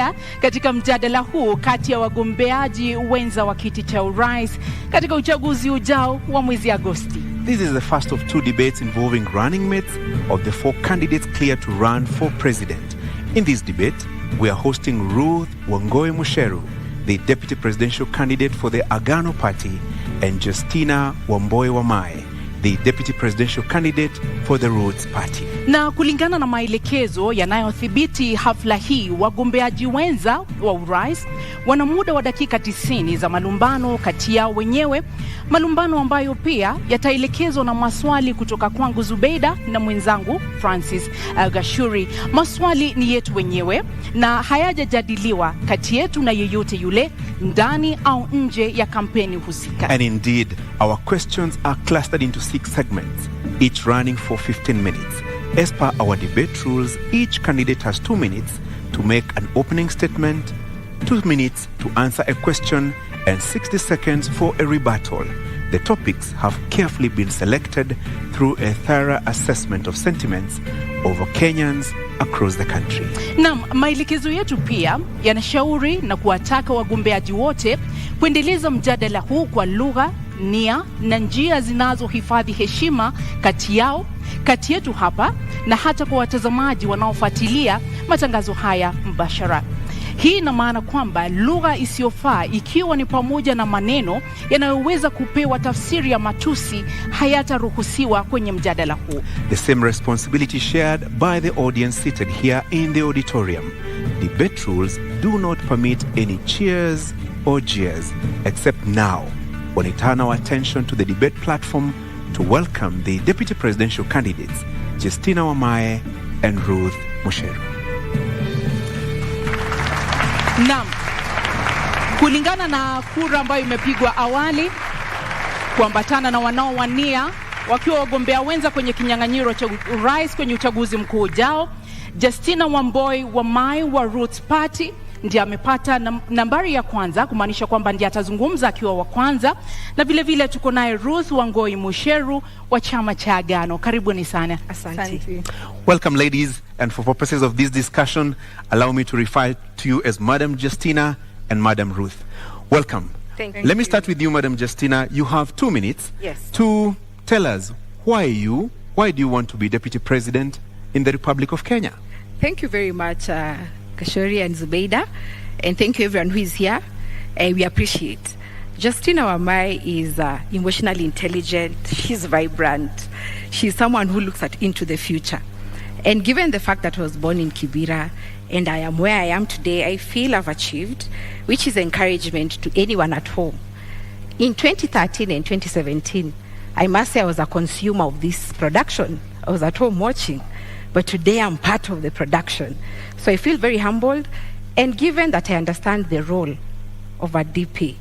kuendelea katika mjadala huu kati ya wagombeaji wenza wa kiti cha urais katika uchaguzi ujao wa mwezi Agosti. This is the first of 2 debates involving running mates of the 4 candidates cleared to run for president. In this debate, we are hosting Ruth Wangoi Musheru, the deputy presidential candidate for the Agano Party, and Justina Wamboi Wamae, the deputy presidential candidate for the Roots Party. Na kulingana na maelekezo yanayothibiti hafla hii, wagombeaji wenza wa urais wana muda wa dakika 90 za malumbano kati yao wenyewe, malumbano ambayo pia yataelekezwa na maswali kutoka kwangu Zubeida na mwenzangu Francis Gashuri. Maswali ni yetu wenyewe na hayajajadiliwa kati yetu na yeyote yule ndani au nje ya kampeni husika. And indeed, our questions are clustered into 6 segments, each running for 15 minutes. As per our debate rules, each candidate has 2 minutes to make an opening statement, 2 minutes to answer a question, and 60 seconds for a rebuttal. The topics have carefully been selected through a thorough assessment of sentiments over Kenyans across the country. Na maelekezo yetu pia yanashauri na kuwataka wagombeaji wote kuendeleza mjadala huu kwa lugha, nia na njia zinazohifadhi heshima kati yao, kati yetu hapa na hata kwa watazamaji wanaofuatilia matangazo haya mbashara. Hii ina maana kwamba lugha isiyofaa, ikiwa ni pamoja na maneno yanayoweza kupewa tafsiri ya matusi, hayataruhusiwa kwenye mjadala huu. The same responsibility shared by the audience seated here in the auditorium. Debate rules do not permit any cheers or jeers, except now, when we turn our attention to the debate platform to welcome the deputy presidential candidates, Justina Wamae and Ruth Musheru. Naam. Kulingana na kura ambayo imepigwa awali kuambatana na wanaowania wakiwa wagombea wenza kwenye kinyang'anyiro cha urais kwenye uchaguzi mkuu ujao, Justina Wamboi Wamae wa Roots Party ndiye amepata nambari ya kwanza, kumaanisha kwamba ndiye atazungumza akiwa wa kwanza, na vile vile tuko naye Ruth Wangoi Musheru wa chama cha Agano. Karibuni sana. Asante. Welcome, ladies, and for purposes of this discussion, allow me to refer to you as Madam Justina and Madam Ruth. Welcome. Thank you. Let me start with you, Madam Justina. You have 2 minutes to tell us why do you want to be Deputy President in the Republic of Kenya? Thank you very much, Kashori and Zubeida, and thank you everyone who is here. We appreciate. Justina Wamae is emotionally intelligent. She's vibrant. She's someone who looks into the future. And given the fact that I was born in Kibera and I am where I am today, I feel I've achieved, which is encouragement to anyone at home. In 2013 and 2017, I must say I was a consumer of this production. I was at home watching. But today I'm part of the production. So I feel very humbled. And given that I understand the role of a DP,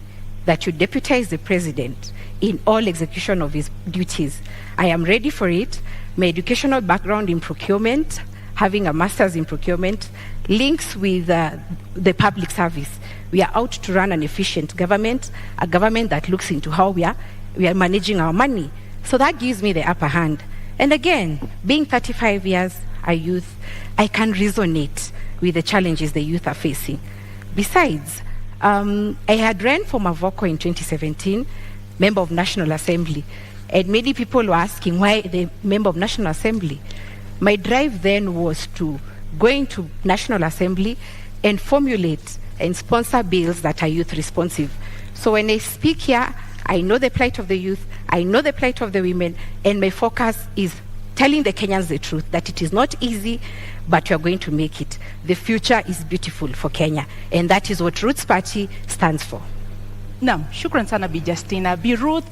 that you deputize the president in all execution of his duties, I am ready for it. My educational background in procurement, having a master's in procurement, links with the public service. We are out to run an efficient government, a government that looks into how we are managing our money. So that gives me the upper hand. And again, being 35 years a youth, I can resonate with the challenges the youth are facing. Besides, I had ran for Mavoko in 2017, member of National Assembly, and many people were asking why the member of National Assembly. My drive then was to go into National Assembly and formulate and sponsor bills that are youth responsive. So when I speak here, I know the plight of the youth, I know the plight of the women, and my focus is telling the Kenyans the truth, that it is not easy, but we are going to make it. The future is beautiful for Kenya, and that is what Roots Party stands for. Naam, shukran sana Bi Justina. Bi Ruth,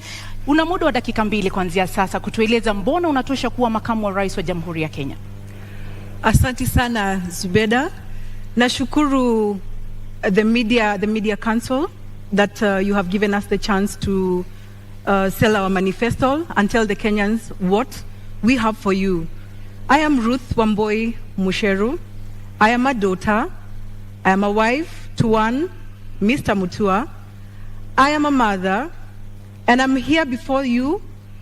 una muda wa dakika 2 kuanzia sasa kutueleza mbona unatosha kuwa makamu wa rais wa Jamhuri ya Kenya. Asante sana Zubeda. Nashukuru the media council that you have given us the chance to sell our manifesto and tell the Kenyans what we have for you. I am Ruth Wamboi Musheru. I am a daughter. I am a wife to one Mr. Mutua. I am a mother, and I'm here before you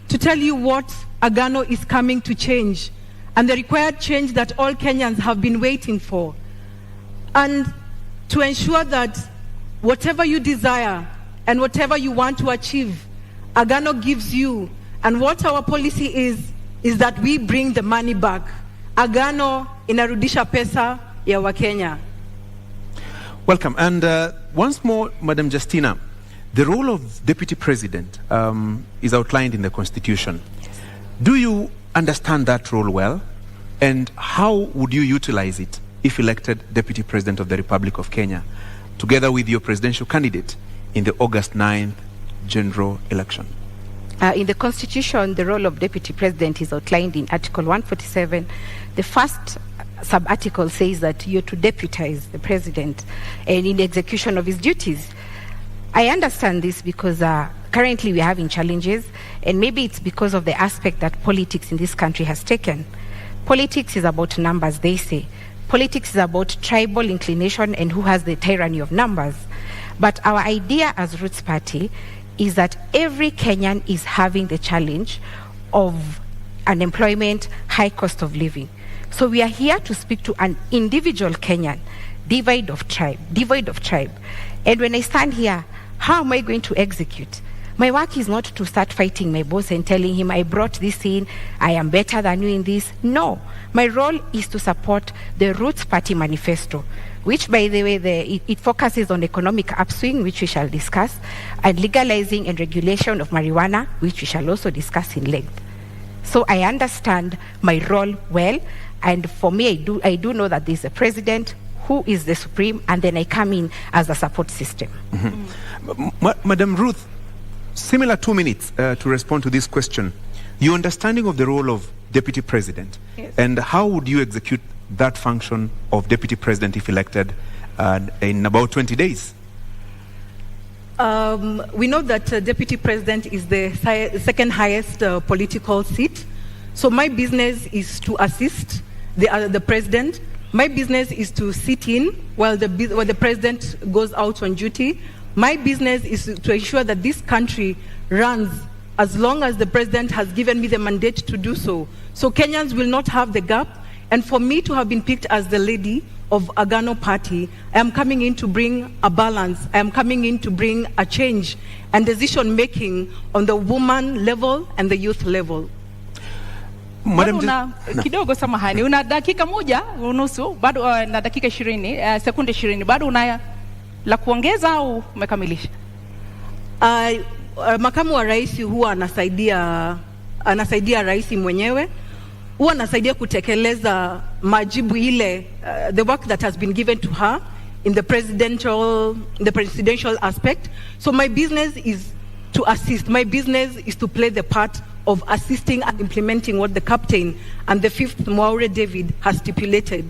to tell you what Agano is coming to change, and the required change that all Kenyans have been waiting for. And to ensure that whatever you desire and whatever you want to achieve, Agano gives you. And what our policy is that we bring the money back. Agano inarudisha pesa ya Wakenya. Welcome. And once more, Madam Justina, the role of Deputy President is outlined in the Constitution. Yes. Do you understand that role well? And how would you utilize it if elected Deputy President of the Republic of Kenya, together with your presidential candidate in the August 9th general election? In the Constitution, the role of Deputy President is outlined in Article 147. The first sub-article says that you're to deputize the President and in the execution of his duties. I understand this because currently we're having challenges, and maybe it's because of the aspect that politics in this country has taken. Politics is about numbers, they say. Politics is about tribal inclination and who has the tyranny of numbers. But our idea as Roots Party is that every Kenyan is having the challenge of unemployment, high cost of living. So we are here to speak to an individual Kenyan, devoid of tribe. And when I stand here, how am I going to execute? My work is not to start fighting my boss and telling him I brought this in, I am better than you in this. No, my role is to support the Roots Party manifesto, which, by the way, it focuses on economic upswing, which we shall discuss, and legalizing and regulation of marijuana, which we shall also discuss in length. So I understand my role well, and for me, I do know that there's a president who is the supreme, and then I come in as a support system. Madam Ruth, similar 2 minutes to respond to this question. Your understanding of the role of Deputy President, yes, and how would you execute that function of Deputy President if elected in about 20 days? We know that Deputy President is the second highest political seat. So my business is to assist the President. My business is to sit in while the President goes out on duty. My business is to ensure that this country runs as long as the President has given me the mandate to do so. So Kenyans will not have the gap. And for me to have been picked as the lady of Agano Party, I am coming in to bring a balance. I am coming in to bring a change and decision making on the woman level and the youth level. Madam Kidogo samahani, una dakika moja unusu, bado na dakika 20, sekunde 20, bado una la kuongeza au umekamilisha? Makamu wa rais huwa anasaidia rais mwenyewe, huwa anasaidia kutekeleza majibu ile, the work that has been given to her in the presidential aspect. So my business is to assist. My business is to play the part of assisting and implementing what the captain and the fifth Mwaure David has stipulated.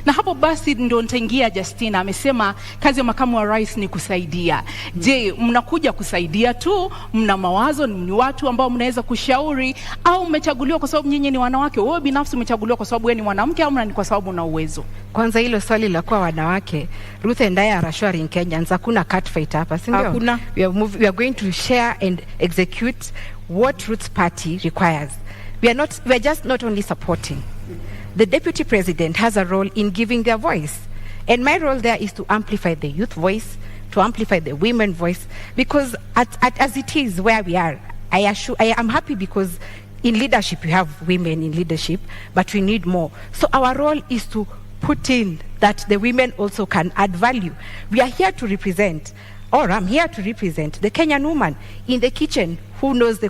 Na hapo basi ndo nitaingia. Justina amesema kazi ya makamu wa rais ni kusaidia. Je, mnakuja kusaidia tu? Mna mawazo? Ni watu ambao mnaweza kushauri, au mmechaguliwa kwa sababu nyinyi ni wanawake? Wewe binafsi umechaguliwa kwa sababu wewe ni mwanamke, au ni kwa sababu una uwezo? Kwanza hilo swali la kuwa wanawake, Ruth and I are assuring Kenyans, hakuna cat fight hapa, si ndio? Hakuna. We are going to share and execute what Roots Party requires. We are just not only supporting. The Deputy President has a role in giving their voice. And my role there is to amplify the youth voice, to amplify the women voice, because as it is where we are, I am happy because in leadership we have women in leadership, but we need more. So our role is to put in that the women also can add value. We are here to represent, or I'm here to represent the Kenyan woman in the kitchen who knows the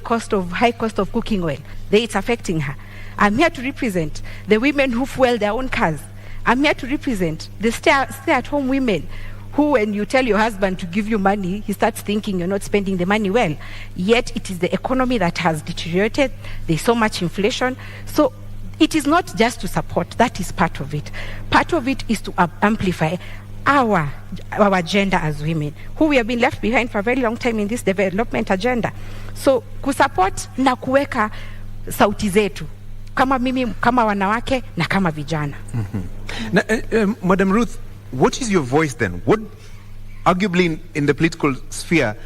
high cost of cooking oil. It's affecting her. I'm here to represent the women who fuel their own cars. I'm here to represent the stay-at-home women who, when you tell your husband to give you money, he starts thinking you're not spending the money well. Yet it is the economy that has deteriorated. There's so much inflation. So it is not just to support. That is part of it. Part of it is to amplify our agenda as women, who we have been left behind for a very long time in this development agenda. So kusupport na kuweka sauti zetu kama mimi, kama wanawake na kama vijana. Madam Ruth, what is your voice then? What, arguably in the political sphere,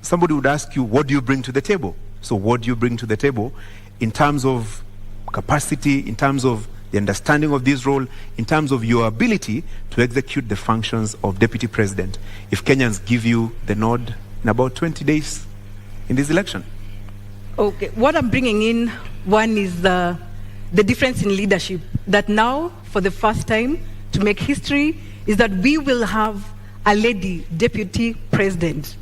somebody would ask you, what do you bring to the table? So what do you bring to the table in terms of capacity, in terms of the understanding of this role in terms of your ability to execute the functions of Deputy President if Kenyans give you the nod in about 20 days in this election? Okay, what I'm bringing in, one is the difference in leadership, that now, for the first time, to make history, is that we will have a lady deputy president.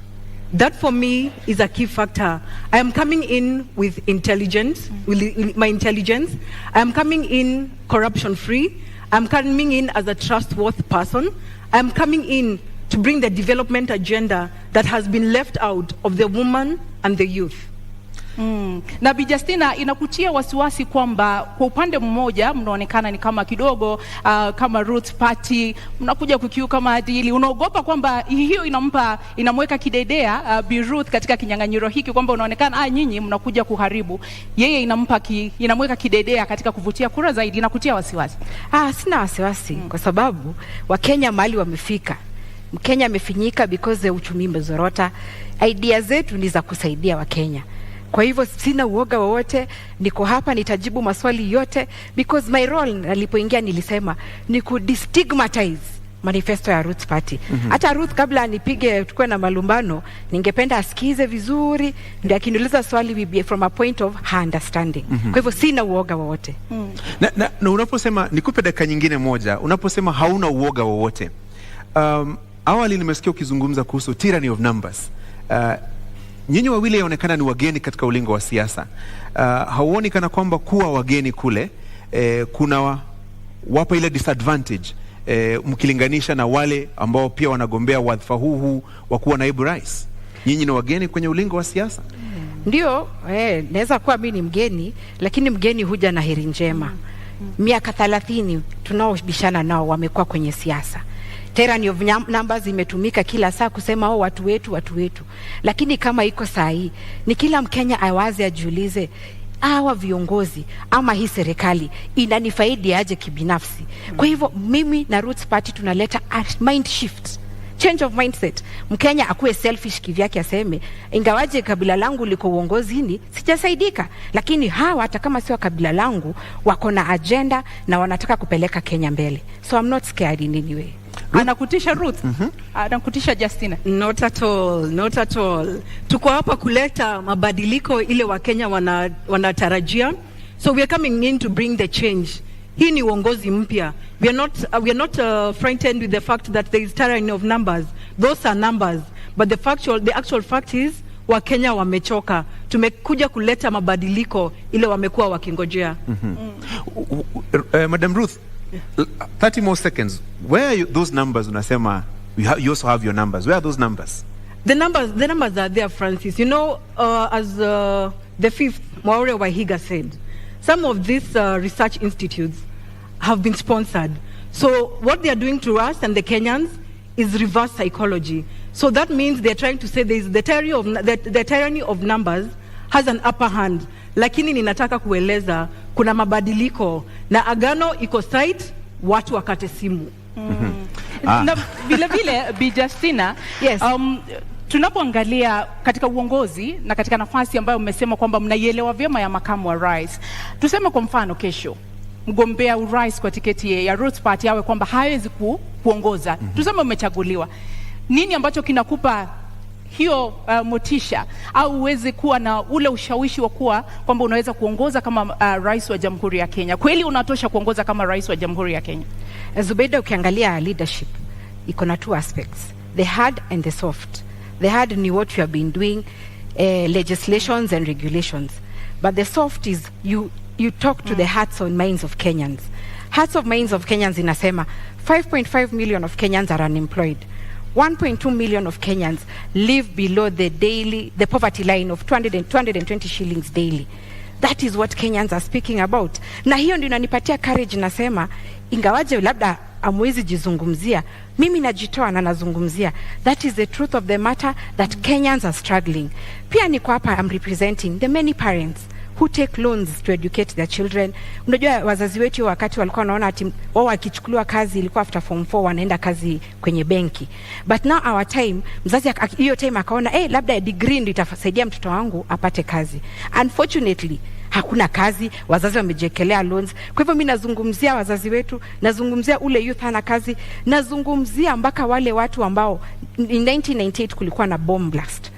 That for me is a key factor. I am coming in with intelligence, with my intelligence. I am coming in corruption-free. I'm coming in as a trustworthy person. I'm coming in to bring the development agenda that has been left out of the woman and the youth. Na Bi Justina, inakutia wasiwasi kwamba kwa upande mmoja mnaonekana ni kama kidogo kama Roots Party mnakuja kukiuka maadili, unaogopa kwamba hiyo inamweka kidedea Bi Ruth katika kinyang'anyiro hiki, kwamba unaonekana nyinyi mnakuja kuharibu, yeye inamweka kidedea katika kuvutia kura zaidi, inakutia wasiwasi? Sina wasiwasi kwa sababu Wakenya mahali wamefika. Mkenya amefinyika because ya uchumi umezorota. Idea zetu ni za kusaidia Wakenya. Kwa hivyo sina uoga wowote, niko hapa nitajibu maswali yote, because my role nilipoingia nilisema ni kudestigmatize manifesto ya Roots Party. Hata Ruth kabla anipige tukue na malumbano, ningependa asikize vizuri, ndio akiniuliza swali we be from a point of her understanding. Kwa hivyo sina uoga wowote. Na unaposema, nikupe dakika nyingine moja, unaposema hauna uoga wowote, awali nimesikia ukizungumza kuhusu tyranny of numbers. Nyinyi wawili yaonekana ni wageni katika ulingo wa siasa. Hauoni kana kwamba kuwa wageni kule kuna wapa ile disadvantage mkilinganisha na wale ambao pia wanagombea wadhifa huu wa kuwa naibu rais? Nyinyi ni wageni kwenye ulingo wa siasa. Ndio, naweza kuwa mimi ni mgeni, lakini mgeni huja na heri njema. Miaka 30 tunaobishana nao wamekuwa kwenye siasa. Tyranny of numbers imetumika kila saa kusema watu wetu. Lakini kama iko sahi, ni kila Mkenya awaze ajiulize, hawa viongozi ama hii serikali inanifaidi aje kibinafsi? Kwa hivyo mimi na Roots Party tunaleta mind shift, change of mindset. Mkenya akuwe selfish kivyake, aseme ingawaje kabila langu liko uongozini sijasaidika, lakini hawa hata kama sio kabila langu wako na agenda na wanataka kupeleka Kenya mbele. So I'm not scared in any way. Anakutisha Ruth? Anakutisha Justina? Not at all. Tuko hapa kuleta mabadiliko ile Wakenya wanatarajia. So we are coming in to bring the change. Hii ni uongozi mpya. We are not frightened with the fact that there is tyranny of numbers. Those are numbers. But the actual fact is Wakenya wamechoka. Tumekuja kuleta mabadiliko ile wamekuwa wakingojea. Madam Ruth, 30 more seconds. Where are those numbers? Unasema you also have your numbers. Where are those numbers? The numbers are there, Francis. You know, as the fifth Mwaure Wahiga said, some of these research institutes have been sponsored. So what they are doing to us and the Kenyans is reverse psychology. So that means they're trying to say the tyranny of numbers has an upper hand. Lakini ninataka kueleza kuna mabadiliko na agano iko site, watu wakate simu. Na vile Bi Justina, yes. Tunapoangalia katika uongozi na katika nafasi ambayo mmesema kwamba mnaielewa vyema ya makamu wa rais, tuseme kwa mfano kesho mgombea urais kwa tiketi ya Roots Party awe kwamba hawezi kuongoza, tuseme umechaguliwa, nini ambacho kinakupa hiyo motisha au uweze kuwa na ule ushawishi wa kuwa kwamba unaweza kuongoza kama rais wa Jamhuri ya Kenya? Kweli unatosha kuongoza kama rais wa Jamhuri ya Kenya? Zubeida, ukiangalia leadership iko na two aspects, the hard and the soft. The hard ni what you have been doing, legislations and regulations, but the soft is you talk to the hearts and minds of Kenyans. Hearts of minds of Kenyans inasema 5.5 million of Kenyans are unemployed. 1.2 million of Kenyans live below the poverty line of 220 shillings daily. That is what Kenyans are speaking about. Na hiyo ndio inanipatia courage, nasema ingawaje labda amwezi jizungumzia, mimi najitoa na nazungumzia. That is the truth of the matter, that Kenyans are struggling. Pia niko hapa, I'm representing the many parents who take loans to educate their children. Unajua wazazi wetu wakati walikuwa wanaona ati wao wakichukuliwa kazi ilikuwa after form 4 wanaenda kazi kwenye benki. But now our time, mzazi hiyo time akaona labda degree ndio itasaidia mtoto wangu apate kazi. Unfortunately, hakuna kazi, wazazi wamejekelea loans. Kwa hivyo mimi nazungumzia wazazi wetu, nazungumzia ule youth hana kazi, nazungumzia mpaka wale watu ambao in 1998 kulikuwa na bomb blast.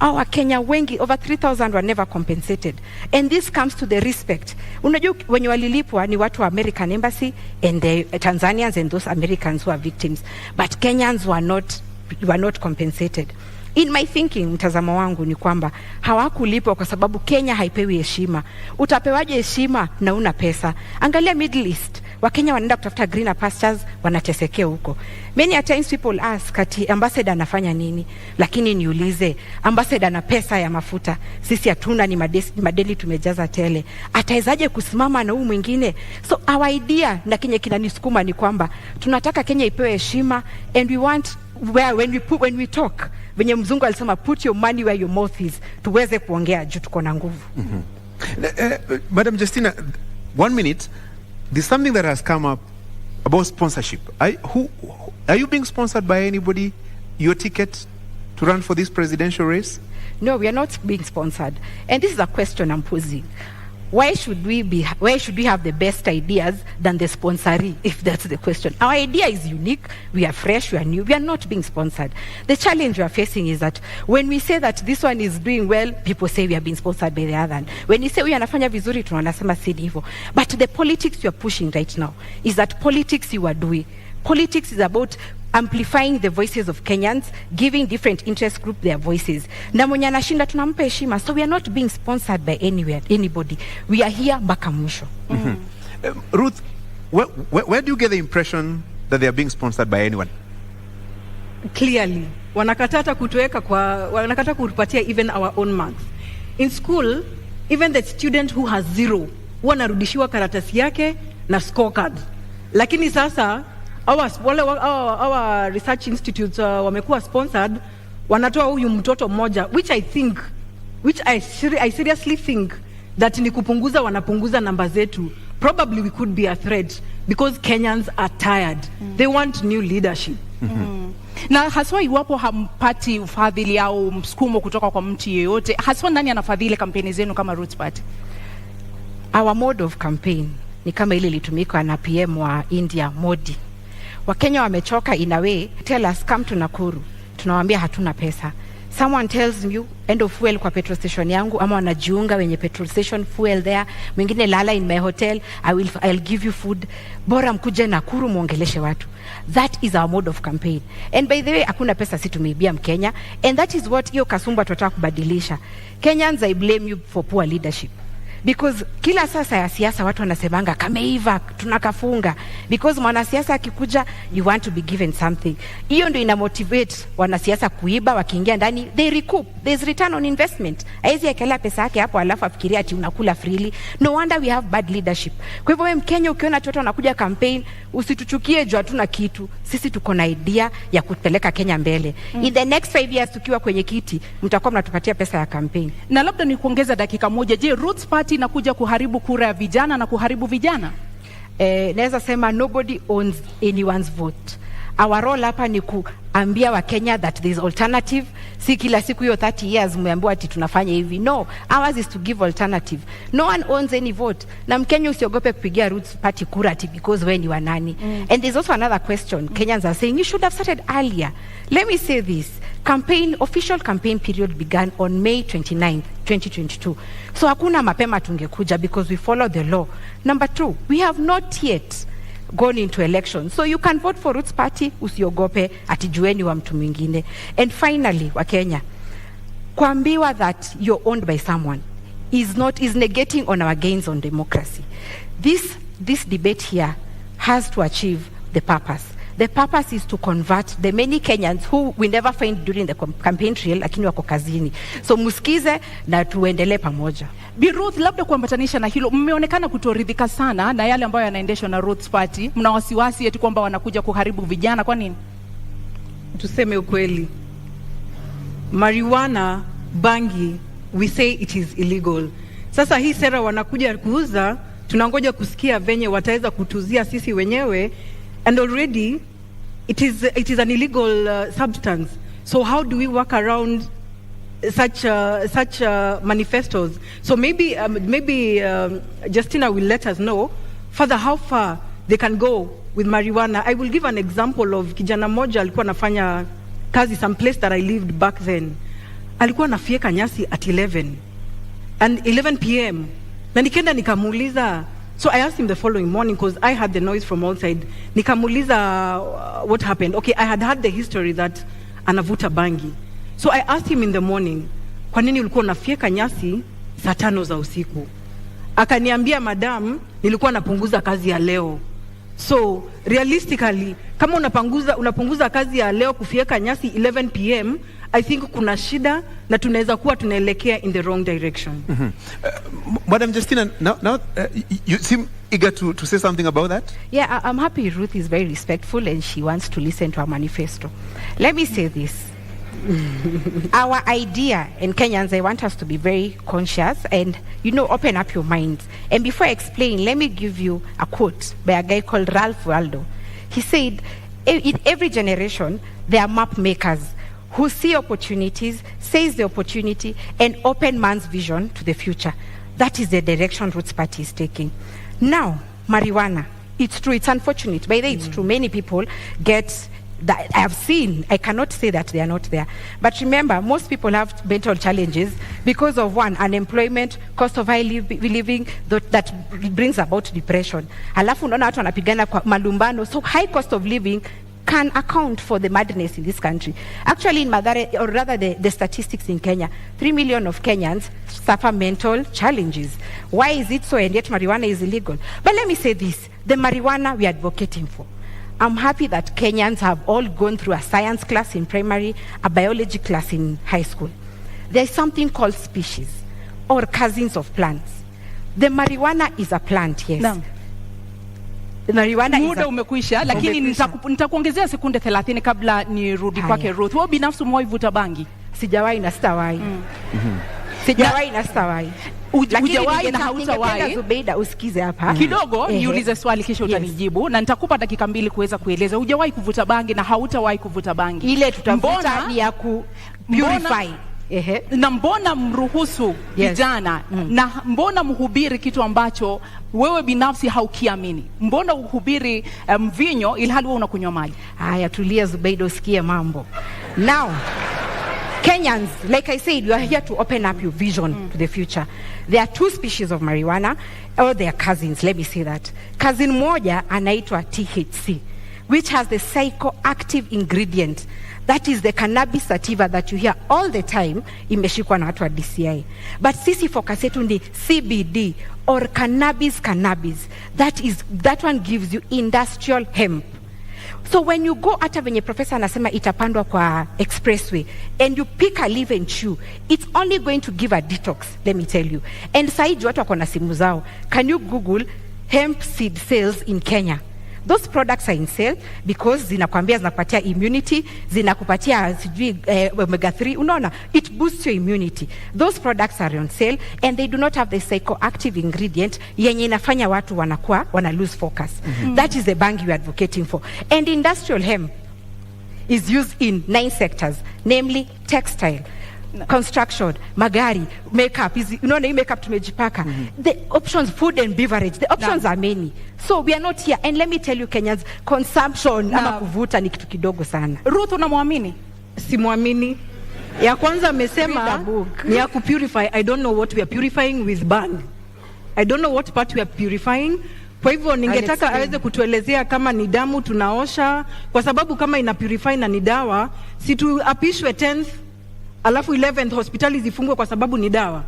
Our Kenya wengi, over 3,000 were never compensated. And this comes to the respect. Unajua wenye walilipwa ni watu wa American Embassy and the Tanzanians and those Americans who are victims. But Kenyans were not compensated. In my thinking, mtazamo wangu ni kwamba hawakulipwa kwa sababu Kenya haipewi heshima. Utapewaje heshima na una pesa? Angalia Middle East. Wakenya wanaenda kutafuta greener pastures, wanatesekea huko. Many a times people ask ati ambassador anafanya nini? Lakini niulize, ambassador na pesa ya mafuta, sisi hatuna, ni madeni tumejaza tele. Atawezaje kusimama na huyu mwingine? So our idea na Kenya kinanisukuma ni kwamba tunataka Kenya ipewe heshima, and we want when we talk, venye mzungu alisema put your money where your mouth is, tuweze kuongea juu tuko na nguvu. Madam Justina, 1 minute. There's something that has come up about sponsorship. Are you being sponsored by anybody? Your ticket to run for this presidential race? No, we are not being sponsored. And this is a question I'm posing. Why should we have the best ideas than the sponsoree, if that's the question? Our idea is unique, we are fresh, we are new, we are not being sponsored. The challenge we are facing is that when we say that this one is doing well, people say we are being sponsored by the other. When we say we anafanya vizuri, tunasema si hivyo. But the politics you are pushing right now is that politics you are doing. Politics is about amplifying the voices of Kenyans, giving different interest group their voices. Na mwenye anashinda tunampa heshima. So we are not being sponsored by anybody. We are here mpaka mwisho. Ruth, where do you get the impression that they are being sponsored by anyone? Clearly, wanakatata kutupatia even our own marks. In school, even the student who has 0 wanarudishiwa karatasi yake na scorecard. Lakini sasa our research institutes wamekuwa sponsored, wanatoa huyu mtoto mmoja, which I seriously think that ni kupunguza, wanapunguza namba zetu. Probably we could be a threat because Kenyans are tired. They want new leadership. Na haswa iwapo hampati ufadhili au msukumo kutoka kwa mtu yeyote, haswa nani anafadhili kampeni zenu kama Roots Party? Our mode of campaign ni kama ile ilitumika na PM wa India Modi. Wakenya wamechoka in a way, tell us come to Nakuru. Tunawaambia hatuna pesa. Someone tells you end of fuel kwa petrol station yangu, ama wanajiunga wenye petrol station, fuel there. Mwingine lala in my hotel, I'll give you food. Bora mkuje Nakuru muongeleshe watu. That is our mode of campaign. And by the way, hakuna pesa si tumeibia Mkenya. And that is what hiyo kasumba tunataka kubadilisha. Kenyans, I blame you for poor leadership. Because kila sasa ya siasa watu wanasemanga kameiva tunakafunga, because mwanasiasa akikuja you want to be given something. Hiyo ndio ina motivate wanasiasa kuiba, wakiingia ndani they recoup, there's return on investment. Haizi akelea pesa yake hapo alafu afikiria ati unakula freely. No wonder we have bad leadership. Kwa hivyo wewe Mkenya ukiona watu wanakuja campaign, usituchukie juu hatuna kitu. Sisi tuko na idea ya kupeleka Kenya mbele. In the next 5 years tukiwa kwenye kiti, mtakuwa mnatupatia pesa ya campaign. Na labda ni kuongeza dakika moja, je, Roots Party inakuja kuharibu kura ya vijana na kuharibu vijana? Naweza sema nobody owns anyone's vote. Our role hapa ni kuambia wa Kenya that there is alternative. Si kila siku hiyo 30 years mmeambiwa ati tunafanya hivi. No, ours is to give alternative. No one owns any vote. Na Mkenya usiogope kupigia Roots Party kura ati because when you are nani. And there's also another question. Kenyans are saying you should have started earlier. Let me say this. Official campaign period began on May 29th, 2022. So hakuna mapema tungekuja because we follow the law. Number 2, we have not yet gone into election. So you can vote for Roots Party, usiogope ati jueni wa mtu mwingine. And finally, wa Kenya, kuambiwa that you're owned by someone is negating on our gains on democracy. This debate here has to achieve the purpose. The purpose is to convert the many Kenyans who we never find during the campaign trail, lakini wako kazini. So musikize na tuendelee pamoja. Bi Ruth, labda kuambatanisha na hilo, mmeonekana kutoridhika sana na yale ambayo yanaendeshwa na Roots Party. Mna wasiwasi eti kwamba wanakuja kuharibu vijana, kwa nini? Tuseme ukweli. Marijuana, bangi, we say it is illegal. Sasa hii sera wanakuja kuuza, tunangoja kusikia venye wataweza kutuzia sisi wenyewe. And already, it is an illegal substance. So how do we work around such manifestos. So maybe Justina will let us know further how far they can go with marijuana. I will give an example of kijana moja alikuwa anafanya kazi some place that I lived back then. Alikuwa anafieka nyasi at 11 p.m. na nikenda nikamuuliza. So I asked him the following morning because I had the noise from outside. Nikamuuliza what happened. Okay, I had heard the history that anavuta bangi. So I asked him in the morning, kwa nini ulikuwa unafieka nyasi saa 5 za usiku? Akaniambia, madam, nilikuwa napunguza kazi ya leo. So realistically, kama unapunguza kazi ya leo kufieka nyasi 11 p.m., I think kuna shida na tunaweza kuwa tunaelekea in the wrong direction. Madam Justina, now you seem eager to say something about that? Yeah, I'm happy Ruth is very respectful and she wants to listen to our manifesto. Let me say this. Our idea, and Kenyans, I want us to be very conscious and, open up your minds. And before I explain, let me give you a quote by a guy called Ralph Waldo. He said, in every generation, there are map makers who see opportunities, seize the opportunity, and open man's vision to the future. That is the direction Roots Party is taking. Now, marijuana, it's true, it's unfortunate. By the way, it's true, many people get that I have seen. I cannot say that they are not there. But remember, most people have mental challenges because of one, unemployment, cost of high living that brings about depression. Alafu unaona watu wanapigana kwa malumbano. So high cost of living can account for the madness in this country. Actually, in Mathare, or rather the statistics in Kenya, 3 million of Kenyans suffer mental challenges. Why is it so? And yet marijuana is illegal. But let me say this, the marijuana we are advocating for. I'm happy that Kenyans have all gone through a science class in primary, a biology class in high school. There's something called species or cousins of plants. The marijuana is a plant, yes. No. Muda umekwisha, lakini nitakuongezea sekunde 30 kabla nirudi kwake Ruth. Wewe binafsi umewahi vuta bangi? Sijawahi na sitawahi. Sijawahi na sitawahi. Hujawahi na hautawahi. Zubeida, usikize hapa kidogo, niulize swali kisha utanijibu na nitakupa dakika 2 kuweza kueleza. Hujawahi kuvuta bangi na hautawahi kuvuta bangi. Ile tutavuta ni ya ku purify. Na mbona mruhusu vijana na mbona mhubiri kitu ambacho wewe binafsi haukiamini? Mbona uhubiri mvinyo ilhali wewe unakunywa maji? Haya, tulia Zubeida, usikie mambo. Now, Kenyans, like I said, we are here to open up your vision to the future. There are 2 species of marijuana, or they are cousins, let me say that. Cousin moja anaitwa THC, which has the psychoactive ingredient. That is the cannabis sativa that you hear all the time, imeshikwa na watu wa DCI. But sisi focus yetu ni CBD, or cannabis. That one gives you industrial hemp. So when you go hata venye professor anasema itapandwa kwa expressway and you pick a leaf and chew, it's only going to give a detox, let me tell you. And saiji watu wako na simu zao. Can you Google hemp seed sales in Kenya? Those products are in sale because zinakwambia zinakupatia immunity, zinakupatia sijui omega 3. Unaona, it boosts your immunity. Those products are on sale and they do not have the psychoactive ingredient yenye inafanya watu wana lose focus. That is the bang you are advocating for. And industrial hemp is used in 9 sectors, namely textile, construction, magari, makeup. Unaona hii makeup tumejipaka. The options, food and beverage, the options are many. So we are not here. And let me tell you Kenyans, consumption ama kuvuta ni kitu kidogo sana. Ruth, unamwamini? Simwamini. Ya kwanza amesema ni ya kupurify. I don't know what we are purifying with bang. I don't know what part we are purifying. Kwa hivyo ningetaka aweze kutuelezea kama ni damu tunaosha, kwa sababu kama ina purify na ni dawa, si tuapishwe 10th alafu 11th hospitali zifungwe kwa sababu ni dawa.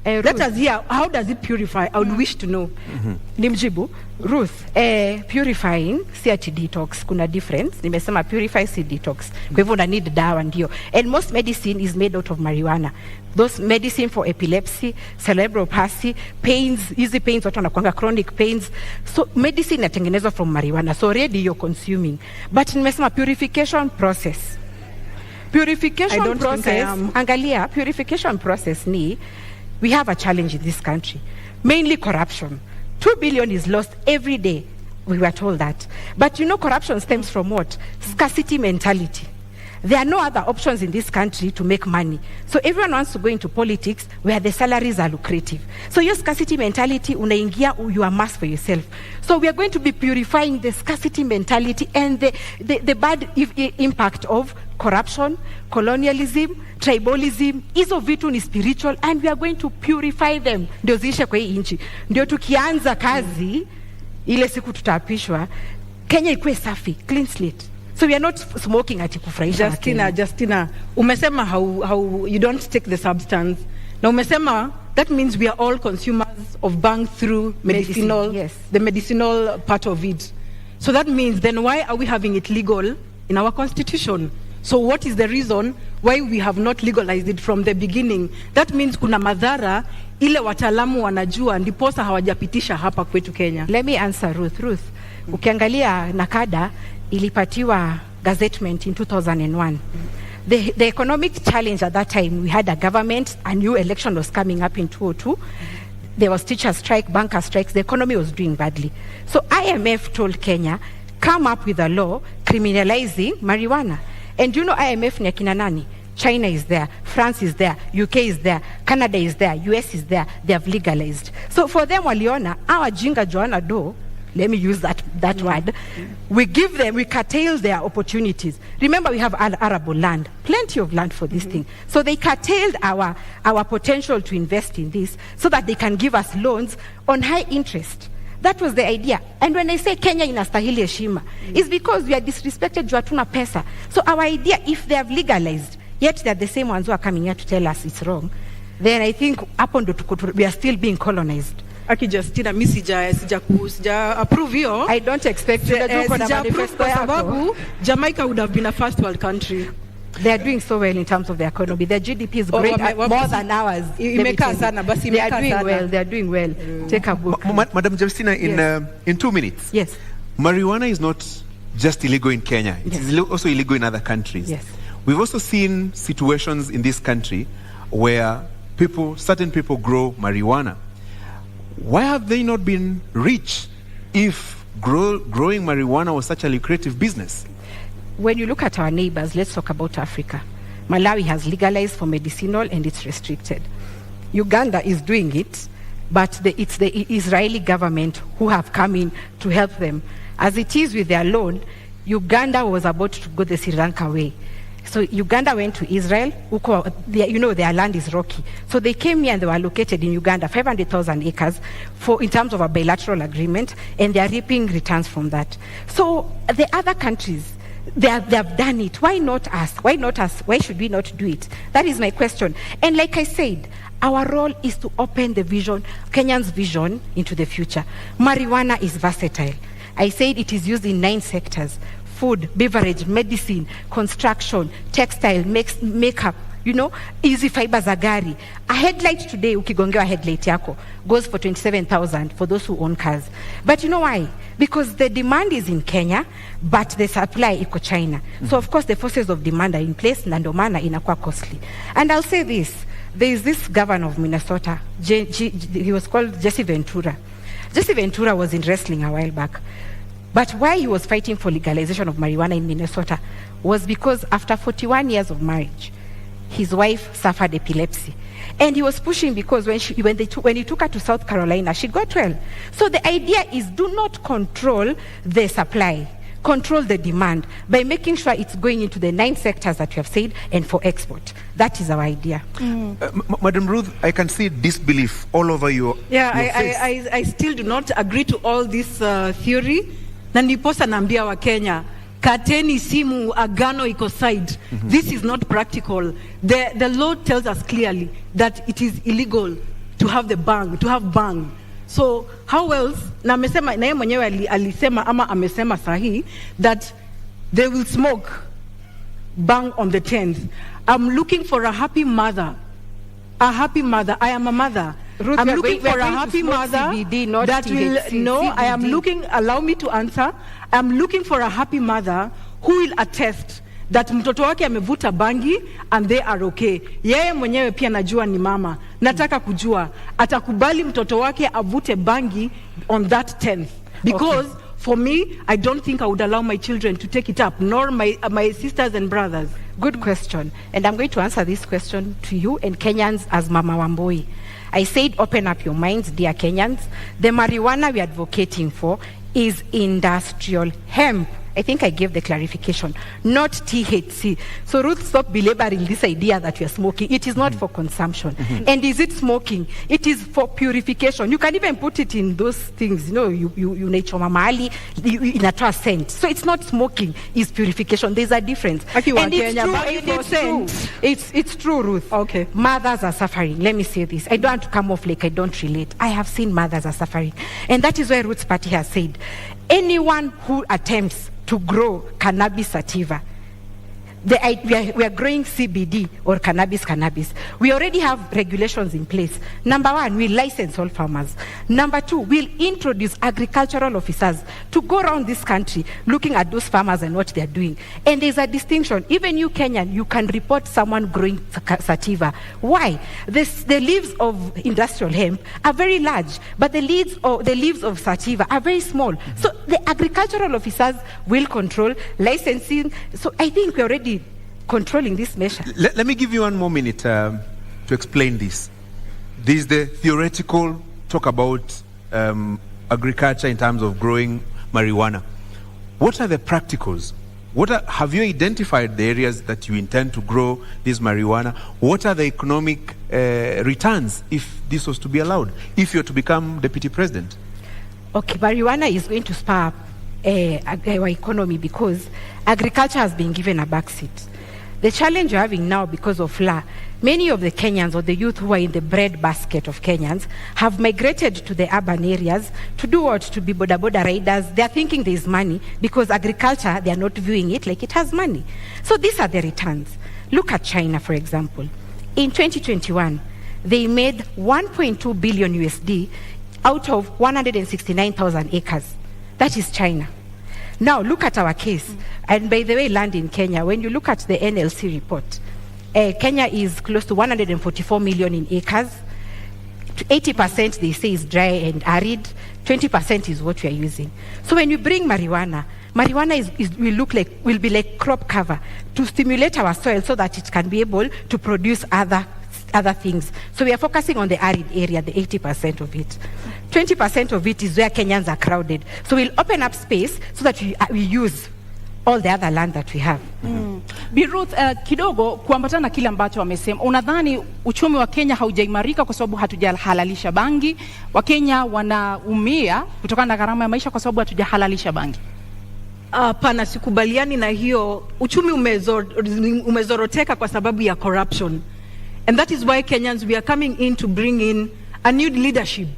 Let us hear, how does it purify? I would wish to know. Nimjibu Ruth, purifying si ati detox, kuna difference. Nimesema purify si detox. Kwa hivyo una need dawa ndio. And most medicine is made out of marijuana. Those medicine for epilepsy, cerebral palsy, pains, easy pains, watu wanakuanga chronic pains. So medicine inatengenezwa from marijuana. So already you're consuming. But nimesema purification process. Purification process, angalia, purification process ni, we have a challenge in this country. Mainly corruption. 2 billion is lost every day. We were told that. But corruption stems from what? Scarcity mentality. There are no other options in this country to make money. So everyone wants to go into politics where the salaries are lucrative. So your scarcity mentality, unaingia, you are mass for yourself. So we are going to be purifying the scarcity mentality and the bad impact of corruption, colonialism, tribalism. Hizo vitu ni spiritual, and we are going to purify them. Ndio ziishe kwa hii nchi. Ndio tukianza kazi, ile siku tutaapishwa, Kenya ikuwe safi, clean slate. So we are not smoking ati kufurahisha. Justina, umesema how you don't take the substance. Na umesema that means we are all consumers of bang through medicinal, yes. The medicinal part of it. So that means then why are we having it legal in our constitution? So what is the reason why we have not legalized it from the beginning? That means kuna madhara ile wataalamu wanajua ndiposa hawajapitisha hapa kwetu Kenya. Let me answer Ruth. Ukiangalia Nakada ilipatiwa gazettement in 2001. The economic challenge at that time, we had a government, a new election was coming up in 2002. There was teacher strike, banker strikes, the economy was doing badly. So IMF told Kenya, come up with a law criminalizing marijuana. And you know IMF ni akina nani? China is there, France is there, UK is there, Canada is there, US is there, they have legalized. So for them waliona, our jinga Joanna do, let me use that word. We give them, we curtail their opportunities. Remember, we have arable land, plenty of land for this thing. So they curtailed our potential to invest in this so that they can give us loans on high interest. That was the idea. And when I say Kenya inastahili heshima, it's because we are disrespected juu hatuna pesa. So our idea, if they have legalized, yet they're the same ones who are coming here to tell us it's wrong, then I think we are still being colonized. Aki Justina, mi sija approve hiyo. I don't expect kwa sababu Jamaica would have been a first world country. They are doing so well in terms of their economy. Their GDP is great, more than ours. Imekaa sana, basi they are doing well. They are doing well. Take a book. Madam Justina, in 2 minutes. Yes. Marijuana is not just illegal in Kenya. It is also illegal in other countries. Yes. We've also seen situations in this country where certain people grow marijuana. Why have they not been rich if growing marijuana was such a lucrative business? When you look at our neighbors, let's talk about Africa. Malawi has legalized for medicinal and it's restricted. Uganda is doing it, but it's the Israeli government who have come in to help them. As it is with their loan, Uganda was about to go the Sri Lanka way. So Uganda went to Israel. Their land is rocky. So they came here and they were located in Uganda, 500,000 acres, in terms of a bilateral agreement, and they are reaping returns from that. So the other countries, they have done it. Why not us? Why not us? Why should we not do it? That is my question. And like I said, our role is to open the vision, Kenyan's vision, into the future. Marijuana is versatile. I said it is used in 9 sectors. Food, beverage, medicine, construction, textile, makeup, easy fiber za gari. A headlight today, ukigongewa headlight yako, goes for 27,000 for those who own cars. But you know why? Because the demand is in Kenya, but the supply iko China. So of course the forces of demand are in place, na ndo maana inakuwa costly. And I'll say this, there is this governor of Minnesota, he was called Jesse Ventura. Jesse Ventura was in wrestling a while back. But why he was fighting for legalization of marijuana in Minnesota was because after 41 years of marriage, his wife suffered epilepsy. And he was pushing because when he took her to South Carolina, she got well. So the idea is do not control the supply, control the demand by making sure it's going into the 9 sectors that you have said and for export. That is our idea. Madam Ruth, I can see disbelief all over your face. I still do not agree to all this theory. Na ndiposa naambia wa Kenya, kateni simu, agano iko side. This is not practical. The law tells us clearly that it is illegal to have bang. So how else, na amesema, na yeye mwenyewe alisema ama amesema sahi, that they will smoke bang on the 10th. I'm looking for a happy mother. I am a mother. Ruth, I'm looking for a happy mother CBD, not that will CBD. I am looking, allow me to answer. I'm looking for a happy mother who will attest that mtoto wake amevuta bangi and they are okay. Yeye mwenyewe pia najua ni mama. Nataka kujua atakubali mtoto wake avute bangi on that 10th because For me, I don't think I would allow my children to take it up, nor my sisters and brothers. Good question. And I'm going to answer this question to you and Kenyans as Mama Wambui. I said, open up your minds, dear Kenyans. The marijuana we are advocating for is industrial hemp. I think I gave the clarification, not THC. So Ruth, stop belaboring this idea that we are smoking. It is not for consumption. And is it smoking? It is for purification. You can even put it in those things, you nature mamali, in a scent. So it's not smoking, it's purification. There's a difference. And it's true, Ruth. Okay. Mothers are suffering. Let me say this. I don't want to come off like I don't relate. I have seen mothers are suffering. And that is why Ruth's party has said, anyone who attempts to grow cannabis sativa, we are growing CBD or cannabis. We already have regulations in place. Number one, we license all farmers. Number two, we'll introduce agricultural officers to go around this country looking at those farmers and what they're doing. And there's a distinction. Even you Kenyan, you can report someone growing sativa. Why? The leaves of industrial hemp are very large, but the leaves of sativa are very small. So the agricultural officers will control licensing. So I think we're already controlling this measure. Let me give you one more minute to explain this. This is the theoretical talk about agriculture in terms of growing marijuana. What are the practicals? Have you identified the areas that you intend to grow this marijuana? What are the economic returns if this was to be allowed, if you're to become deputy president? Okay, marijuana is going to spur up our economy because agriculture has been given a backseat. The challenge we're having now because of law, many of the Kenyans or the youth who are in the bread basket of Kenyans have migrated to the urban areas to do what? To be boda riders. They're thinking there's money because agriculture, they're not viewing it like it has money. So these are the returns. Look at China, for example. In 2021, they made 1.2 billion USD out of 169,000 acres. That is China. Now, look at our case. And by the way, land in Kenya, when you look at the NLC report, Kenya is close to 144 million in acres. 80% they say is dry and arid. 20% is what we are using. So when you bring marijuana will be like crop cover to stimulate our soil so that it can be able to produce other things. So we are focusing on the arid area, the 80% of it. 20% of it is where Kenyans are crowded. So we'll open up space so that we use all the other land that we have. Bi Ruth, kidogo kuambatana na kile ambacho wamesema, unadhani uchumi wa Kenya haujaimarika kwa sababu hatujahalalisha bangi? Wakenya wanaumia kutokana na gharama ya maisha kwa sababu hatujahalalisha bangi? Hapana, sikubaliani na hiyo. Uchumi umezoroteka kwa sababu ya corruption. And that is why Kenyans, we are coming in to bring in a new leadership,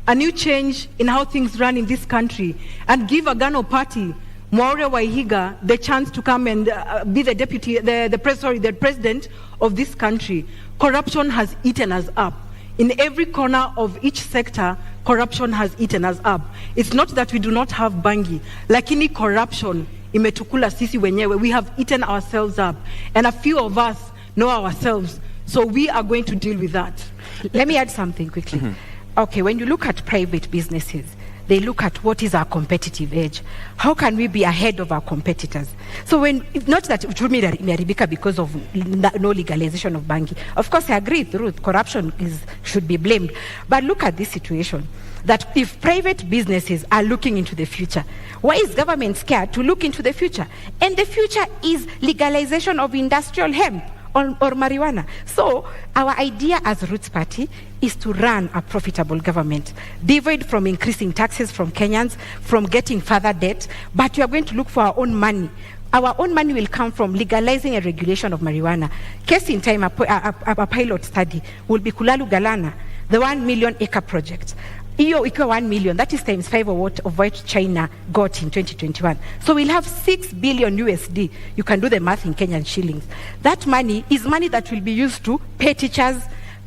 a new change in how things run in this country, and give Agano Party, Mwaure Waihiga, the chance to come and be the president of this country. Corruption has eaten us up. In every corner of each sector, corruption has eaten us up. It's not that we do not have bangi, lakini corruption imetukula sisi wenyewe. We have eaten ourselves up, and a few of us know ourselves. So we are going to deal with that. Let me add something quickly. Okay, when you look at private businesses, they look at what is our competitive edge. How can we be ahead of our competitors? So it's not that uchumi imeharibika because of no legalization of banking. Of course, I agree with Ruth, corruption should be blamed. But look at this situation, that if private businesses are looking into the future, why is government scared to look into the future? And the future is legalization of industrial hemp or marijuana. So our idea as Roots Party is to run a profitable government, devoid from increasing taxes from Kenyans, from getting further debt, but we are going to look for our own money. Our own money will come from legalizing a regulation of marijuana. Case in time, a pilot study will be Kulalu Galana, the 1 million acre project. Iyo ikiwa 1 million, that is times 5 of what China got in 2021. So we'll have 6 billion USD. You can do the math in Kenyan shillings. That money is money that will be used to pay teachers,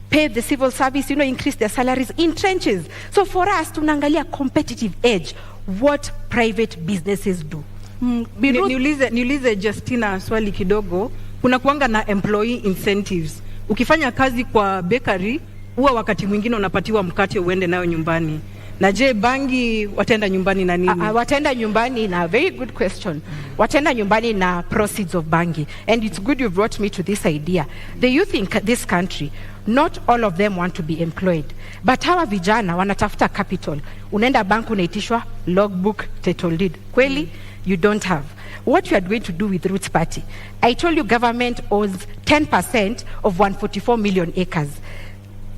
pay the civil service, increase their salaries in trenches. So for us, tunaangalia competitive edge, what private businesses do. Niulize Justina swali kidogo. Kuna kuanga na employee incentives. Ukifanya kazi kwa bakery, huwa wakati mwingine unapatiwa mkate uende nayo nyumbani. Na je, bangi wataenda nyumbani na nini? Wataenda nyumbani na, very good question. Wataenda nyumbani na proceeds of bangi. And it's good you brought me to this idea. The youth in this country, not all of them want to be employed. But hawa vijana wanatafuta capital. Unaenda bank unaitishwa logbook, title deed. Kweli, you don't have. What you are going to do with Roots Party? I told you government owns 10% of 144 million acres.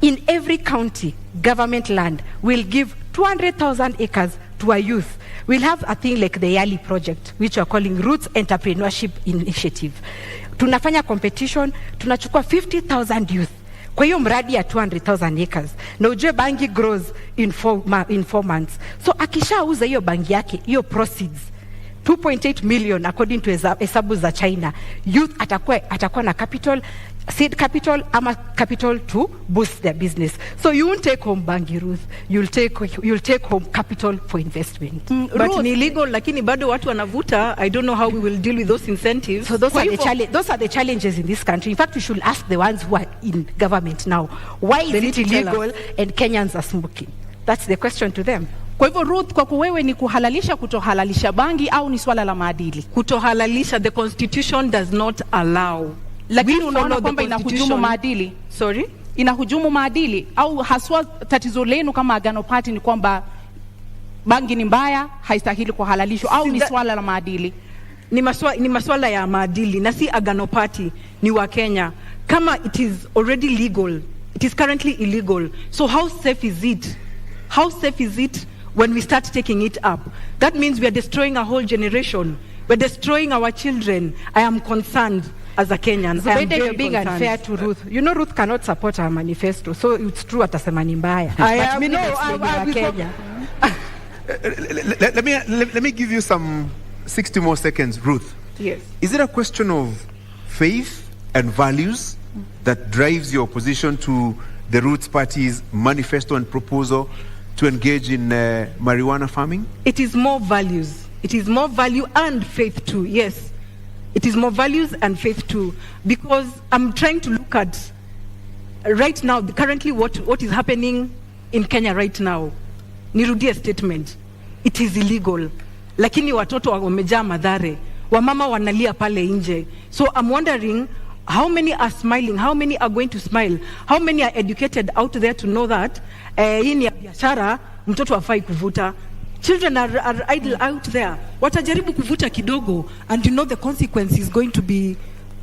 In every county, government land will give 200,000 acres to our youth. We'll have a thing like the Yali project, which we are calling Roots Entrepreneurship Initiative. Tunafanya competition, tunachukua 50,000 youth. Kwa hiyo mradi ya 200,000 acres. Na ujue bangi grows in 4 months. So akishauza hiyo bangi yake, hiyo proceeds, 2.8 million according to hesabu za China, youth atakuwa na capital, seed capital ama capital to boost their business. So you won't take home bangi, Ruth. You'll take home capital for investment. But ni illegal, lakini bado watu wanavuta. I don't know how we will deal with those incentives. So those are the challenges in this country. In fact, we should ask the ones who are in government now, why is it illegal and Kenyans are smoking? That's the question to them. Kwa hivyo Ruth, kwako wewe ni kuhalalisha kutohalalisha bangi au ni swala la maadili? Kutohalalisha, the constitution does not allow. Lakini unaona kwamba inahujumu maadili? Sorry? Inahujumu maadili au haswa tatizo lenu kama Agano Party ni kwamba bangi ni mbaya, haistahili kuhalalishwa au ni swala la maadili? Ni maswala ya maadili na si Agano Party, ni wa Kenya. Kama it is already legal, it is currently illegal. So how safe is it? How safe is it when we start taking it up? That means we are destroying a whole generation. We're destroying our children. I am concerned as a Kenyan. So you're being unfair to Ruth. You know Ruth cannot support our manifesto. So it's true atasema ni mbaya. Let me give you some 60 more seconds, Ruth. Yes. Is it a question of faith and values that drives your opposition to the Roots Party's manifesto and proposal to engage in marijuana farming? It is more values. It is more value and faith too, yes. It is more values and faith too. Because I'm trying to look at right now, currently what is happening in Kenya right now. Nirudie statement. It is illegal. Lakini watoto wamejaa madhare. Wamama wanalia pale nje. So I'm wondering, how many are smiling? How many are going to smile? How many are educated out there to know that hii ni biashara, mtoto hafai kuvuta? Children are idle out there. Watajaribu kuvuta kidogo, and you know the consequence is going to be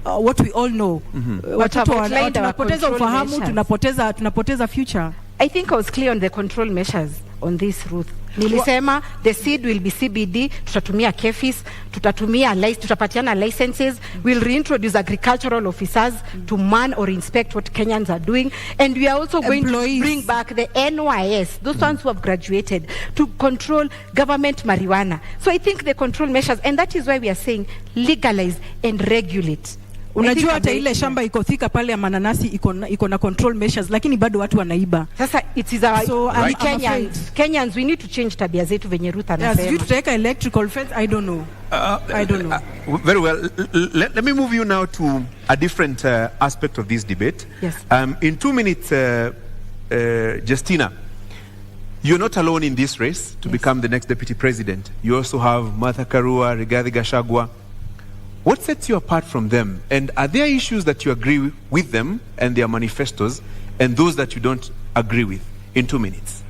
what we all know. Watoto tunapoteza ufahamu, tunapoteza future. I think I was clear on the control measures on this, Ruth. Nilisema the seed will be CBD, tutatumia KEFIS, tutapatiana licenses, we'll reintroduce agricultural officers to man or inspect what Kenyans are doing, and we are also going to bring back the NYS, those ones who have graduated, to control government marijuana. So I think the control measures, and that is why we are saying legalize and regulate. Unajua hata ile shamba iko thika pale ya mananasi iko na control measures, lakini bado watu wanaiba. Sasa it is our right. Kenyans we need to change tabia zetu venye Ruth anasema. Yes, tutaweka electrical fence, I don't know. I don't know. Very well. Let me move you now to a different aspect of this debate. Yes. In 2 minutes, Justina, you're not alone in this race to become the next deputy president. You also have Martha Karua, Rigathi Gachagua. What sets you apart from them? And are there issues that you agree with them and their manifestos, and those that you don't agree with? In 2 minutes.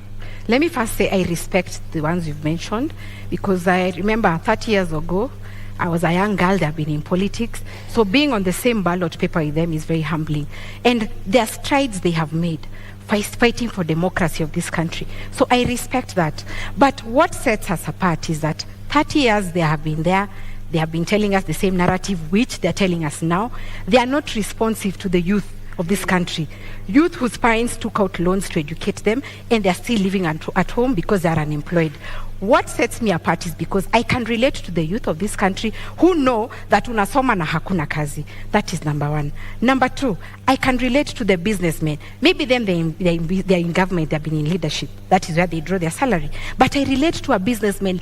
Let me first say I respect the ones you've mentioned, because I remember 30 years ago, I was a young girl that had been in politics. So being on the same ballot paper with them is very humbling. And their strides they have made, fighting for democracy of this country. So I respect that. But what sets us apart is that 30 years they have been there. They have been telling us the same narrative which they're telling us now. They are not responsive to the youth of this country. Youth whose parents took out loans to educate them, and they're still living at home because they're unemployed. What sets me apart is because I can relate to the youth of this country who know that unasoma na hakuna kazi. That is number one. Number two, I can relate to the businessmen. Maybe them they're in government, they've been in leadership. That is where they draw their salary. But I relate to a businessman,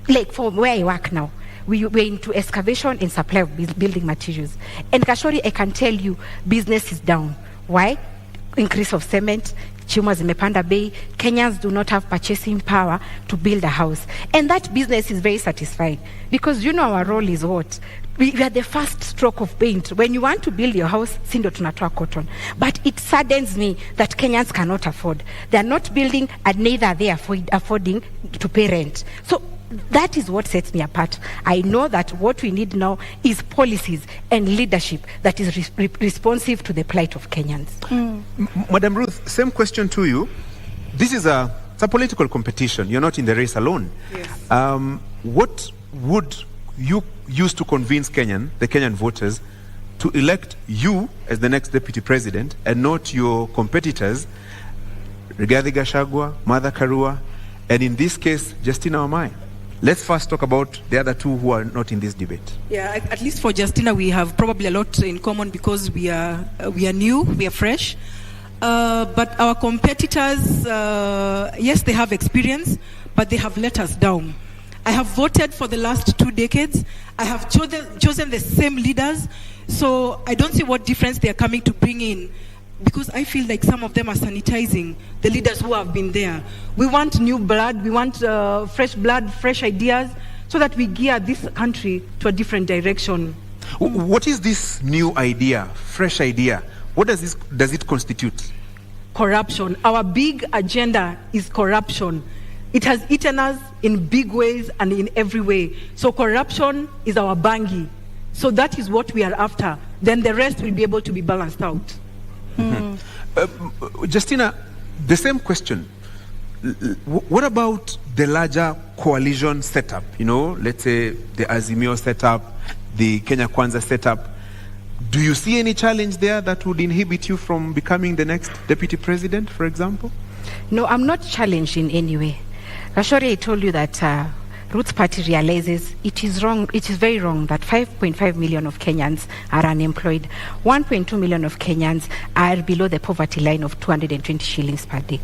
like for where I work now. We're into excavation and supply of building materials. And Kashori, I can tell you, business is down. Why? increase of cement, chuma zimepanda bei. Kenyans do not have purchasing power to build a house. And that business is very satisfying because our role is what? We are the first stroke of paint. When you want to build your house, sindo tunatoa cotton. But it saddens me that Kenyans cannot afford. They are not building and neither are they affording to pay rent. So that is what sets me apart. I know that what we need now is policies and leadership that is responsive to the plight of Kenyans. Madam Ruth, same question to you. This is it's a political competition. You're not in the race alone. Yes. What would you use to convince the Kenyan voters, to elect you as the next deputy president and not your competitors, Rigathi Gachagua, Martha Karua, and in this case, Justina Wamai? Let's first talk about the other two who are not in this debate. Yeah, at least for Justina, we have probably a lot in common because we are new, we are fresh. But our competitors, yes, they have experience, but they have let us down. I have voted for the last 2 decades. I have chosen the same leaders. So I don't see what difference they are coming to bring in, because I feel like some of them are sanitizing the leaders who have been there. We want new blood. We want fresh blood, fresh ideas, so that we gear this country to a different direction. What is this new idea, fresh idea? What does it constitute? Corruption. Our big agenda is corruption. It has eaten us in big ways and in every way. So corruption is our bangi. So that is what we are after. Then the rest will be able to be balanced out. Justina, the same question. What about the larger coalition setup? Let's say the Azimio setup, the Kenya Kwanza setup. Do you see any challenge there that would inhibit you from becoming the next deputy president, for example? No, I'm not challenged in any way. Kashori, I told you that Ruth's party realizes it is wrong. It is very wrong that 5.5 million of Kenyans are unemployed. 1.2 million of Kenyans are below the poverty line of 220 shillings per day.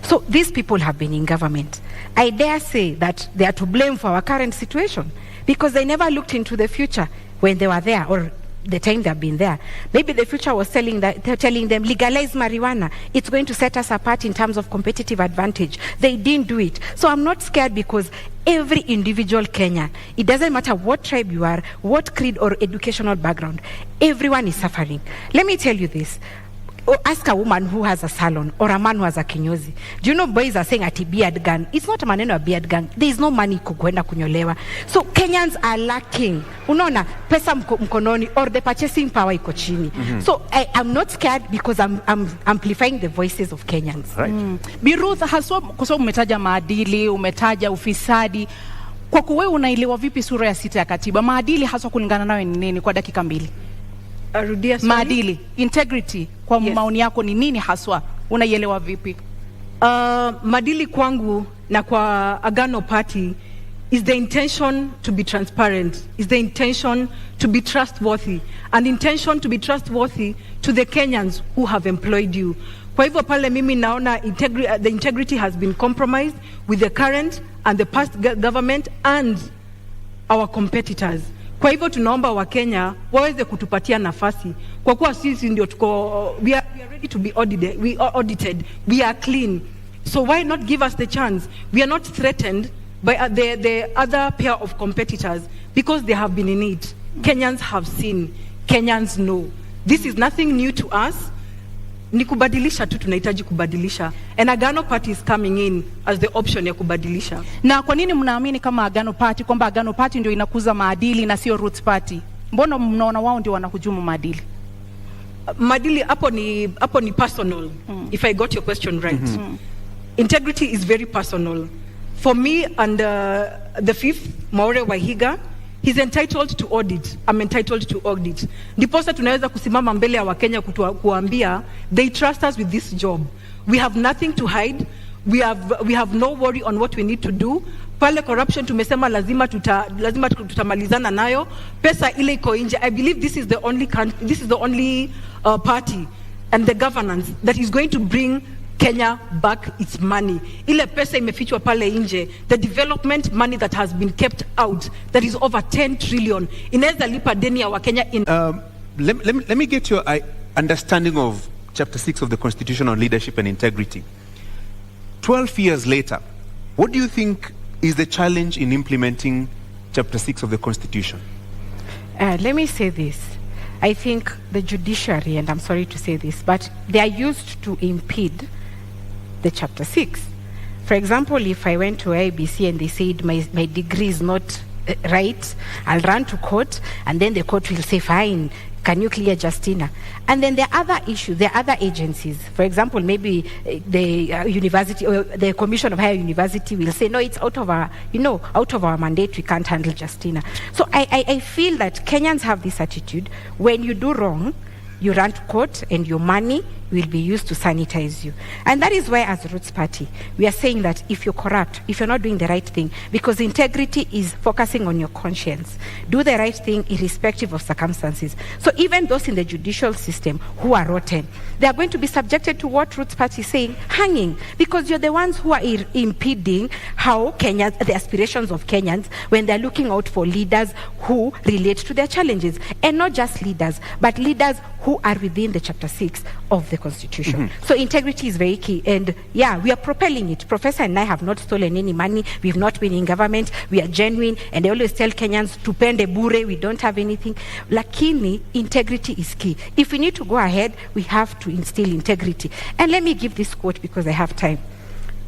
So these people have been in government. I dare say that they are to blame for our current situation because they never looked into the future when they were there, or the time they've been there. Maybe the future was telling them, legalize marijuana. It's going to set us apart in terms of competitive advantage. They didn't do it. So I'm not scared because every individual Kenyan, it doesn't matter what tribe you are, what creed or educational background, everyone is suffering. Let me tell you this. Ask a woman who has a salon or a man who has a kinyozi. Do you know boys are saying ati beard gang? It's not a maneno a beard gang. There is no money kukwenda kunyolewa. So Kenyans are lacking. Unaona pesa mkononi or the purchasing power iko chini. So I'm not scared because I'm amplifying the voices of Kenyans. Right. Bi Ruth, haswa kwa sababu umetaja maadili, umetaja ufisadi. Kwa kuwe unaelewa vipi sura ya 6 ya katiba? Maadili haswa kulingana nawe ni nini kwa dakika 2? Maadili, integrity, kwa maoni yako ni nini haswa? Unaielewa vipi? Maadili kwangu na kwa Agano Party is the intention to be transparent, is the intention to be trustworthy, an intention to be trustworthy to the Kenyans who have employed you. Kwa hivyo pale mimi naona the integrity has been compromised with the current and the past government and our competitors. Kwa hivyo tunaomba Wakenya waweze kutupatia nafasi kwa kuwa sisi ndio we are ready to be audited, we are clean. So why not give us the chance? We are not threatened by the other pair of competitors because they have been in it. Kenyans have seen, Kenyans know. This is nothing new to us. Ni kubadilisha tu, tunahitaji kubadilisha. And Agano Party is coming in as the option ya kubadilisha. Na kwa nini mnaamini kama Agano Party kwamba Agano Party ndio inakuza maadili na sio Roots Party? Mbona mnaona wao ndio wanahujumu maadili? Maadili hapo ni personal. If I got your question right. Integrity is very personal. For me and the fifth, Maure Wahiga, he's entitled to audit. I'm entitled to audit. Ndiposa tunaweza kusimama mbele ya Wakenya kuambia they trust us with this job. We have nothing to hide. We have no worry on what we need to do. Pale corruption tumesema lazima tutamalizana nayo. Pesa ile iko nje. I believe this is the only party and the governance that is going to bring Kenya back its money. Ile pesa imefichwa pale nje. The development money that has been kept out, that is over 10 trillion. Inaweza lipa deni ya Wakenya in... Let me get your understanding of Chapter 6 of the Constitution on leadership and integrity. 12 years later, what do you think is the challenge in implementing Chapter 6 of the Constitution? Let me say this. I think the judiciary, and I'm sorry to say this, but they are used to impede the Chapter 6. For example, if I went to IBC and they said my degree is not right, I'll run to court, and then the court will say, fine, can you clear Justina? And then there are other issues, there are other agencies. For example, maybe the university or the Commission of Higher University will say, no, it's out of our mandate, we can't handle Justina. So I feel that Kenyans have this attitude: when you do wrong, you run to court and your money will be used to sanitize you. And that is why, as a Roots Party, we are saying that if you're corrupt, if you're not doing the right thing, because integrity is focusing on your conscience, do the right thing irrespective of circumstances. So even those in the judicial system who are rotten, they are going to be subjected to what Roots Party is saying, hanging, because you're the ones who are impeding the aspirations of Kenyans when they're looking out for leaders who relate to their challenges. And not just leaders, but leaders who are within the Chapter 6 of the Constitution. Mm-hmm. So integrity is very key. And yeah, we are propelling it. Professor and I have not stolen any money. We've not been in government. We are genuine. And I always tell Kenyans, tupende bure, we don't have anything. Lakini, integrity is key. If we need to go ahead, we have to instill integrity. And let me give this quote because I have time.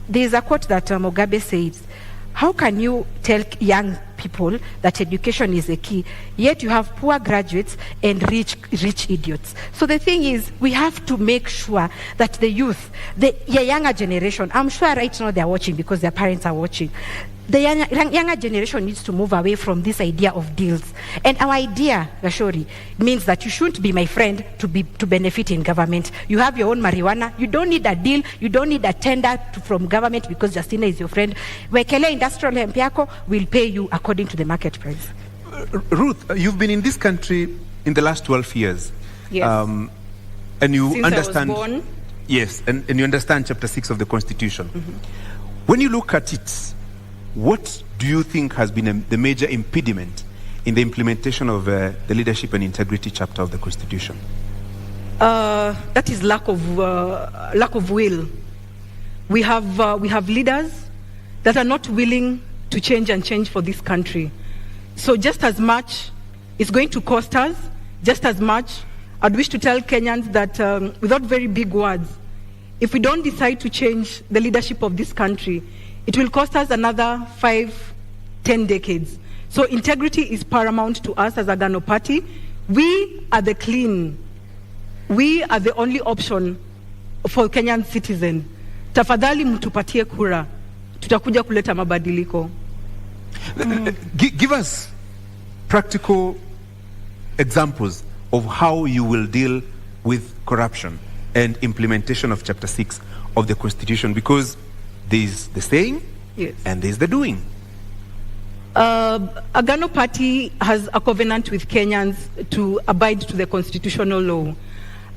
There is a quote that Mugabe says, how can you tell young people that education is a key, yet you have poor graduates and rich idiots? So the thing is, we have to make sure that the youth, the younger generation, I'm sure right now they're watching because their parents are watching. The younger generation needs to move away from this idea of deals. And our idea, Gashori, means that you shouldn't be my friend to benefit in government. You have your own marijuana. You don't need a deal. You don't need a tender from government because Justina is your friend. Wekele Industrial Hemp yako will pay you according to the market price. Ruth, you've been in this country in the last 12 years. Yes. And you Since understand. I was born. Yes, and you understand Chapter 6 of the Constitution. Mm-hmm. When you look at it, what do you think has been the major impediment in the implementation of the leadership and integrity chapter of the Constitution? That is lack of will. We have leaders that are not willing to change for this country. So just as much it's going to cost us, just as much I'd wish to tell Kenyans that without very big words, if we don't decide to change the leadership of this country, it will cost us another 5-10 decades. So integrity is paramount to us as a Agano Party. We are the clean. We are the only option for Kenyan citizen. Tafadhali mtupatie kura. Tutakuja kuleta mabadiliko. Give us practical examples of how you will deal with corruption and implementation of Chapter 6 of the Constitution, because there's the saying, yes, and there's the doing. Agano Party has a covenant with Kenyans to abide to the constitutional law.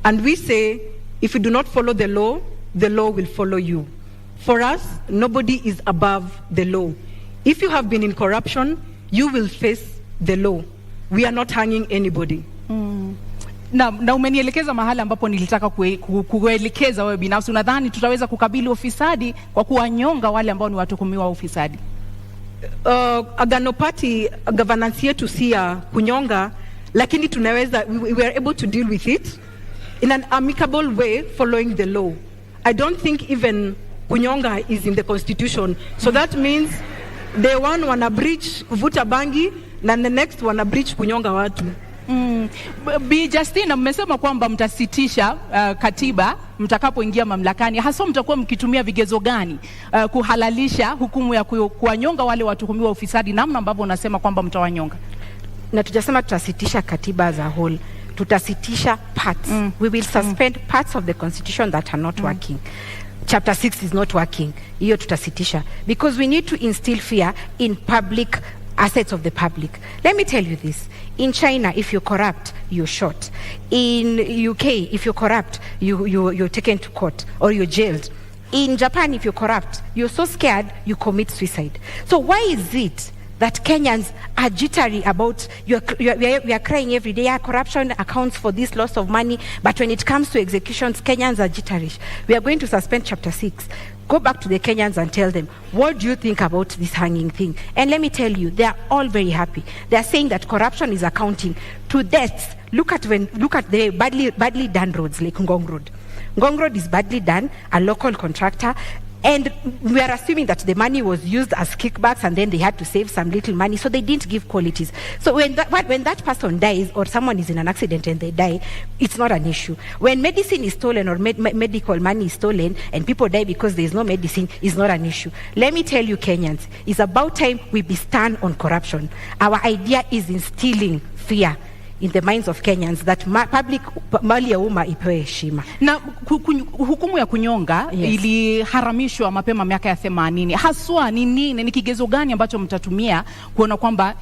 And we say, if you do not follow the law will follow you. For us, nobody is above the law. If you have been in corruption, you will face the law. We are not hanging anybody. Na umenielekeza mahala ambapo nilitaka kuelekeza wewe binafsi. Unadhani tutaweza kukabili ufisadi kwa kuwanyonga wale ambao ni watuhumiwa wa ufisadi? Agano Party governance yetu si ya kunyonga, lakini tunaweza, we are able to deal with it in an amicable way following the law. I don't think even kunyonga is in the Constitution. So that means the one wana breach kuvuta bangi na the next wana breach kunyonga watu. Bi Justina, mmesema kwamba mtasitisha katiba mtakapoingia mamlakani. Hasa mtakuwa mkitumia vigezo gani kuhalalisha hukumu ya kuwanyonga wale watuhumiwa ufisadi, namna ambavyo unasema kwamba mtawanyonga? Na tujasema tutasitisha katiba as a whole. Tutasitisha parts. We will suspend parts of the Constitution that are not working. Chapter 6 is not working. Hiyo tutasitisha. Because we need to instill fear in public assets of the public. Let me tell you this. In China, if you're corrupt, you're shot. In UK, if you're corrupt, you're taken to court or you're jailed. In Japan, if you're corrupt, you're so scared, you commit suicide. So why is it that Kenyans are jittery about, we are crying every day, corruption accounts for this loss of money, but when it comes to executions, Kenyans are jittery. We are going to suspend chapter 6. Go back to the Kenyans and tell them, what do you think about this hanging thing? And let me tell you, they are all very happy. They are saying that corruption is accounting to deaths. Look at the badly done roads like Ngong Road. Ngong Road is badly done, a local contractor. And we are assuming that the money was used as kickbacks and then they had to save some little money, so they didn't give qualities. So when that person dies or someone is in an accident and they die, it's not an issue. When medicine is stolen or medical money is stolen and people die because there is no medicine, it's not an issue. Let me tell you, Kenyans, it's about time we be stern on corruption. Our idea is instilling fear in the minds of Kenyans that public mali ya umma ipewe heshima. Na hukumu ya kunyonga iliharamishwa mapema miaka ya 80. Haswa ni nini, ni kigezo gani ambacho mtatumia kuona kwamba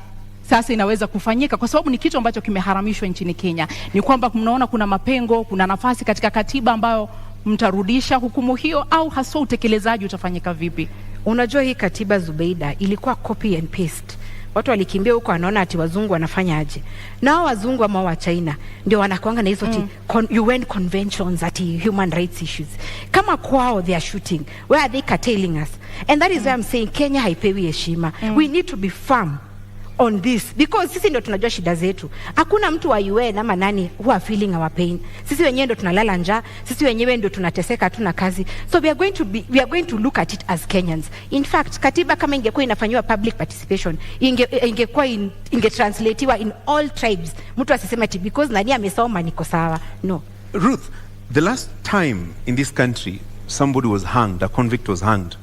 sasa inaweza kufanyika, kwa sababu ni kitu ambacho kimeharamishwa nchini Kenya? Ni kwamba mnaona kuna mapengo, kuna nafasi katika katiba ambayo mtarudisha hukumu hiyo, au haswa utekelezaji utafanyika vipi? Unajua hii katiba, Zubeida, ilikuwa copy and paste. Watu walikimbia huko wanaona ati wazungu wanafanya aje. Nao wazungu ama wa China ndio wanakuanga na hizo UN conventions ati human rights issues. Kama kwao they are shooting, where are they curtailing us? And that is why I'm saying Kenya haipewi heshima. We need to be firm on this, because sisi ndio tunajua shida zetu. Hakuna mtu wa UN ama nani who are feeling our pain. Sisi wenyewe ndio tunalala njaa, sisi wenyewe ndio tunateseka, hatuna kazi. So we are going to look at it as Kenyans. In fact, katiba kama ingekuwa inafanywa public participation, ingekuwa ingetranslatiwa in all tribes. Mtu asiseme ati because nani amesoma niko sawa. No. Ruth, the last time in this country somebody was hanged, a convict was hanged,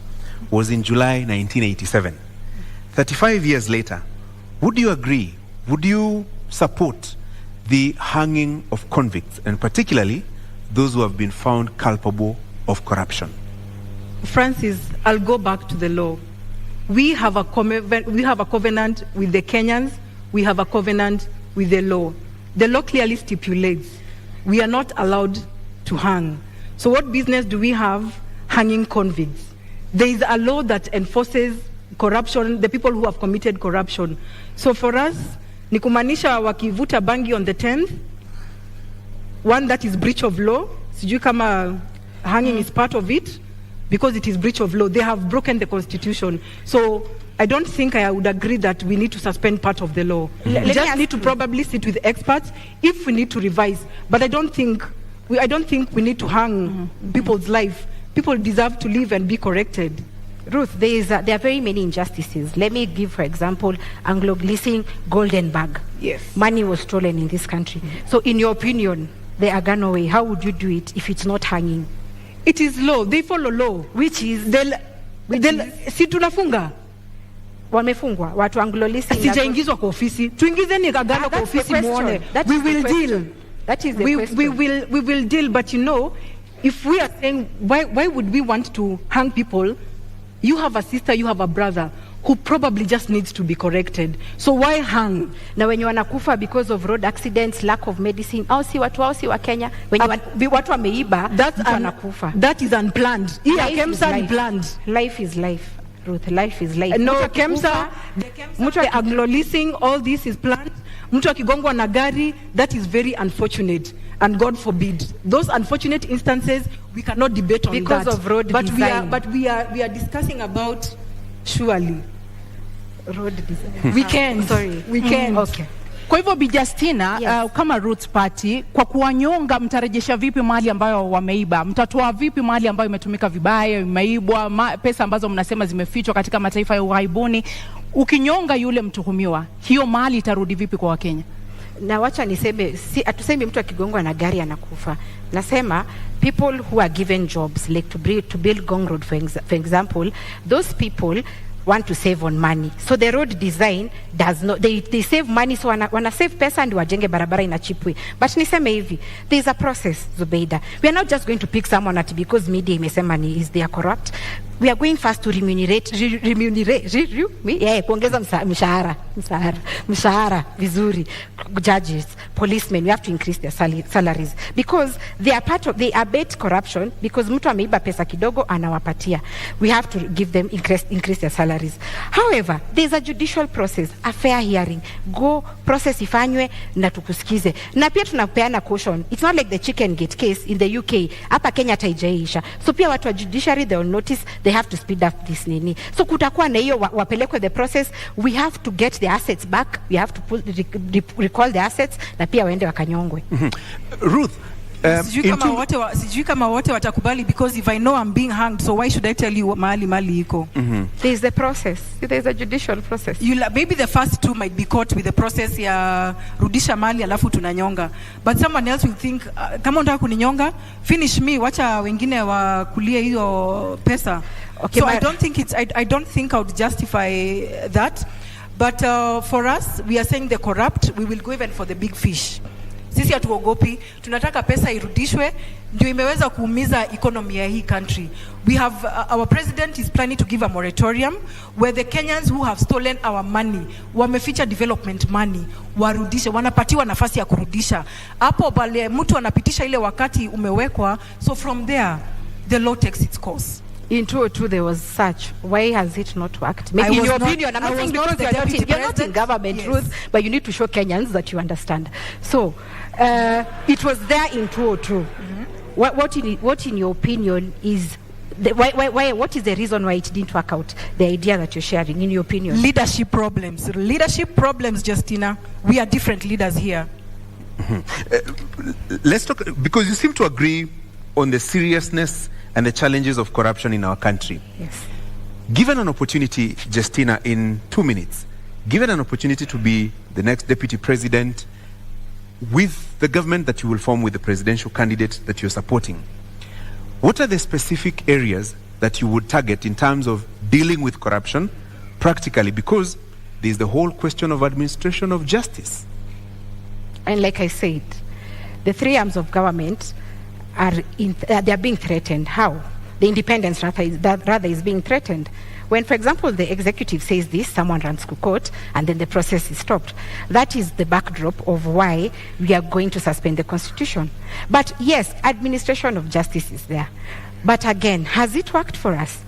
was in July 1987. 35 years later, would you agree, would you support the hanging of convicts, and particularly those who have been found culpable of corruption? Francis, I'll go back to the law. We have a covenant with the Kenyans. We have a covenant with the law. The law clearly stipulates we are not allowed to hang. So what business do we have hanging convicts? There is a law that enforces corruption, the people who have committed corruption. So for us, ni kumaanisha wakivuta bangi on the 10th, one, that is breach of law. Sijui kama hanging is part of it, because it is breach of law. They have broken the constitution. So I don't think I would agree that we need to suspend part of the law. We just need to probably sit with experts if we need to revise. But I don't think we need to hang people's life. People deserve to live and be corrected. Ruth, there are very many injustices. Let me give, for example, Anglo-Gleasing Golden Bag. Yes. Money was stolen in this country. So in your opinion, the Agano way, how would you do it if it's not hanging? It is law. They follow law. Which is? Si tunafunga. Wamefungwa. Watu Anglo-Gleasing. Sijaingizwa kwa ofisi. Tuingizeni Agano kwa ofisi muone. We will deal. That is the question. We will deal, but you know, if we are saying, why would we want to hang people? You have a sister, you have a brother who probably just needs to be corrected. So why hang? Na wenye wanakufa because of road accidents, lack of medicine, au si wa Kenya, wenye watu wameiba, wanakufa. That is unplanned. Yeah, KEMSA unplanned. Life is life, Ruth. Life is life. No, KEMSA, the Anglo-Leasing, all this is planned. Mtu akigongwa na gari, that is very unfortunate. And God forbid, those unfortunate instances, we cannot debate on because that. Of road design. But we are discussing about surely road design. We can. Sorry. We can. Okay. Kwa hivyo Bi Justina, yes. Kama Roots Party, kwa kuwanyonga mtarejesha vipi mali ambayo wameiba? Mtatoa vipi mali ambayo imetumika vibaya, imeibwa, pesa ambazo mnasema zimefichwa katika mataifa ya ughaibuni? Ukinyonga yule mtuhumiwa, hiyo mali itarudi vipi kwa Wakenya? Na wacha niseme, atusemi mtu akigongwa na gari anakufa. Nasema people who are given jobs, like to build Ngong Road, for example, those people want to save on money. So the road design does not, they save money, so wana save pesa and wajenge barabara in a cheap way. But niseme hivi, there is a process, Zubeida. We are not just going to pick someone at because media imesema is they are corrupt. we are going first to remunerate kuongeza mshahara vizuri, judges, policemen, we have to increase their salaries because they abet corruption, because mtu ameiba pesa kidogo anawapatia, we have to give them increase their salaries. However, there's a judicial process, a fair hearing, go process ifanywe na tukusikize, na pia tunapeana caution. It's not like the chicken gate case in the UK, hapa Kenya taijaisha, so pia watu wa judiciary they will notice, they have to speed up this nini, so kutakuwa na hiyo wapelekwe the process, we have to get the assets back, we have to recall the assets, na pia waende wakanyongwe. Ruth, sijui kama wote watakubali, because if I know I'm being hanged, so why should I tell you mali iko? There is a process, there is a judicial process. Maybe the first two might be caught with the process ya rudisha mali alafu tunanyonga, but someone else will think kama unataka kuninyonga, finish me, wacha wengine wakulie hiyo pesa. Okay, so I don't think I would justify that, but for us, we are saying the corrupt, we will go even for the big fish. Sisi hatuogopi, tunataka pesa irudishwe, ndio imeweza kuumiza economy ya hii country. We have our president is planning to give a moratorium where the Kenyans who have stolen our money, wameficha development money, warudishe, wanapatiwa nafasi ya kurudisha. Hapo bale mtu anapitisha ile wakati umewekwa, so from there the law takes its course. In 2002 there was such. Why has it not worked? Maybe in your opinion, I'm not saying because you're not in government, yes. Ruth, but you need to show Kenyans that you understand. So, it was there in 2002. What in your opinion is what is the reason why it didn't work out? The idea that you're sharing, in your opinion? Leadership problems, Justina. We are different leaders here. Let's talk, because you seem to agree on the seriousness and the challenges of corruption in our country. Yes. Given an opportunity, Justina, in 2 minutes, given an opportunity to be the next deputy president with the government that you will form with the presidential candidate that you're supporting, what are the specific areas that you would target in terms of dealing with corruption practically? Because there's the whole question of administration of justice. And like I said, the three arms of government they are being threatened. How? The independence rather is being threatened. When, for example, the executive says this, someone runs to court, and then the process is stopped. That is the backdrop of why we are going to suspend the constitution. But yes, administration of justice is there. But again, has it worked for us?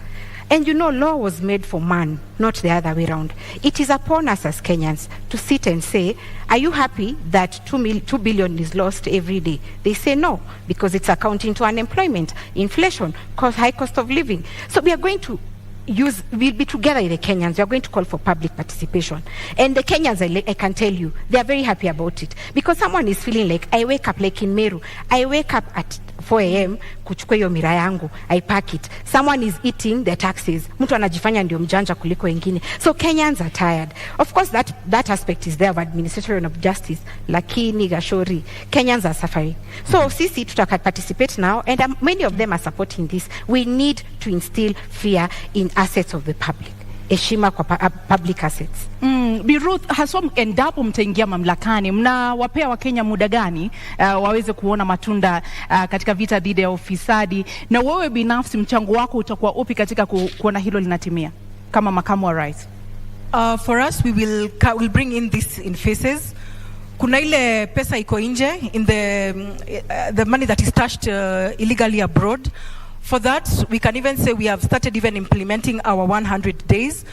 And law was made for man, not the other way around. It is upon us as Kenyans to sit and say, are you happy that 2 billion is lost every day? They say no, because it's accounting to unemployment, inflation, high cost of living. So we are going to we'll be together, the Kenyans. We are going to call for public participation. And the Kenyans, I can tell you, they are very happy about it. Because someone is feeling like, I wake up like in Meru, I wake up at 4 a.m. kuchukua hiyo mira yangu, I pack it. Someone is eating the taxes. Mtu anajifanya ndio mjanja kuliko wengine. So Kenyans are tired. Of course, that aspect is there of administration of justice. Lakini Gashori, Kenyans are suffering. So sisi tutaka participate now, and many of them are supporting this. We need to instill fear in assets of the public. Heshima kwa public assets. Bi Ruth, haswa endapo mtaingia mamlakani, mnawapea Wakenya muda gani waweze kuona matunda katika vita dhidi ya ufisadi, na wewe binafsi mchango wako utakuwa upi katika kuona hilo linatimia kama makamu wa rais? For us, we'll bring in this in phases. Kuna ile pesa iko nje, in the money that is stashed illegally abroad. For that, we can even say we have started even implementing our 100 days.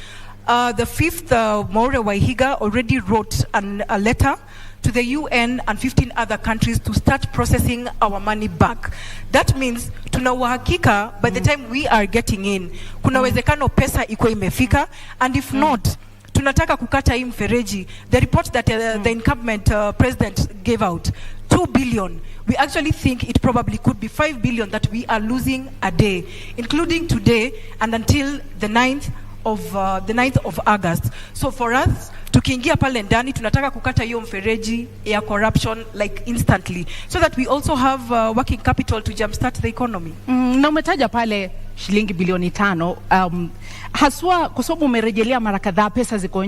The fifth, Maure Waihiga already wrote a letter to the UN and 15 other countries to start processing our money back. That means tuna uhakika by the time we are getting in, kuna wezekano pesa iko imefika, and if not, tunataka kukata hii mfereji. The report that the incumbent president gave out, 2 billion. We actually think it probably could be 5 billion that we are losing a day, including today and until the 9th of August. So for us, tukiingia pale ndani, tunataka kukata hiyo mfereji ya corruption like instantly, so that we also have working capital to jumpstart the economy. Na umetaja pale shilingi bilioni 5, haswa kwa sababu umerejelea mara kadhaa pesa ziko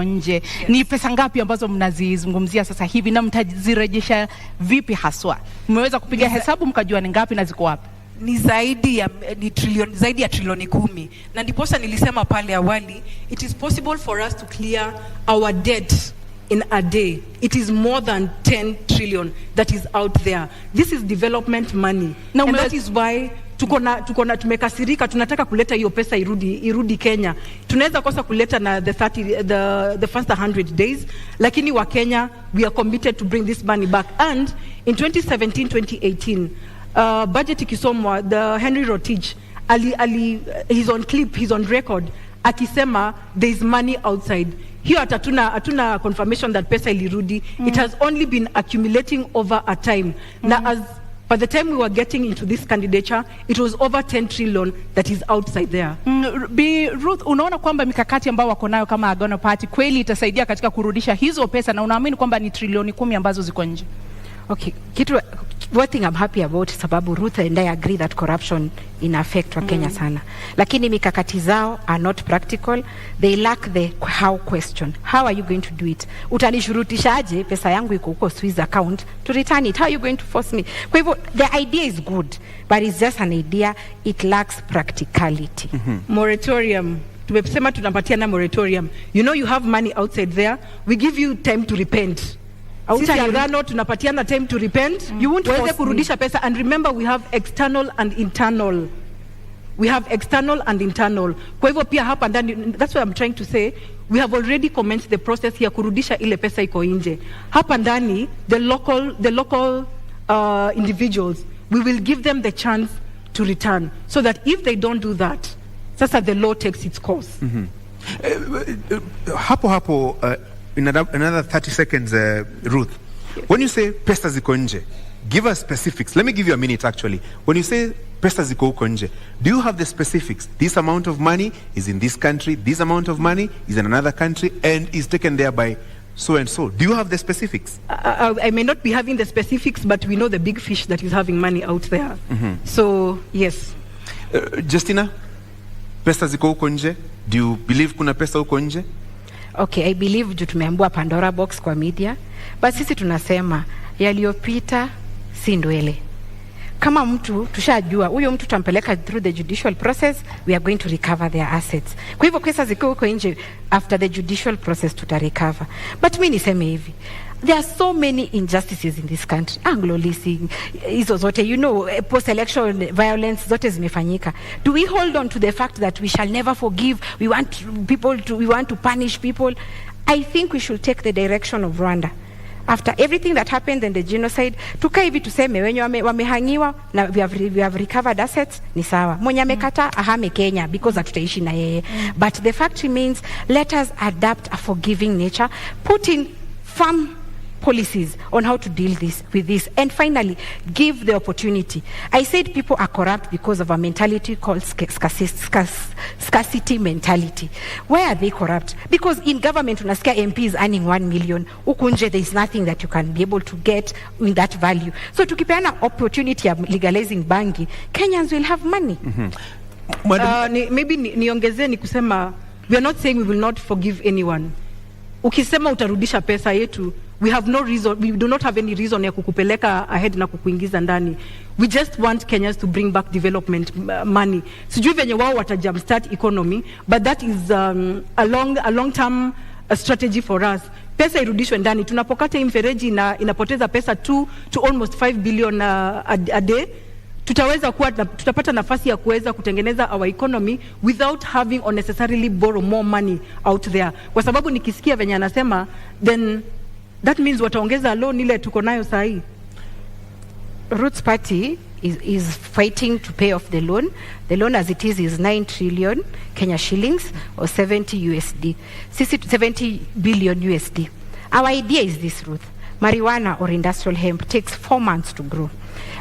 nje. Yes. Ni pesa ngapi ambazo mnazizungumzia sasa hivi na mtazirejesha vipi haswa? Mmeweza kupiga hesabu mkajua ni ngapi na ziko wapi? ni zaidi ya trilioni 10, na ndiposa nilisema pale awali, it is possible for us to clear Our debt in a day, it is more than 10 trillion that is out there. This is development money. Now, and that is why tukona tumekasirika, tunataka kuleta hiyo pesa irudi Kenya. Tunaweza kosa kuleta na the first 100 days, lakini wa Kenya, we are committed to bring this money back. And in 2017-2018, budget ikisomwa, the Henry Rotich, he's on clip, he's on record, akisema there is money outside. Hiyo hatuna confirmation that pesa ilirudi. It has only been accumulating over a time. Now, by the time we were getting into this candidature, it was over 10 trillion that is outside there. Bi Ruth, unaona kwamba mikakati ambayo wako nayo kama Agano Party kweli itasaidia katika kurudisha hizo pesa, na unaamini kwamba ni trilioni 10 ambazo ziko nje? Okay, one thing I'm happy about, sababu Ruth and I agree that corruption in affect wa Kenya sana. Lakini mikakati zao are not practical. They lack the how question. How are you going to do it? Utanishurutishaje pesa yangu iko huko Swiss account to return it? How are you going to force me? Kwa hivyo, the idea is good, but it's just an idea. It lacks practicality. Moratorium. Tumesema tunapatiana moratorium. You know you have money outside there. We give you time to repent. Sisi Agano tunapatiana time to repent. You won't waweze force kurudisha pesa. And remember, we have external and internal. Kwa hivyo pia hapa ndani, that's what I'm trying to say, we have already commenced the process ya kurudisha ile pesa iko nje. Hapa ndani, the local individuals, we will give them the chance to return, so that if they don't do that, sasa the law takes its course. Hapo in another 30 seconds, Ruth, when you say pesa ziko nje, give us specifics. Let me give you a minute actually. When you say pesa ziko huko nje, do you have the specifics? This amount of money is in this country, this amount of money is in another country, and is taken there by so and so. Do you have the specifics? I may not be having the specifics, but we know the big fish that is having money out there. So, yes. Justina, pesa ziko huko nje? Do you believe kuna pesa huko nje? Okay, I believe tumeambua Pandora box kwa media, but sisi tunasema yaliyopita si ndwele. Kama mtu tushajua huyo mtu tutampeleka through the judicial process, we are going to recover their assets. Kwa hivyo pesa ziko huko nje, after the judicial process recover. But mimi niseme hivi, there are so many injustices in this country. Anglo leasing, hizo zote, you know, post-election violence zote zimefanyika. Do we hold on to the fact that we shall never forgive? We want to punish people? I think we should take the direction of Rwanda. After everything that happened in the genocide, tukae hivi tuseme wenye wamehangiwa na we have recovered assets, ni sawa. Mwenye amekata ahame Kenya because hatutaishi na yeye. But the fact remains, let us adapt a forgiving nature, put in firm policies on how to deal with this, and finally give the opportunity. I said people are corrupt because of a mentality called scarcity mentality. Why are they corrupt? Because in government unasikia MPs earning 1 million, huku nje there is nothing that you can be able to get in that value. So tukipeana opportunity of legalizing bangi, Kenyans will have money. Maybe niongezee ni kusema, we are not saying we will not forgive anyone. Ukisema utarudisha pesa yetu, we have no reason, we do not have any reason ya kukupeleka ahead na kukuingiza ndani. We just want Kenyans to bring back development money. Sijui venye wao wata jumpstart economy, but that is a long term strategy for us. Pesa irudishwe ndani. Tunapokata mfereji na inapoteza pesa 2 to almost 5 billion a day. Tutapata nafasi ya kuweza kutengeneza our economy without having unnecessarily borrow more money out there. Kwa sababu nikisikia venye anasema, then that means wataongeza loan ile tuko nayo sahi. Roots Party is fighting to pay off the loan. The loan as it is 9 trillion Kenya shillings or 70 billion USD. Our idea is this, Ruth. Marijuana or industrial hemp takes 4 months to grow.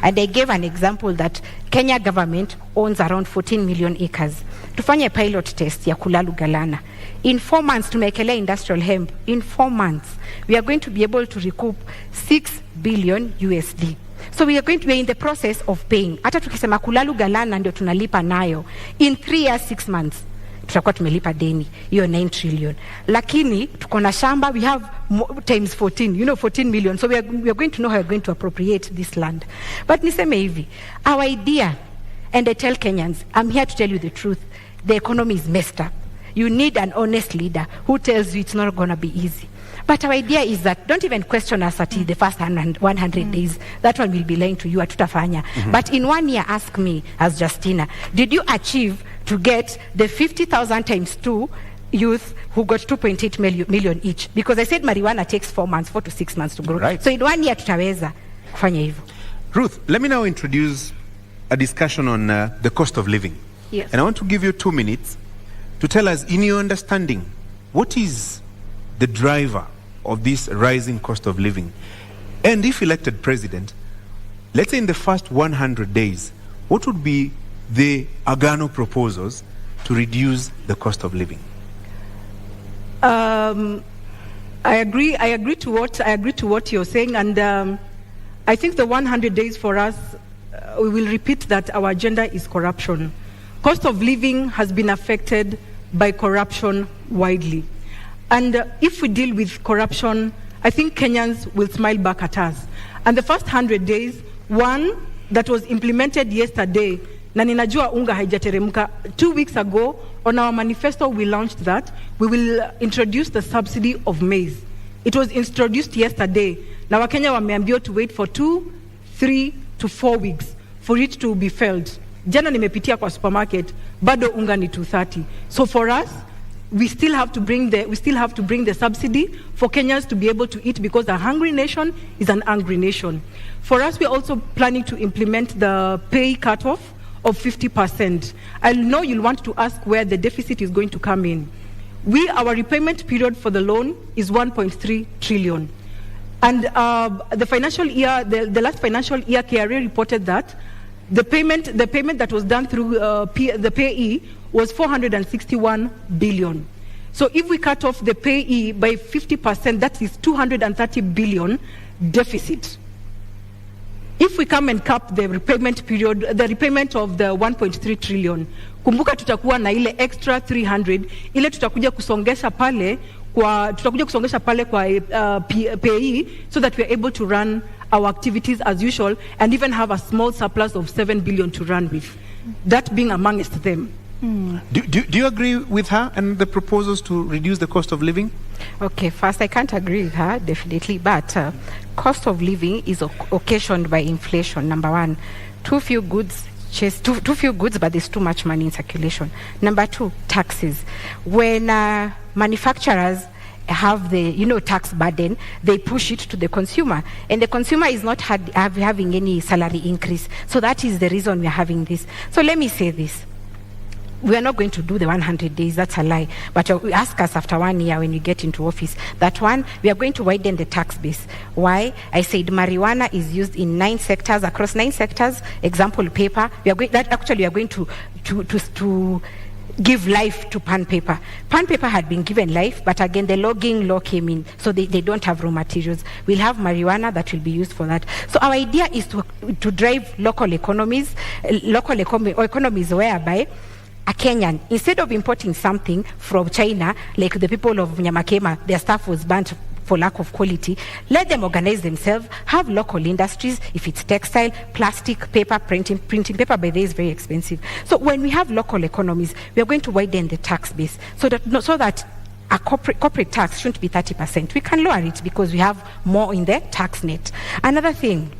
And I gave an example that Kenya government owns around 14 million acres. Tufanye pilot test ya Kulalu Galana. In 4 months to make industrial hemp, in 4 months, we are going to be able to recoup 6 billion USD. So we are going to be in the process of paying. Hata tukisema Kulalu Galana ndio tunalipa nayo. In 3 years, 6 months, tutakuwa tumelipa deni. Hiyo 9 trillion. Lakini, tuko na shamba, we have times 14, 14 million. So we are going to know how we are going to appropriate this land. But niseme hivi, our idea And I tell Kenyans, I'm here to tell you the truth. The economy is messed up. You need an honest leader who tells you it's not going to be easy. But our idea is that don't even question us at the first 100 days. That one will be lying to you at tutafanya. But in 1 year, ask me as Justina, did you achieve to get the 50,000 times 2 youth who got 2.8 million each? Because I said marijuana takes 4 to 6 months to grow. Right. So in 1 year, tutaweza kufanya hivyo. Ruth, let me now introduce a discussion on the cost of living. Yes. And I want to give you 2 minutes to tell us, in your understanding, what is the driver of this rising cost of living? And if elected president, let's say in the first 100 days, what would be the Agano proposals to reduce the cost of living? I agree to what you're saying, and I think the 100 days for us, we will repeat that our agenda is corruption. Cost of living has been affected by corruption widely. And if we deal with corruption, I think Kenyans will smile back at us. And the first 100 days, one that was implemented yesterday, na ninajua unga haijateremka, 2 weeks ago, on our manifesto we launched that. We will introduce the subsidy of maize. It was introduced yesterday. Now Wakenya wameambiwa to wait for 2, 3 to 4 weeks for it to be felt. Jana nimepitia kwa supermarket, bado unga ni 230. So for us, we still have to bring the subsidy for Kenyans to be able to eat, because a hungry nation is an angry nation. For us, we're also planning to implement the pay cutoff of 50%. I know you'll want to ask where the deficit is going to come in. Our repayment period for the loan is 1.3 trillion. And the financial year, the last financial year, KRA reported that the payment that was done through the payee was 461 billion. So if we cut off the payee by 50%, that is 230 billion deficit. If we come and cap the repayment period, the repayment of the 1.3 trillion, kumbuka tutakuwa na ile extra 300, ile tutakuja kusongesha pale kwa payee, so that we are able to run our activities as usual and even have a small surplus of 7 billion to run with. That being amongst them. Do you agree with her and the proposals to reduce the cost of living? Okay, first, I can't agree with her, definitely, but cost of living is occasioned by inflation, number one. Too few goods, but there's too much money in circulation. Number two, taxes. When manufacturers have the tax burden, they push it to the consumer, and the consumer is not having any salary increase. So that is the reason we are having this. So let me say this. We are not going to do the 100 days, that's a lie. But ask us after 1 year when you get into office. That one, we are going to widen the tax base. Why? I said marijuana is used in 9 sectors, across 9 sectors. Example, paper. We are going to give life to pan paper. Pan paper had been given life, but again, the logging law came in, so they don't have raw materials. We'll have marijuana that will be used for that. So our idea is to drive local economies whereby a Kenyan, instead of importing something from China, like the people of Nyamakema, their stuff was burnt for lack of quality, let them organize themselves, have local industries. If it's textile, plastic, paper, printing paper by the way is very expensive. So when we have local economies, we are going to widen the tax base so that a corporate tax shouldn't be 30%. We can lower it because we have more in the tax net. Another thing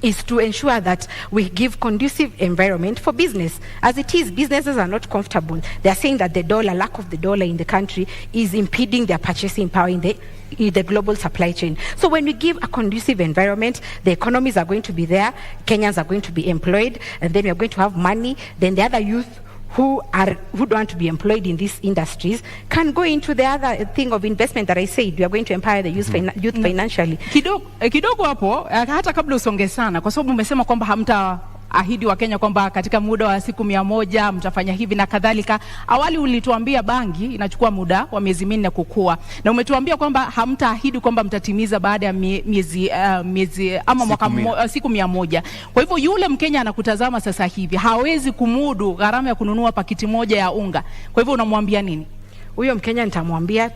is to ensure that we give conducive environment for business. As it is, businesses are not comfortable. They are saying that lack of the dollar in the country is impeding their purchasing power in the global supply chain. So when we give a conducive environment, the economies are going to be there, Kenyans are going to be employed, and then we are going to have money. Then the other youth who don't want to be employed in these industries can go into the other thing of investment that I said. We are going to empower the youth financially. Kidogo hapo, hata kabla usonge sana, kwa sababu umesema kwamba hamtaahidi wa Kenya kwamba katika muda wa siku 100 mtafanya hivi na kadhalika. Awali ulituambia bangi inachukua muda wa miezi 4 kukua, na umetuambia kwamba hamtaahidi kwamba mtatimiza baada ya miezi ama siku 100. Kwa hivyo yule Mkenya anakutazama sasa hivi hawezi kumudu gharama ya kununua pakiti moja ya unga. Kwa hivyo unamwambia nini? Huyo Mkenya nitamwambia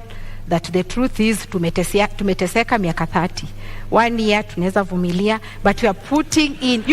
that the truth is tumeteseka miaka 30. 1 year tunaweza vumilia, but we are putting in,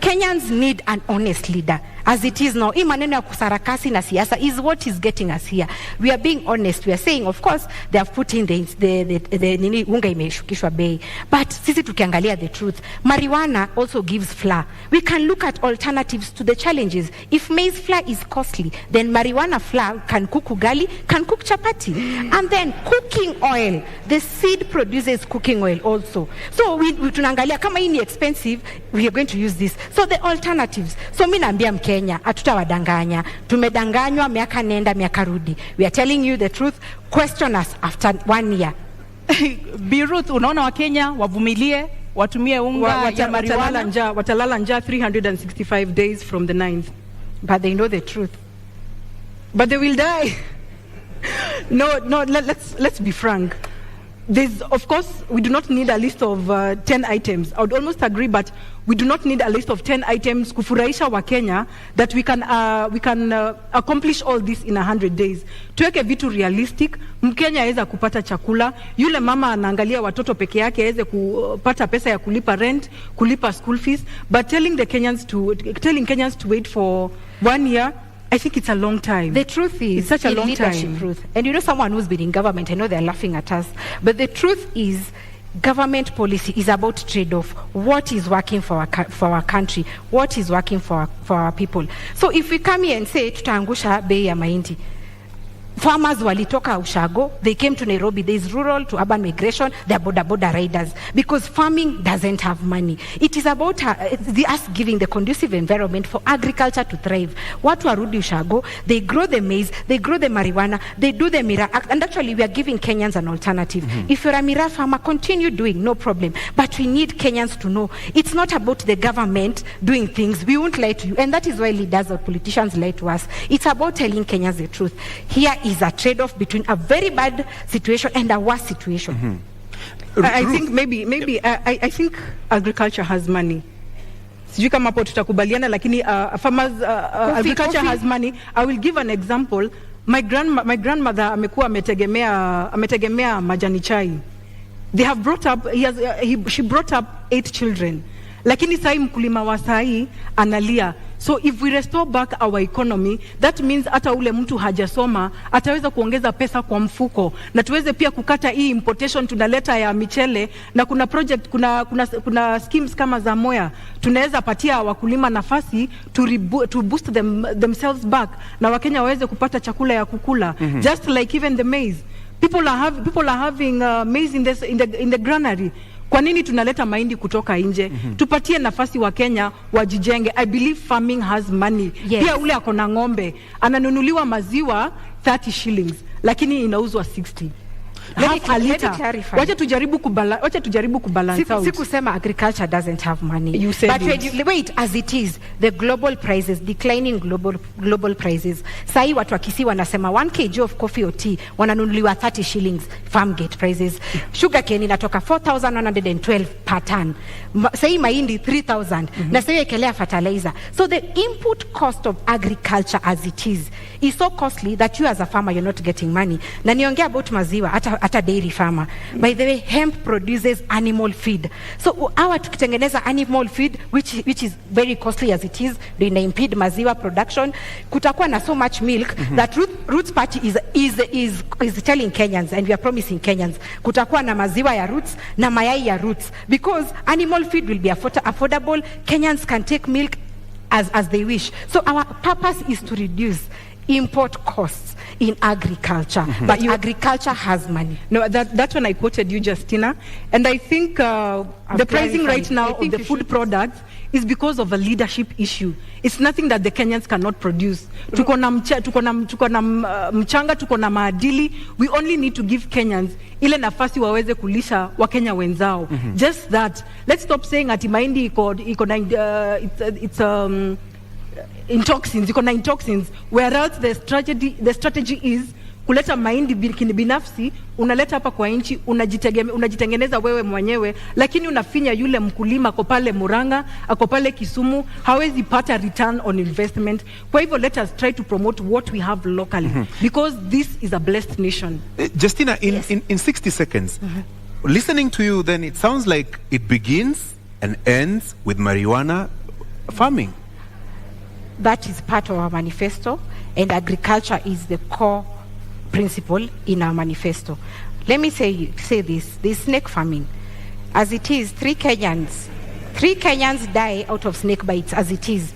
Kenyans need an honest leader. As it is now, hii maneno ya kusarakasi na siasa is what is getting us here. We are being honest. We are saying, of course, they have put in the nini unga imeshukishwa bei. But sisi tukiangalia the truth, marijuana also gives flour. We can look at alternatives to the challenges. If maize flour is costly, then marijuana flour can cook ugali, can cook chapati. And then cooking oil, the seed produces cooking oil also. So we tunaangalia kama hii ni expensive, we are going to use this. So the alternatives. So mimi naambia Kenya, hatutawadanganya. Tumedanganywa miaka nenda miaka rudi. We are telling you the truth. Question us after 1 year. Birut, unaona wa Kenya wavumilie, watumie unga ya marijuana, watalala njaa 365 days from the 9th. But they know the truth. But they will die. No, let's be frank. There's, of course, we do not need a list of 10 items. I would almost agree, but we do not need a list of 10 items kufurahisha wa Kenya that we can accomplish all this in 100 days. Tuweke vitu realistic. Mkenya aweza kupata chakula. Yule mama anaangalia watoto peke yake aweze kupata pesa ya kulipa rent, kulipa school fees. But telling Kenyans to wait for 1 year, I think it's a long time. The truth is, it's such a long leadership time. Truth. And someone who's been in government, I know they're laughing at us, but the truth is, government policy is about trade-off. What is working for our country? What is working for our people? So if we come here and say, tutaangusha bei ya mahindi, farmers walitoka Ushago, they came to Nairobi. There is rural to urban migration. They are border riders because farming doesn't have money. It is about us giving the conducive environment for agriculture to thrive. Watu warudi Ushago, they grow the maize, they grow the marijuana, they do the miraa. And actually, we are giving Kenyans an alternative. Mm-hmm. If you're a miraa farmer, continue doing, no problem. But we need Kenyans to know it's not about the government doing things. We won't lie to you. And that is why leaders or politicians lie to us. It's about telling Kenyans the truth. Here is a trade-off between a very bad situation and a worse situation. Mm-hmm. I think maybe I think agriculture has money. Sijui kama hapo tutakubaliana, lakini farmers agriculture has money. I will give an example. My grandmother amekuwa ametegemea majani chai. They have brought up she brought up 8 children. Lakini sai mkulima wa sai analia. So if we restore back our economy, that means hata ule mtu hajasoma ataweza kuongeza pesa kwa mfuko, na tuweze pia kukata hii importation tunaleta ya michele, na kuna project kuna schemes kama za Moya tunaweza patia wakulima nafasi to boost themselves back, na Wakenya waweze kupata chakula ya kukula. Mm-hmm. Just like even the maize, people are having maize in the granary. Kwa nini tunaleta mahindi kutoka nje? Mm-hmm. Tupatie nafasi wa Kenya wajijenge. I believe farming has money. Yes. Pia ule akona ng'ombe ananunuliwa maziwa 30 shillings lakini inauzwa 60. Wacha tujaribu kubalance out. Sikusema agriculture doesn't have money. You said but wait, as it is, the global prices, declining global prices. Sai watu wa Kisii wanasema 1 kg of coffee or tea wananunuliwa 30 shillings farm gate prices. Sugar cane inatoka 4,112 per ton. Sai mahindi 3,000. Mm-hmm. Na sai ekelea fertilizer. So the input cost of agriculture as it is so costly that you as a farmer you're not getting money. Na niongea about maziwa at a dairy farmer. By the way, hemp produces animal feed. So our tukitengeneza animal feed which is very costly as it is, they impede maziwa production. Kutakuwa na so much milk. Mm-hmm. That Roots Party is telling Kenyans, and we are promising Kenyans, kutakuwa na maziwa ya Roots na mayai ya Roots, because animal feed will be affordable. Kenyans can take milk as they wish. So our purpose is to reduce import costs in agriculture. Mm-hmm. But agriculture has money. No, that's when I quoted you, Justina. And I think the pricing right now of the food products is because of a leadership issue. It's nothing that the Kenyans cannot produce. Tuko na mchanga, tuko na maadili. We only need to give Kenyans ile nafasi waweze kulisha Wakenya wenzao. Mm-hmm. Just that. Let's stop saying ati mahindi it's in toxins, whereas the strategy is kuleta mahindi binafsi, unaleta hapa kwa nchi, unajitengeneza wewe mwenyewe, lakini unafinya yule mkulima ako pale Murang'a, ako pale Kisumu, hawezi pata return on investment. Kwa hivyo let us try to promote what we have locally, because this is a blessed nation. Justina, in 60 seconds, listening to you, then it sounds like it begins and ends with marijuana farming. That is part of our manifesto, and agriculture is the core principle in our manifesto. Let me say this snake farming, as it is, 3 Kenyans die out of snake bites as it is.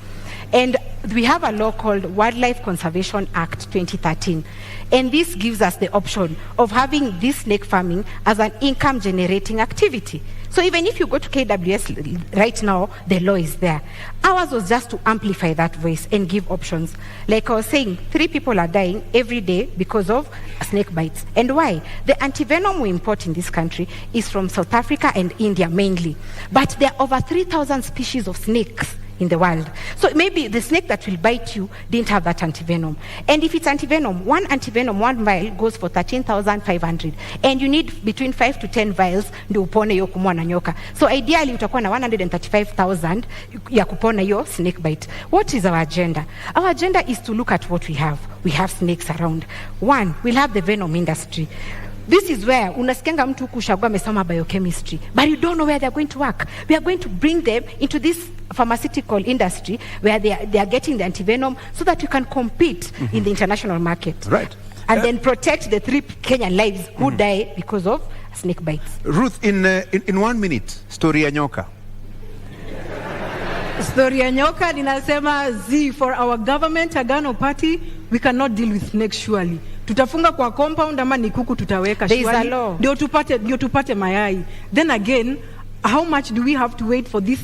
And we have a law called Wildlife Conservation Act 2013. And this gives us the option of having this snake farming as an income generating activity. So even if you go to KWS right now, the law is there. Ours was just to amplify that voice and give options. Like I was saying, 3 people are dying every day because of snake bites. And why? The antivenom we import in this country is from South Africa and India mainly. But there are over 3,000 species of snakes in the world. So maybe the snake that will bite you didn't have that antivenom. And if it's antivenom, one vial goes for 13,500. And you need between 5 to 10 vials ndio upone hiyo kumwa na nyoka. So ideally utakuwa na 135,000 ya kupona hiyo snake bite. What is our agenda? Our agenda is to look at what we have. We have snakes around. 1, we'll have the venom industry. This is where unasikianga mtu kushagua amesoma biochemistry, but you don't know where they're going to work. We are going to bring them into this pharmaceutical industry where they are getting the antivenom so that you can compete in the international market. Right. And then protect the 3 Kenyan lives who die because of snake bites. Ruth, in 1 minute, story ya nyoka. Story ya nyoka ninasema for our government Agano party, we cannot deal with snakes surely. Tutafunga kwa compound ama ni kuku tutaweka surely. Ndio tupate mayai. Then again, how much do we have to wait for this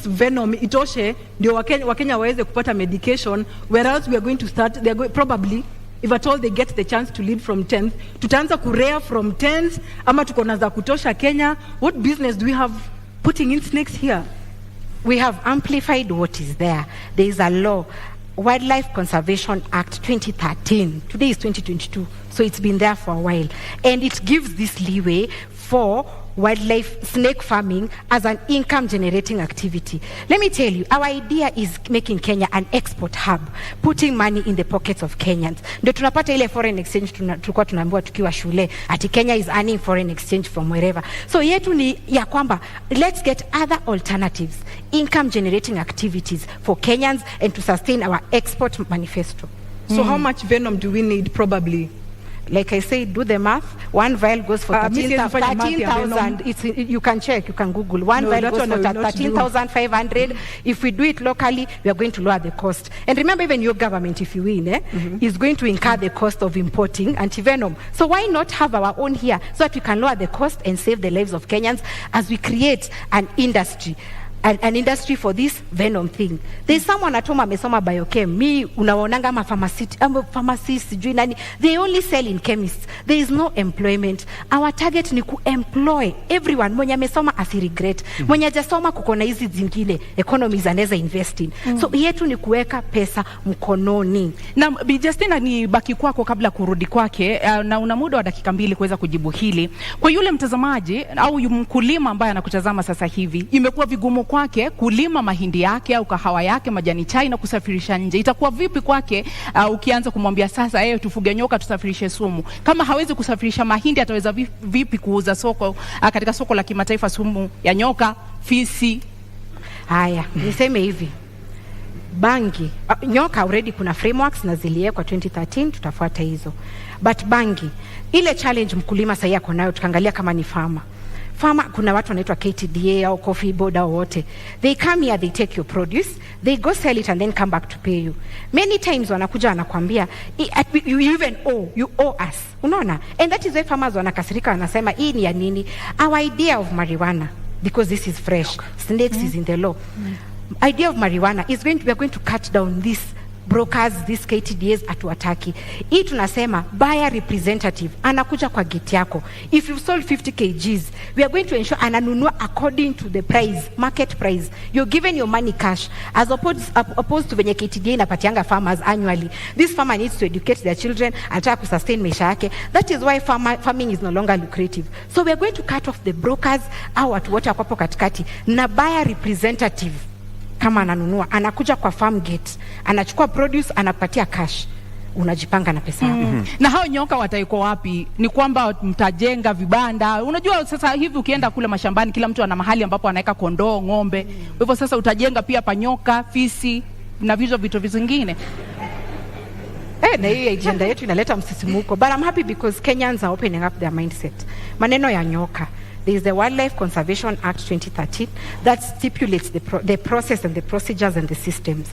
venom itoshe ndio Wakenya waweze kupata medication, whereas we are going to start, probably, if at all they get the chance to lead from 10th, tutaanza kurea from 10th ama tuko na za kutosha Kenya. What business do we have putting in snakes here? We have amplified what is there. There is a law, Wildlife Conservation Act 2013. Today is 2022, so it's been there for a while. And it gives this leeway for wildlife snake farming as an income generating activity. Let me tell you, our idea is making Kenya an export hub, putting money in the pockets of Kenyans. Ndio tunapata ile foreign exchange tulikuwa tunaambiwa tukiwa shule ati Kenya is earning foreign exchange from wherever. So yetu ni ya kwamba let's get other alternatives, income generating activities for Kenyans and to sustain our export manifesto. So how much venom do we need probably? Like I said, do the math. 1 vial goes for 13,000. You can check, you can Google. 1 vial goes for 13,500. If we do it locally, we are going to lower the cost. And remember, even your government, if you win, is going to incur the cost of importing antivenom. So why not have our own here so that we can lower the cost and save the lives of Kenyans as we create an industry? An industry for this venom thing. There's someone at home amesoma biochem. Me unaonanga ma pharmacist sijui nani. They only sell in chemists. There is no employment. Our target ni kuemploy everyone. Mwenye amesoma asiregret. Mwenye hajasoma kuko na hizi zingine economies anaweza invest in. So yetu ni kuweka pesa mkononi. Na Bi Justina, ni baki kwako kabla kurudi kwake, na una muda wa dakika 2 kuweza kujibu hili. Kwa yule mtazamaji au mkulima ambaye anakutazama sasa hivi, imekuwa vigumu kwake kulima mahindi yake au kahawa yake, majani chai na kusafirisha nje. Itakuwa vipi kwake ukianza kumwambia sasa tufuge nyoka tusafirishe sumu? Kama hawezi kusafirisha mahindi, ataweza vipi kuuza katika soko la kimataifa sumu ya nyoka, fisi? Haya, niseme hivi. Bangi, nyoka already kuna frameworks na ziliwekwa 2013, tutafuata hizo. But bangi, ile challenge mkulima sasa yako nayo, tukaangalia kama ni farmer, kuna watu wanaitwa KTDA au Coffee Board au wote. They come here, they take your produce, they go sell it and then come back to pay you. Many times wanakuja wanakuambia you even you owe us. Unaona? And that is why farmers wanakasirika, wanasema hii ni ya nini? Our idea of marijuana, because this is fresh, snakes is in the law. Idea of marijuana is we are going to cut down this brokers, these KTDAs atuataki. Hii tunasema buyer representative anakuja kwa gate yako. If you've sold 50 kgs, we are going to ensure ananunua according to the price, market price. You're given your money cash as opposed to venye KTDA inapatianga farmers annually. This farmer needs to educate their children, anataka kusustain maisha yake. That is why farming is no longer lucrative. So we are going to cut off the brokers au watu wote wapo katikati na buyer representative. Kama ananunua, anakuja kwa farm gate, anachukua produce, anapatia cash, unajipanga na pesa yako. Na hao nyoka wataiko wapi? Ni kwamba mtajenga vibanda. Unajua sasa hivi ukienda kule mashambani kila mtu ana mahali ambapo anaweka kondoo, ng'ombe. Kwa hivyo sasa utajenga pia panyoka, fisi na vitu vingine. Na hii agenda yetu inaleta msisimuko. But I'm happy because Kenyans are opening up their mindset. Maneno ya nyoka. There is the Wildlife Conservation Act 2013 that stipulates the process and the procedures and the systems.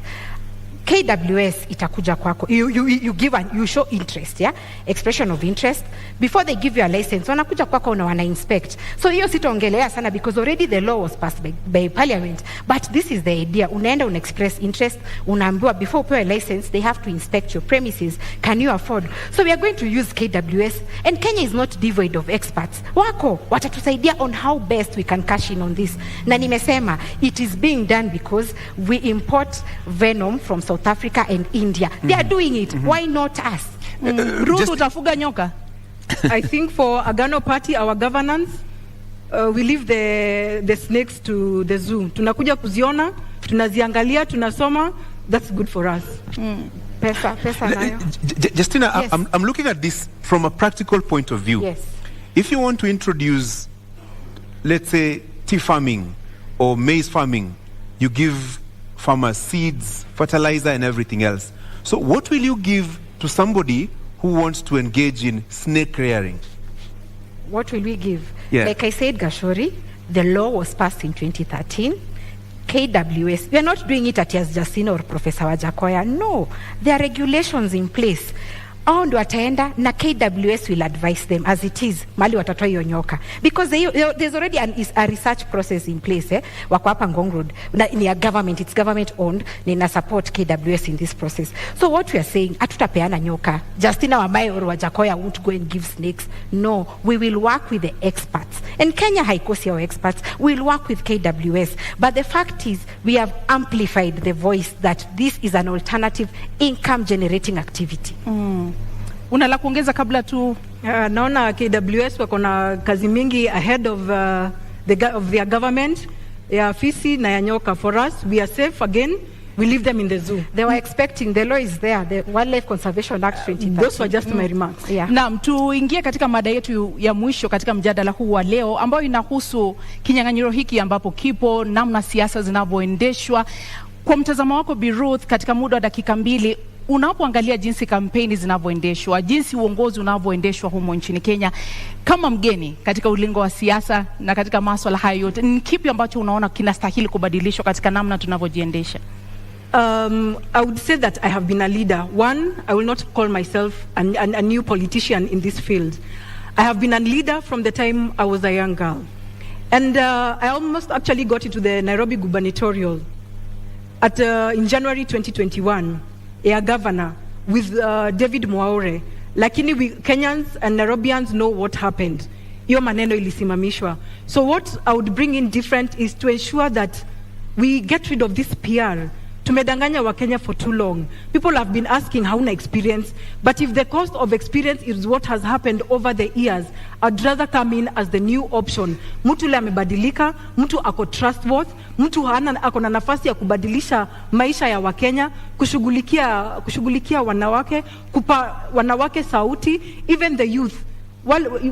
KWS itakuja kwako. You give and you show interest, yeah? Expression of interest. Before they give you a license, wanakuja kwako na wana inspect. So hiyo sitaongelea sana because already the law was passed by parliament. But this is the idea. Unaenda express interest, unaambiwa before upewe license, they have to inspect your premises. Can you afford? So we are going to use KWS, and Kenya is not devoid of experts. Wako watatusaidia on how best we can cash in on this. Na nimesema it is being done because we import venom from South Africa and India. They are doing it. Why not us? Ruth, utafuga nyoka? I think for Agano Party, our governance, we leave the snakes to the zoo. Tunakuja kuziona, tunaziangalia, tunasoma. That's good for us. Pesa nayo. Justina, Yes. I'm looking at this from a practical point of view. Yes. If you want to introduce, let's say, tea farming or maize farming, you give farmers seeds, fertilizer, and everything else. So what will you give to somebody who wants to engage in snake rearing? What will we give? Yeah. Like I said, Gashori, the law was passed in 2013. KWS, we are not doing it at Yas Justina or Professor Wajakoya. No, there are regulations in place. Au ndo wataenda na KWS will advise them as it is mali watatoa hiyo nyoka because there's already a research process in place wako hapa Ngong Road ni a government, it's government owned, na support KWS in this process. So what we are saying, hatutapeana nyoka. Justina Wamae or Wajakoya won't go and give snakes. No, we will work with the experts, and Kenya haikosi our experts. We'll work with KWS, but the fact is we have amplified the voice that this is an alternative income generating activity. Una la kuongeza kabla tu? Naona KWS wako na kazi mingi ahead of their government. Ya fisi na ya nyoka. For us, we are safe again. We leave them in the zoo. They were expecting, the law is there, the Wildlife Conservation Act 2013. Those were just my remarks. Yeah. Naam, tuingie katika mada yetu ya mwisho katika mjadala huu wa leo ambayo inahusu kinyang'anyiro hiki ambapo kipo, namna siasa zinavyoendeshwa. Kwa mtazamo wako Bi Ruth, katika muda wa dakika 2, unapoangalia jinsi kampeni zinavyoendeshwa, jinsi uongozi unavyoendeshwa humo nchini Kenya, kama mgeni katika ulingo wa siasa na katika masuala hayo yote, ni kipi ambacho unaona kinastahili kubadilishwa katika namna tunavyojiendesha? I would say that I have been a leader. One, I will not call myself a new politician in this field. I have been a leader from the time I was a young girl. And I almost actually got into the Nairobi gubernatorial in January 2021. A governor with David Mwaure. Lakini we Kenyans and Nairobians know what happened. Iyo maneno ilisimamishwa. So what I would bring in different is to ensure that we get rid of this PR. Tumedanganya wa Kenya for too long. People have been asking hauna experience, but if the cost of experience is what has happened over the years, I'd rather come in as the new option. Mtu le amebadilika, mtu ako trustworthy, mtu ako na nafasi ya kubadilisha maisha ya Wakenya, kushughulikia wanawake, kupa wanawake sauti, even the youth.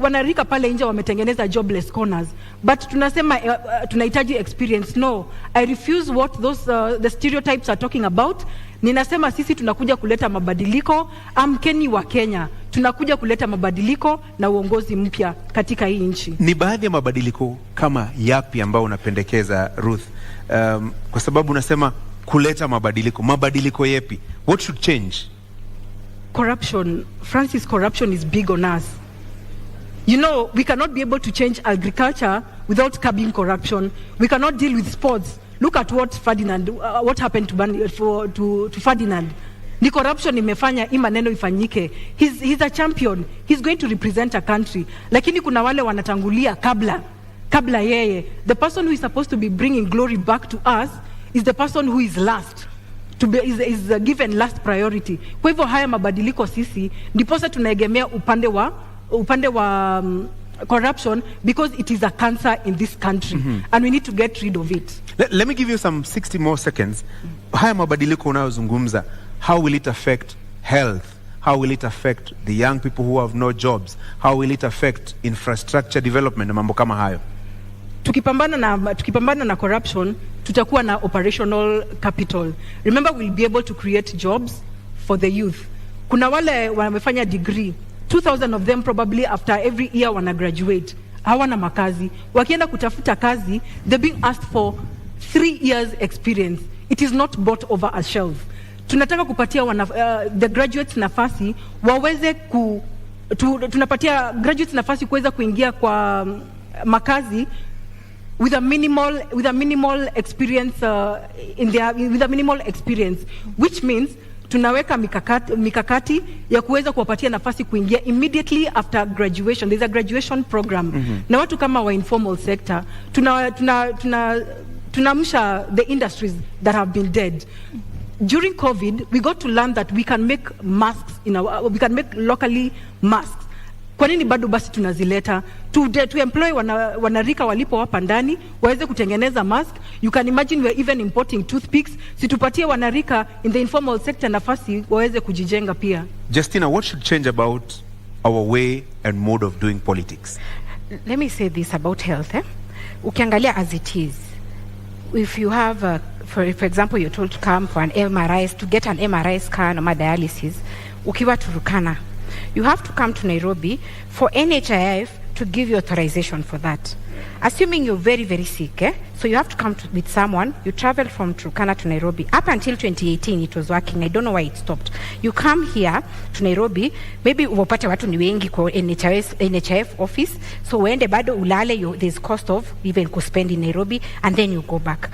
Wanarika pale nje wametengeneza jobless corners, but tunasema tunahitaji experience. No, I refuse what those the stereotypes are talking about. Ninasema sisi tunakuja kuleta mabadiliko. Amkeni wa Kenya, tunakuja kuleta mabadiliko na uongozi mpya katika hii nchi. Ni baadhi ya mabadiliko kama yapi ambao unapendekeza Ruth? Kwa sababu unasema kuleta mabadiliko yapi? What should change? Corruption, Francis, corruption is big on us. You know, we cannot be able to change agriculture without curbing corruption. We cannot deal with sports. Look at what happened to Ferdinand. ni corruption imefanya hii maneno ifanyike. He's a champion, he's going to represent a country, lakini kuna wale wanatangulia kabla yeye. The person who is supposed to be bringing glory back to us is the person who is last is given last priority. Kwa hivyo haya mabadiliko sisi ndiposa tunaegemea upande wa corruption, because it is a cancer in this country, and we need to get rid of it. Let me give you some 60 more seconds. Haya mabadiliko unayozungumza, how will it affect health? How will it affect the young people who have no jobs? How will it affect infrastructure development na mambo kama hayo? Tukipambana na corruption, tutakuwa na operational capital. Remember, we'll be able to create jobs for the youth. Kuna wale wamefanya degree, 2,000 of them probably after every year wana graduate, hawana makazi. Wakienda kutafuta kazi, they're being asked for 3 years experience. It is not bought over a shelf. Tunataka kupatia the graduates nafasi waweze tunapatia graduates nafasi kuweza kuingia kwa makazi with a minimal experience with a minimal experience, which means tunaweka mikakati ya kuweza kuwapatia nafasi kuingia immediately after graduation. There's a graduation program. Na watu kama wa informal sector tunamsha the industries that have been dead. During COVID, we got to learn that we can make masks we can make locally masks. Kwa nini bado basi tunazileta to employ wanarika walipo hapa ndani waweze kutengeneza mask? You can imagine we're even importing toothpicks. Situpatie wanarika in the informal sector nafasi waweze kujijenga pia. Justina, what should change about our way and mode of doing politics? Let me say this about health. Ukiangalia as it is, if you have for example, you're told to come for an MRI, to get an MRI scan or dialysis, ukiwa Turkana, you have to come to Nairobi for NHIF to give you authorization for that. Assuming you're very, very sick, so you have to come with someone. You travel from Turkana to Nairobi. Up until 2018, it was working. I don't know why it stopped. You come here to Nairobi, maybe upate watu ni wengi kwa NHIF office, so uende bado ulale, there's cost of even kuspend in Nairobi, and then you go back.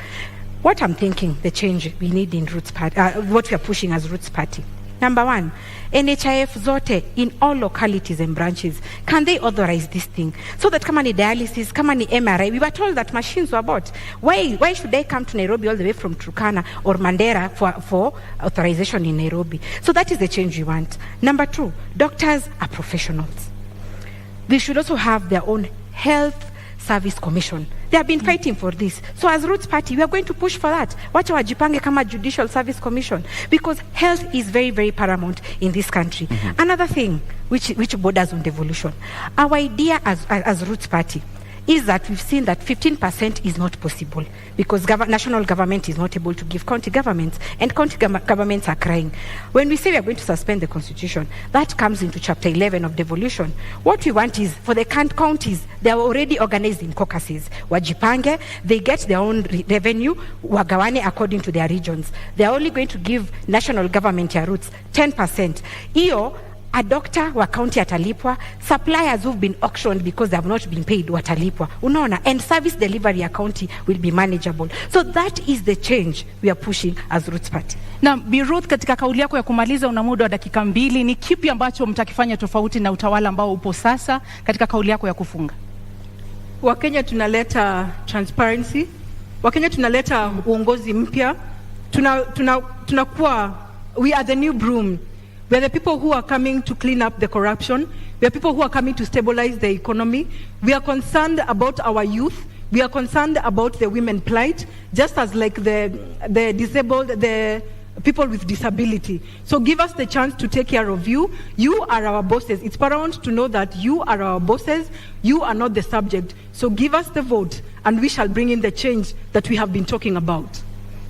What I'm thinking, the change we need in Roots Party, what we are pushing as Roots Party. Number one, NHIF zote in all localities and branches, can they authorize this thing? So that kama ni dialysis, kama ni MRI, we were told that machines were bought. Why should they come to Nairobi all the way from Turkana or Mandera for authorization in Nairobi? So that is the change we want. Number two, doctors are professionals. They should also have their own health service commission. They have been fighting for this. So as Roots Party, we are going to push for that. Wacha wajipange kama judicial service commission, because health is very, very paramount in this country. Another thing which borders on devolution. Our idea as Roots Party is that we've seen that 15% is not possible because national government is not able to give county governments, and county governments are crying. When we say we are going to suspend the constitution, that comes into chapter 11 of devolution. What we want is for the counties, they are already organized in caucuses. Wajipange, they get their own revenue, wagawane according to their regions. They are only going to give national government ya roots 10%. Iyo, a doctor wa county atalipwa, suppliers who've been auctioned because they have not been paid watalipwa, unaona, and service delivery ya county will be manageable. So that is the change we are pushing as Roots Party. Na Bi Ruth, katika kauli yako ya kumaliza una muda wa dakika 2, ni kipi ambacho mtakifanya tofauti na utawala ambao upo sasa katika kauli yako ya kufunga? Wakenya tunaleta transparency, Wakenya tunaleta uongozi mpya, tunakuwa we are the new broom. We are the people who are coming to clean up the corruption. We are people who are coming to stabilize the economy. We are concerned about our youth. We are concerned about the women plight, just as like the disabled, the people with disability. So give us the chance to take care of you. You are our bosses. It's paramount to know that you are our bosses. You are not the subject. So give us the vote and we shall bring in the change that we have been talking about.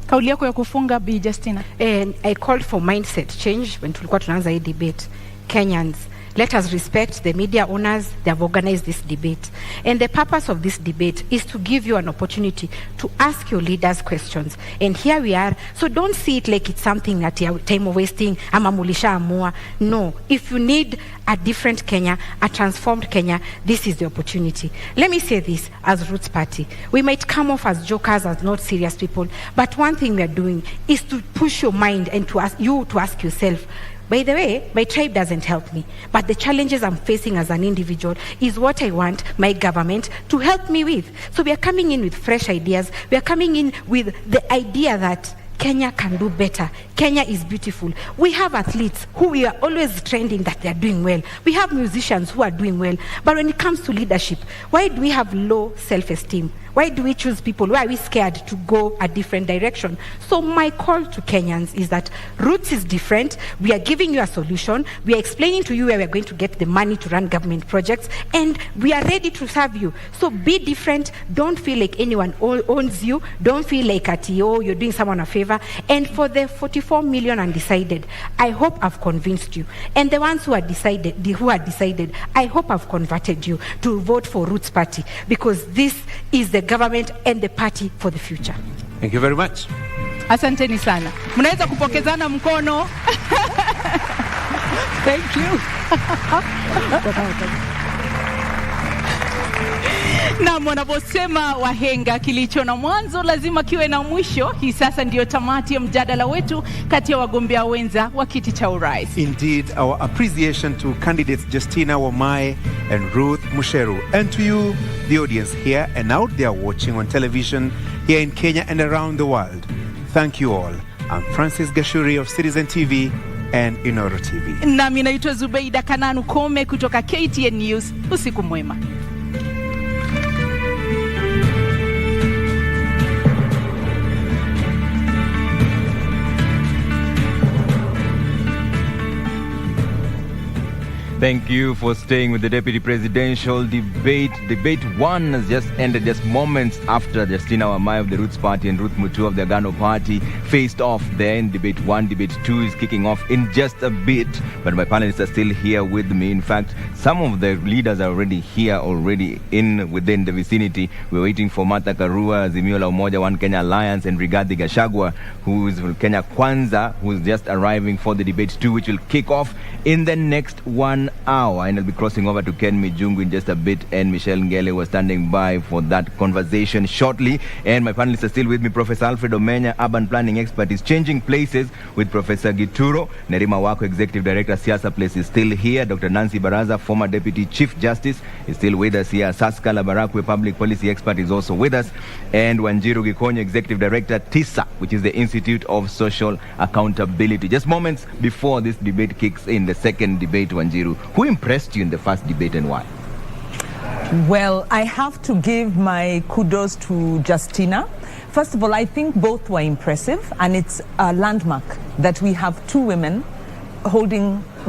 Kauli yako ya kufunga, Bi Justina. And I called for mindset change when tulikuwa tunaanza hii debate. Kenyans, let us respect the media owners. They have organized this debate. And the purpose of this debate is to give you an opportunity to ask your leaders questions. And here we are. So don't see it like it's something that you're time wasting, ama mulisha amua. No. If you need a different Kenya, a transformed Kenya, this is the opportunity. Let me say this as Roots Party. We might come off as jokers, as not serious people, but one thing we are doing is to push your mind and to ask yourself, by the way, my tribe doesn't help me, but the challenges I'm facing as an individual is what I want my government to help me with. So we are coming in with fresh ideas. We are coming in with the idea that Kenya can do better. Kenya is beautiful. We have athletes who we are always trending that they are doing well. We have musicians who are doing well. But when it comes to leadership, why do we have low self-esteem? Why do we choose people? Why are we scared to go a different direction? So my call to Kenyans is that Roots is different. We are giving you a solution. We are explaining to you where we are going to get the money to run government projects. And we are ready to serve you. So be different. Don't feel like anyone owns you. Don't feel like you're doing someone a favor. And for the 44 million undecided, I hope I've convinced you. And the ones who are decided, I hope I've converted you to vote for Roots Party, because this is the government and the party for the future. Thank you very much. Asanteni sana. Mnaweza kupokezana mkono. Thank you. Na wanavyosema wahenga, kilicho na mwanzo lazima kiwe na mwisho. Hii sasa ndio tamati ya mjadala wetu kati ya wagombea wenza wa kiti cha urais. Indeed, our appreciation to candidates Justina Wamae and Ruth Musheru, and to you, the audience here and out there watching on television here in Kenya and around the world. Thank you all. I'm Francis Gashuri of Citizen TV and Inoro TV. Nami naitwa Zubeida Kananu Kome kutoka KTN News. Usiku mwema. Thank you for staying with the deputy presidential debate. Debate 1 has just ended just moments after Justina Wamae of the Roots Party and Ruth Mutua of the Agano Party faced off there in debate 1. Debate 2 is kicking off in just a bit, but my panelists are still here with me. In fact, some of the leaders are already here, within the vicinity. We're waiting for Martha Karua, Azimio la Umoja, One Kenya Alliance, and Rigathi Gachagua, who is from Kenya Kwanza, who is just arriving for the debate 2, which will kick off in the next 1 hour. And I'll be crossing over to Ken Mijungu in just a bit, and Michelle Ngele was standing by for that conversation shortly. And my panelists are still with me. Professor Alfred Omenya, urban planning expert, is changing places with Professor Gituro. Nerima Wako, executive director, Siasa Place, is still here. Dr. Nancy Baraza, former deputy chief justice, is still with us here. Saska Labarakwe, public policy expert, is also with us. And Wanjiru Gikonyo, executive director, TISA, which is the Institute of Social Accountability. Just moments before this debate kicks in, the second debate, Wanjiru, who impressed you in the first debate and why? Well, I have to give my kudos to Justina. First of all, I think both were impressive, and it's a landmark that we have two women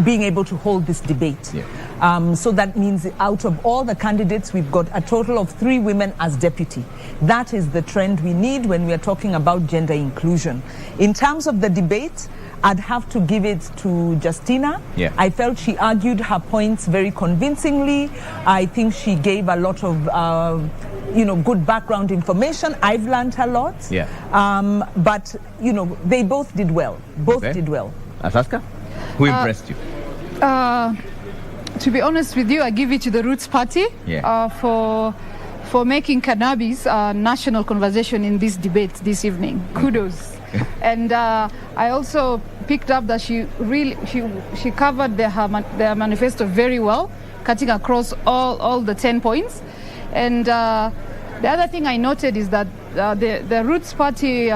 being able to hold this debate. Yeah. So that means out of all the candidates, we've got a total of 3 women as deputy. That is the trend we need when we are talking about gender inclusion. In terms of the debate, I'd have to give it to Justina. Yeah. I felt she argued her points very convincingly. I think she gave a lot of good background information. I've learned a lot. Yeah. But they both did well. Both did well. Asaska, who impressed you? To be honest with you, I give it to the Roots Party for making cannabis a national conversation in this debate this evening. Kudos. And I also picked up that she covered their manifesto very well, cutting across all the 10 points. And the other thing I noted is that the Roots Party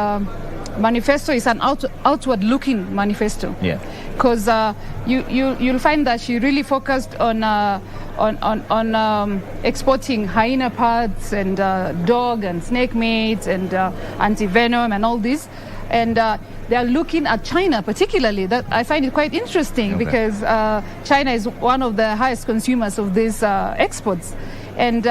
manifesto is an outward-looking manifesto. Yeah. Because you'll find that she really focused on exporting hyena parts and dog and snake meat and anti-venom and all this. And they're looking at China particularly. That I find it quite interesting because China is one of the highest consumers of these exports. And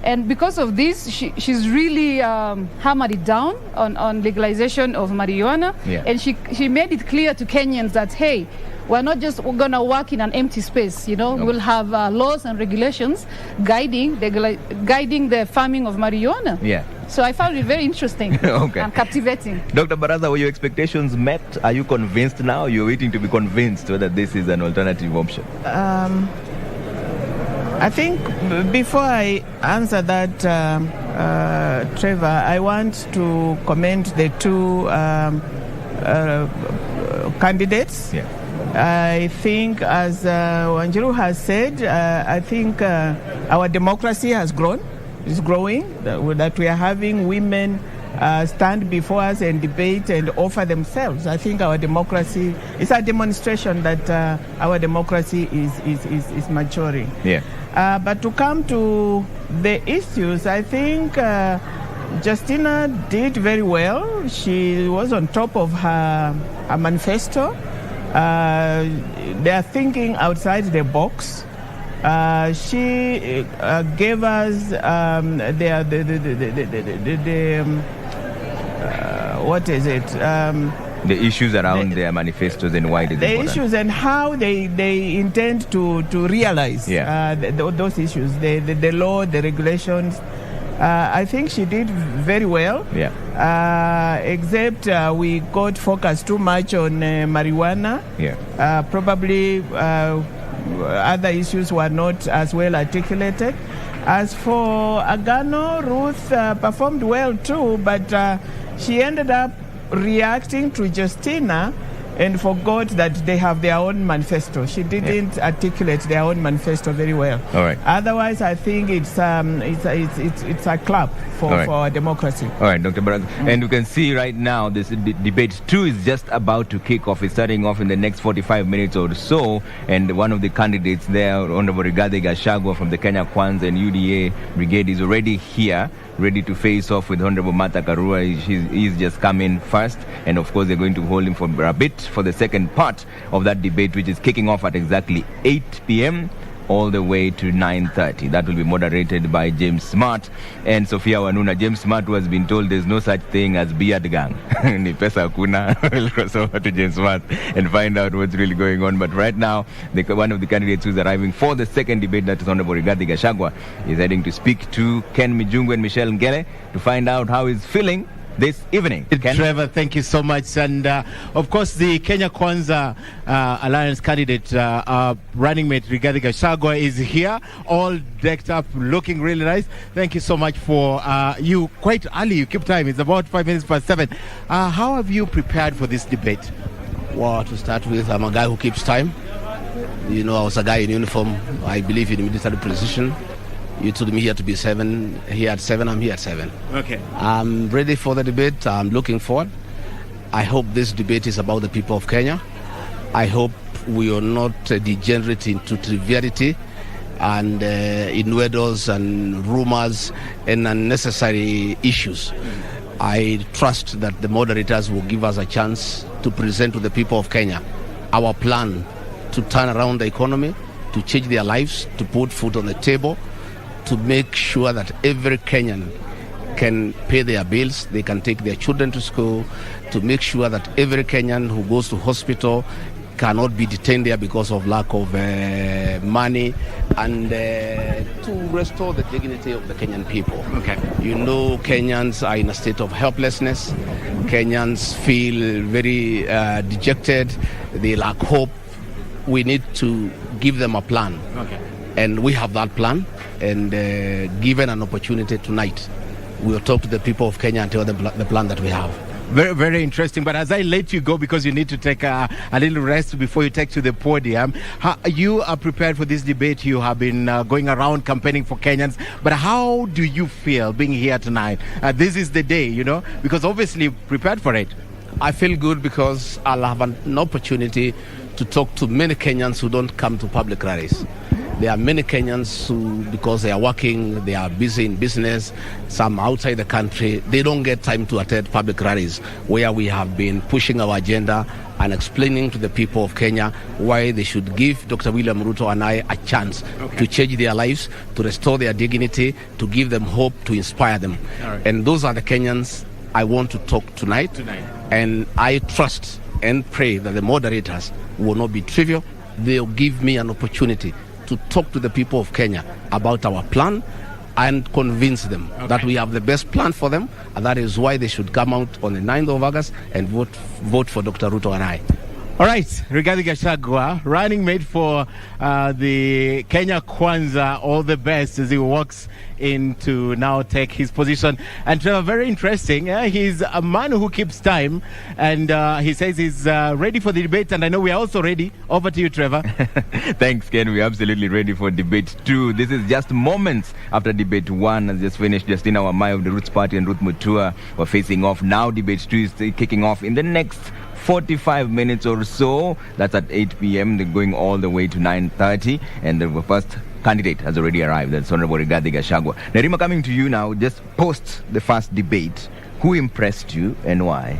And because of this, she's really hammered it down on legalization of marijuana. Yeah. And she made it clear to Kenyans that, hey, we're not just going to work in an empty space, you know. No. We'll have laws and regulations guiding the farming of marijuana. Yeah. So I found it very interesting okay. and captivating. Dr. Baraza, were your expectations met? Are you convinced now? You're waiting to be convinced whether this is an alternative option? I think before I answer that, Trevor, I want to commend the two candidates. Yeah. I think, as Wanjiru has said, I think our democracy has grown. It's growing, that we are having women stand before us and debate and offer themselves. I think our democracy is a demonstration that our democracy is maturing. Yeah. But to come to the issues, I think Justina did very well. She was on top of her manifesto. They are thinking outside the box. She gave us what is it? The issues around their manifestos and why they the issues and how they intend to realize those issues, the law, the regulations. I think she did very well. Yeah. Except we got focused too much on marijuana. Yeah. Probably other issues were not as well articulated. As for Agano, Ruth performed well too, but she ended up reacting to Justina and forgot that they have their own manifesto. She didn't articulate their own manifesto very well. All right. Otherwise, I think it's a clap for our democracy. All right, Dr. Baraza. And you can see right now this debate 2 is just about to kick off. It's starting off in the next 45 minutes or so. And one of the candidates there, Honorable Rigathi Gachagua from the Kenya Kwanza and UDA Brigade, is already here, ready to face off with Honorable Martha Karua. He's just come in first, and of course they're going to hold him for a bit for the second part of that debate, which is kicking off at exactly 8 p.m. all the way to 9:30. That will be moderated by James Smart and Sophia Wanuna. James Smart, who has been told there's no such thing as beard gang. Ni pesa hakuna. We'll cross over to James Smart and find out what's really going on. But right now, one of the candidates who's arriving for the second debate, that is Honorable Rigathi Gachagua, is heading to speak to Ken Mijungu and Michelle Ngele to find out how he's feeling this evening. Trevor, thank you so much. And of course, the Kenya Kwanza Alliance candidate, running mate Rigathi Gachagua, is here, all decked up, looking really nice. Thank you so much for you. Quite early, you keep time. It's about 5 minutes past 7. How have you prepared for this debate? Well, to start with, I'm a guy who keeps time. You know, I was a guy in uniform. I believe in military precision. You told me here to be 7. Here at 7, I'm here at 7. Okay. I'm ready for the debate. I'm looking forward. I hope this debate is about the people of Kenya. I hope we are not degenerate into triviality and innuendos and rumors and unnecessary issues. I trust that the moderators will give us a chance to present to the people of Kenya our plan to turn around the economy, to change their lives, to put food on the table, to make sure that every Kenyan can pay their bills, they can take their children to school, to make sure that every Kenyan who goes to hospital cannot be detained there because of lack of money, and to restore the dignity of the Kenyan people. Okay. You know, Kenyans are in a state of helplessness. Kenyans feel very dejected. They lack hope. We need to give them a plan. Okay. And we have that plan. And given an opportunity tonight, we'll talk to the people of Kenya and tell them the plan that we have. Very, very interesting. But as I let you go, because you need to take a little rest before you take to the podium, you are prepared for this debate. You have been going around campaigning for Kenyans. But how do you feel being here tonight? This is the day, you know, because obviously prepared for it. I feel good because I'll have an opportunity to talk to many Kenyans who don't come to public rallies. There are many Kenyans who, because they are working, they are busy in business, some outside the country, they don't get time to attend public rallies where we have been pushing our agenda and explaining to the people of Kenya why they should give Dr. William Ruto and I a chance to change their lives, to restore their dignity, to give them hope, to inspire them. Right. And those are the Kenyans I want to talk tonight. And I trust and pray that the moderators will not be trivial. They'll give me an opportunity to talk to the people of Kenya about our plan and convince them that we have the best plan for them, and that is why they should come out on the 9th of August and vote for Dr. Ruto and I. All right, Rigathi Gachagua, running mate for the Kenya Kwanza, all the best as he walks in to now take his position. And Trevor, very interesting, he's a man who keeps time, and he says he's ready for the debate, and I know we are also ready. Over to you, Trevor. Thanks, Ken. We're absolutely ready for debate 2. This is just moments after debate 1 has just finished. Justina Wamai of the Roots Party and Ruth Mutua were facing off. Now debate 2 is kicking off in the next 45 minutes or so. That's at 8 p.m. They're going all the way to 9:30, and the first candidate has already arrived. That's Honorable Rigathi Gachagua. Nerima, coming to you now, just post the first debate. Who impressed you and why?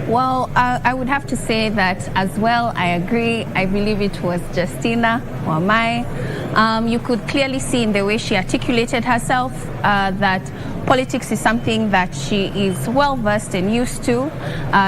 Well, I would have to say that as well. I agree. I believe it was Justina Wamai. You could clearly see in the way she articulated herself that politics is something that she is well versed and used to.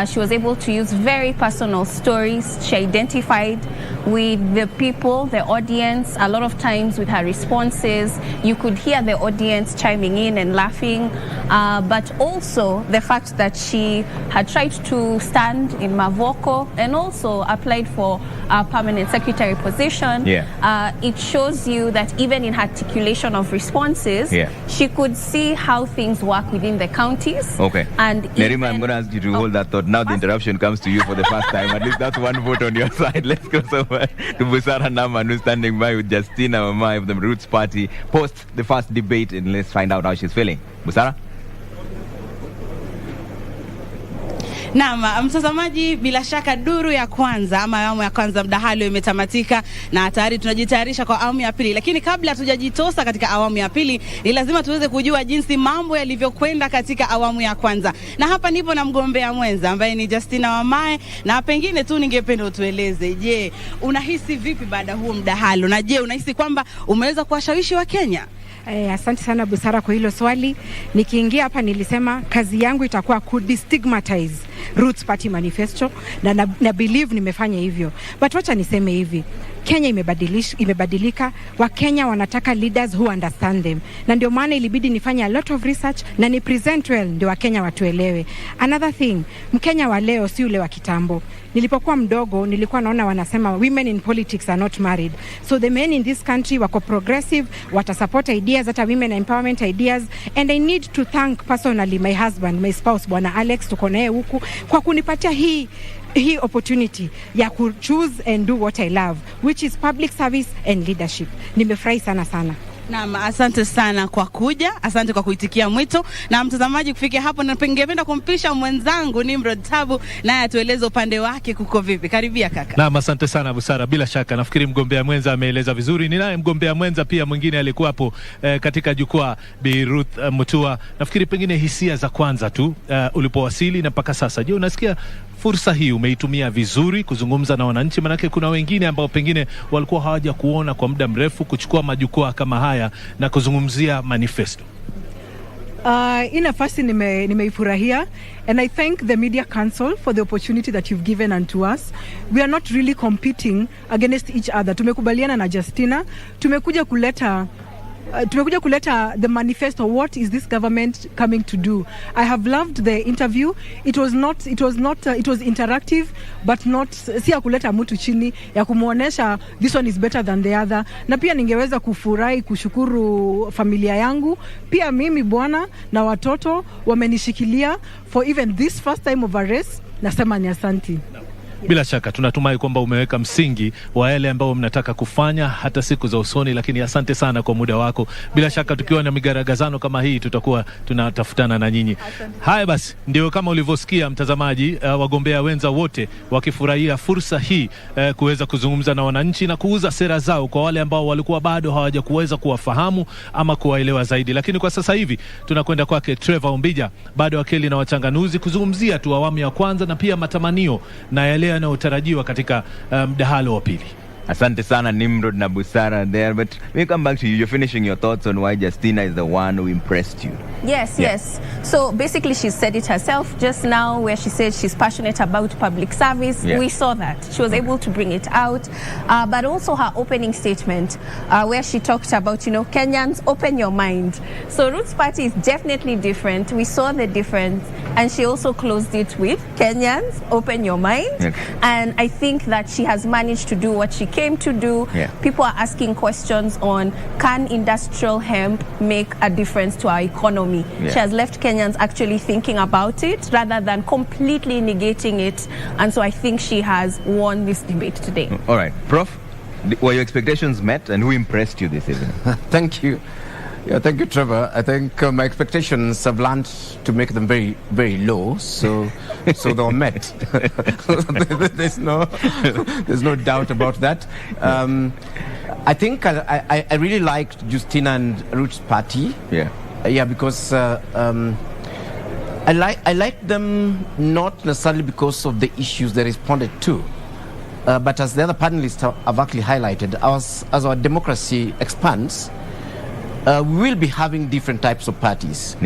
She was able to use very personal stories. She identified with the people, the audience. A lot of times with her responses, you could hear the audience chiming in and laughing. But also the fact that she had tried to stand in Mavoko and also applied for a permanent secretary position. It shows you that even in her articulation of responses, she could see how things work within the counties. And Nerima, I'm going to ask you to hold that thought. Now the interruption comes to you for the first time. At least that's one vote on your side. Let's go over to Busara Naman, who's standing by with Justina Wamai of the Roots Party. Post the first debate and let's find out how she's feeling. Busara? Naam, mtazamaji, bila shaka duru ya kwanza ama awamu ya kwanza mdahalo imetamatika na tayari tunajitayarisha kwa awamu ya pili. Lakini kabla hatujajitosa katika awamu ya pili, ni lazima tuweze kujua jinsi mambo yalivyokwenda katika awamu ya kwanza. Na hapa nipo na mgombea mwenza ambaye ni Justina Wamai, na pengine tu ningependa utueleze, je, unahisi vipi baada huo mdahalo? Na je, unahisi kwamba umeweza kuwashawishi wa Kenya? Asante sana Busara kwa hilo swali. Nikiingia hapa nilisema kazi yangu itakuwa ku destigmatize Roots Party manifesto na believe nimefanya hivyo. But wacha niseme hivi, Kenya imebadilika, wa Kenya wanataka leaders who understand them. Na ndio maana ilibidi nifanye a lot of research na ni present well ndio wa Kenya watuelewe. Another thing, Mkenya wa leo si ule wa kitambo. Nilipokuwa mdogo nilikuwa naona wanasema women in politics are not married. So the men in this country wako progressive, wata support ideas, hata women empowerment ideas, and I need to thank personally my husband, my spouse Bwana Alex, tuko naye huku kwa kunipatia hii opportunity ya ku choose and do what I love, which is public service and leadership. Nimefurahi sana. Naam, asante sana kwa kuja, asante kwa kuitikia mwito. Na mtazamaji, kufikia hapo na ningependa kumpisha mwenzangu Nimrod Tabu naye atueleze upande wake kuko vipi. Karibia kaka. Naam, asante sana Busara. Bila shaka nafikiri mgombea mwenza ameeleza vizuri. Ninaye mgombea mwenza pia mwingine alikuwa hapo katika jukwaa, Bi Ruth Mutua. Nafikiri pengine hisia za kwanza tu ulipowasili na mpaka sasa. Je, unasikia fursa hii umeitumia vizuri kuzungumza na wananchi? Manake kuna wengine ambao pengine walikuwa hawaja kuona kwa muda mrefu kuchukua majukwaa kama haya na kuzungumzia manifesto. Hii nafasi nimeifurahia, and I thank the Media Council for the opportunity that you've given unto us. We are not really competing against each other. Tumekubaliana na Justina, tumekuja kuleta the manifesto. What is this government coming to do? I have loved the interview. It was interactive, but not siya kuleta mtu chini ya kumuonesha this one is better than the other. Na pia ningeweza kufurahi kushukuru familia yangu, pia mimi bwana na watoto wamenishikilia for even this first time of a race. Nasema ni asanti. Bila shaka tunatumai kwamba umeweka msingi wa yale ambao mnataka kufanya hata siku za usoni, lakini asante sana kwa muda wako. Bila shaka tukiwa na migaragazano kama hii tutakuwa tunatafutana na nyinyi. Haya basi, ndio kama ulivyosikia mtazamaji, wagombea wenza wote wakifurahia fursa hii kuweza kuzungumza na wananchi na kuuza sera zao kwa wale ambao walikuwa bado hawajakuweza kuwafahamu ama kuwaelewa zaidi. Lakini kwa sasa hivi tunakwenda kwake Trevor Ombija, bado wakili na wachanganuzi, kuzungumzia tu awamu ya kwanza na pia matamanio na yale yanayotarajiwa katika mdahalo wa pili. Asante sana Nimrod na Busara there, but we come back to you. You're finishing your thoughts on why Justina is the one who impressed you. Yes. So basically she said it herself just now, where she said she's passionate about public service. We saw that. She was able to bring it out. But also her opening statement, where she talked about, Kenyans, open your mind. So Roots Party is definitely different. We saw the difference. And she also closed it with Kenyans, open your mind. And I think that she has managed to do what she came to do. People are asking questions on, can industrial hemp make a difference to our economy? She has left Kenyans actually thinking about it rather than completely negating it. And so I think she has won this debate today. All right. Prof, were your expectations met, and who impressed you this evening? Thank you. Yeah, thank you, Trevor. I think my expectations have learned to make them very, very low, so they were met. There's no doubt about that. I think I really liked Justina and Roots Party. Because I like them not necessarily because of the issues they responded to, but as the other panelists have actually highlighted, as our democracy expands, we will be having different types of parties,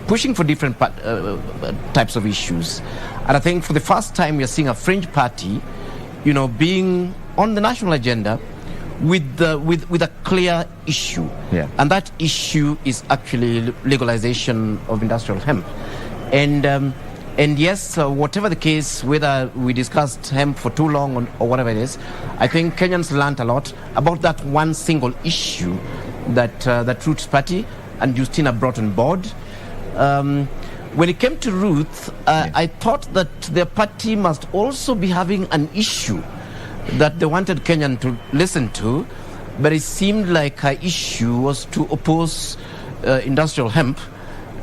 pushing for different types of issues. And I think for the first time we are seeing a fringe party, being on the national agenda with a clear issue. And that issue is actually legalization of industrial hemp. And yes, whatever the case, whether we discussed hemp for too long or whatever it is, I think Kenyans learned a lot about that one single issue that Roots Party and Justina brought on board. When it came to Ruth, I thought that their party must also be having an issue that they wanted Kenyan to listen to, but it seemed like her issue was to oppose industrial hemp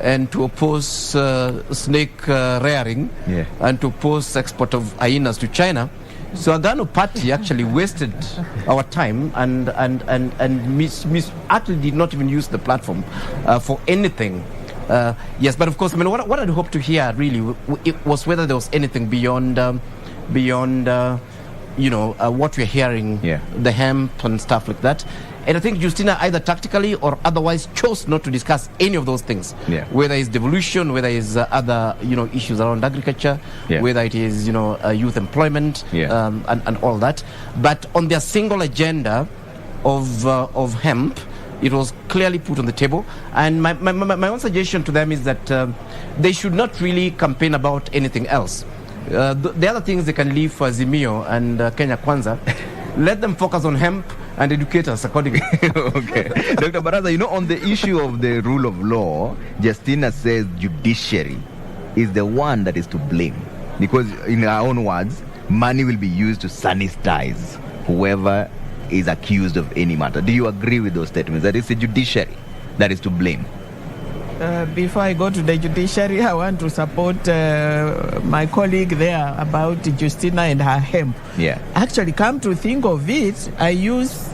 and to oppose snake rearing and to oppose export of hyenas to China. So Agano Party actually wasted our time and actually did not even use the platform for anything. Yes, but of course, I mean, what I'd hoped to hear really it was whether there was anything beyond what we're hearing, the hemp and stuff like that. And I think Justina either tactically or otherwise chose not to discuss any of those things. Whether it's devolution, whether it's other issues around agriculture, whether it is youth employment, and all that. But on their single agenda of hemp, it was clearly put on the table. And my own suggestion to them is that they should not really campaign about anything else. The other things they can leave for Azimio and Kenya Kwanza. Let them focus on hemp and educate us accordingly. Okay. Dr. Baraza, on the issue of the rule of law, Justina says judiciary is the one that is to blame. Because in her own words, money will be used to sanitize whoever is accused of any matter. Do you agree with those statements, that it's the judiciary that is to blame? Before I go to the judiciary, I want to support my colleague there about Justina and her hemp. Actually, come to think of it, I use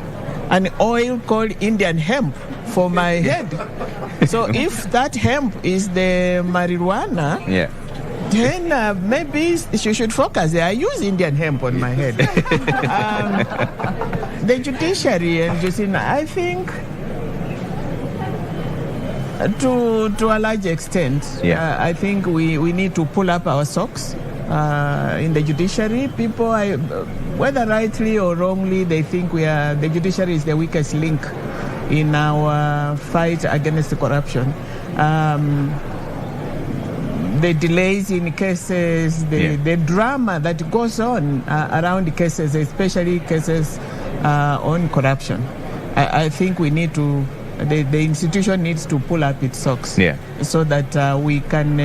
an oil called Indian hemp for my head. So if that hemp is the marijuana, then maybe she should focus there. I use Indian hemp on my head. The judiciary and Justina, I think, to a large extent, I think we need to pull up our socks in the judiciary. People, whether rightly or wrongly, they think the judiciary is the weakest link in our fight against corruption. The delays in cases, the drama that goes on around cases, especially cases on corruption. I think we need to the institution needs to pull up its socks, so that we can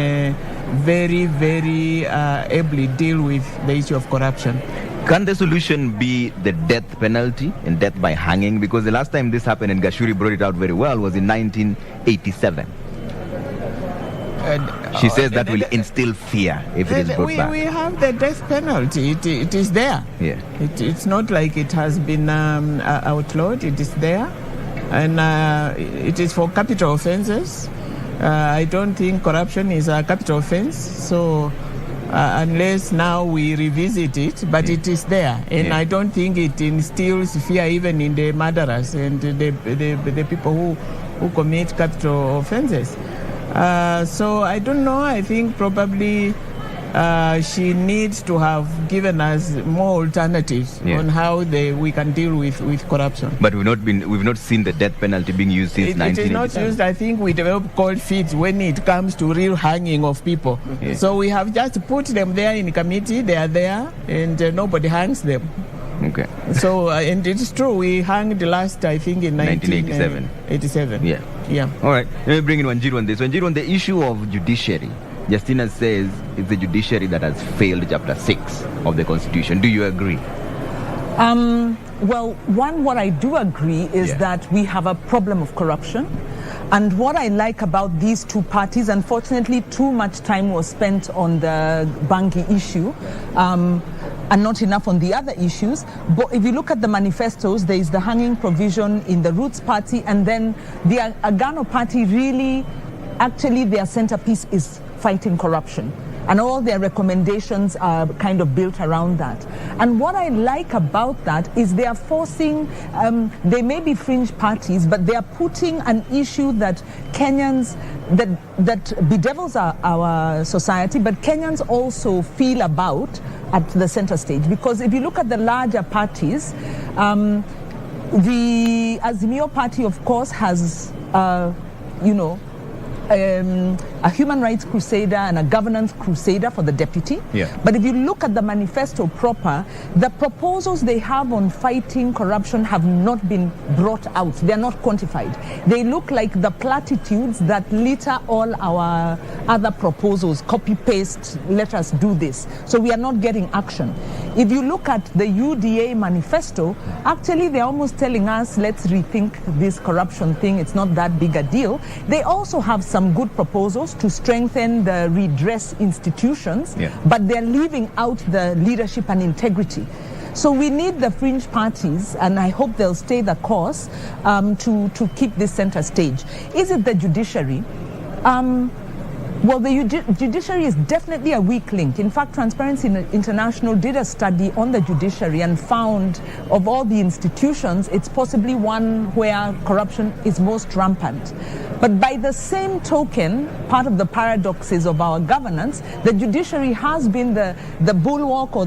very, very ably deal with the issue of corruption. Can the solution be the death penalty and death by hanging? Because the last time this happened, and Gashuri brought it out very well, was in 1987. She says that will instill fear if it is brought back. We have the death penalty. It is there. Yeah. It's not like it has been outlawed. It is there. And it is for capital offenses. I don't think corruption is a capital offense. So unless now we revisit it, but it is there. And I don't think it instills fear even in the murderers and the people who commit capital offenses. So I don't know. I think probably she needs to have given us more alternatives on how we can deal with corruption. But we've not seen the death penalty being used since 1987. It is not used. I think we develop cold feet when it comes to real hanging of people. So we have just put them there in committee. They are there, and nobody hangs them. Okay. So and it's true. We hung the last, I think, in 1987. 87. Yeah. All right. Let me bring in Wanjiru on this. Wanjiru, on the issue of judiciary, Justina says it's the judiciary that has failed Chapter 6 of the Constitution. Do you agree? Well, what I do agree is that we have a problem of corruption. And what I like about these two parties, unfortunately, too much time was spent on the Bangi issue and not enough on the other issues. But if you look at the manifestos, there is the hanging provision in the Roots Party, and then the Agano Party really, actually, their centerpiece is fighting corruption. And all their recommendations are kind of built around that. And what I like about that is they are forcing, they may be fringe parties, but they are putting an issue that Kenyans, that bedevils our society, but Kenyans also feel about at the center stage. Because if you look at the larger parties, the Azimio Party, of course, has, a human rights crusader and a governance crusader for the deputy. But if you look at the manifesto proper, the proposals they have on fighting corruption have not been brought out. They are not quantified. They look like the platitudes that litter all our other proposals. Copy paste, let us do this. So we are not getting action. If you look at the UDA manifesto, actually they're almost telling us, let's rethink this corruption thing. It's not that big a deal. They also have some good proposals to strengthen the redress institutions, but they're leaving out the leadership and integrity. So we need the fringe parties, and I hope they'll stay the course to keep this center stage. Is it the judiciary? Well, the judiciary is definitely a weak link. In fact, Transparency International did a study on the judiciary and found of all the institutions, it's possibly one where corruption is most rampant. But by the same token, part of the paradoxes of our governance, the judiciary has been the bulwark or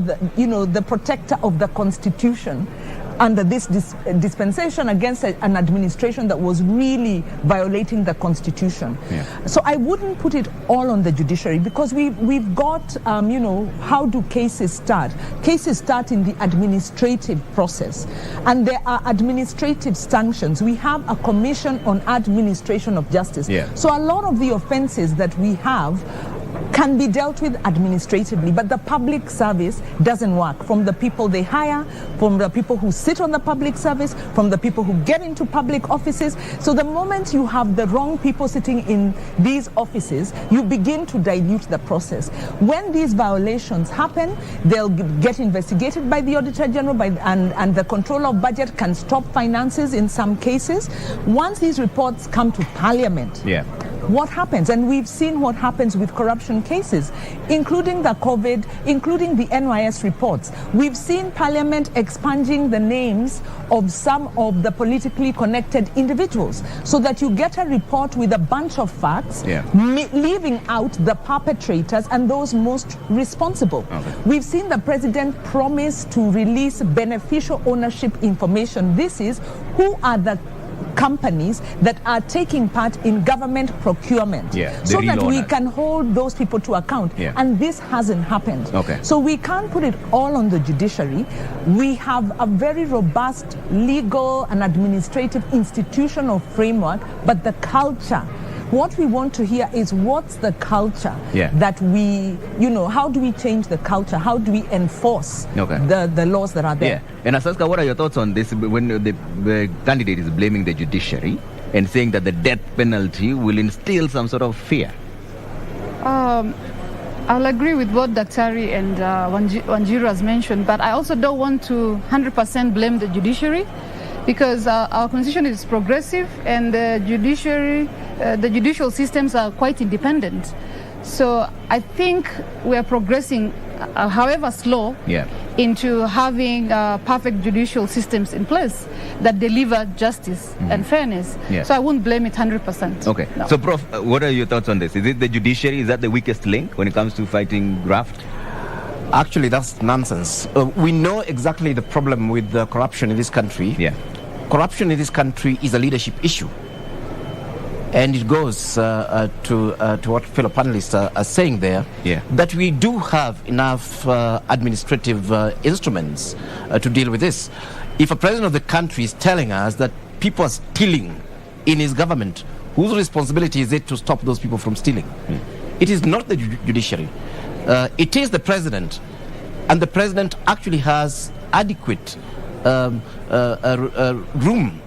the protector of the Constitution under this dispensation against an administration that was really violating the Constitution. So I wouldn't put it all on the judiciary, because we've got, how do cases start? Cases start in the administrative process, and there are administrative sanctions. We have a Commission on Administration of Justice. So a lot of the offenses that we have can be dealt with administratively, but the public service doesn't work. From the people they hire, from the people who sit on the public service, from the people who get into public offices. So the moment you have the wrong people sitting in these offices, you begin to dilute the process. When these violations happen, they'll get investigated by the Auditor General, and the Controller of Budget can stop finances in some cases. Once these reports come to Parliament, what happens? And we've seen what happens with corruption cases, including the COVID, including the NYS reports. We've seen Parliament expunging the names of some of the politically connected individuals, so that you get a report with a bunch of facts, leaving out the perpetrators and those most responsible. We've seen the President promise to release beneficial ownership information. This is who are the companies that are taking part in government procurement, so that we can hold those people to account. And this hasn't happened. So we can't put it all on the judiciary. We have a very robust legal and administrative institutional framework, but the culture, what we want to hear is what's the culture that we, how do we change the culture? How do we enforce the laws that are there? And Asaska, what are your thoughts on this when the candidate is blaming the judiciary and saying that the death penalty will instill some sort of fear? I'll agree with what Daktari and Wanjiru has mentioned, but I also don't want to 100% blame the judiciary, because our constitution is progressive and the judicial systems are quite independent. So I think we are progressing, however slow, into having perfect judicial systems in place that deliver justice and fairness. So I won't blame it 100%. Okay. No. So, Prof, what are your thoughts on this? Is it the judiciary? Is that the weakest link when it comes to fighting graft? Actually, that's nonsense. We know exactly the problem with corruption in this country. Corruption in this country is a leadership issue. And it goes to what fellow panelists are saying there, that we do have enough administrative instruments to deal with this. If a president of the country is telling us that people are stealing in his government, whose responsibility is it to stop those people from stealing? It is not the judiciary. It is the president. And the president actually has adequate room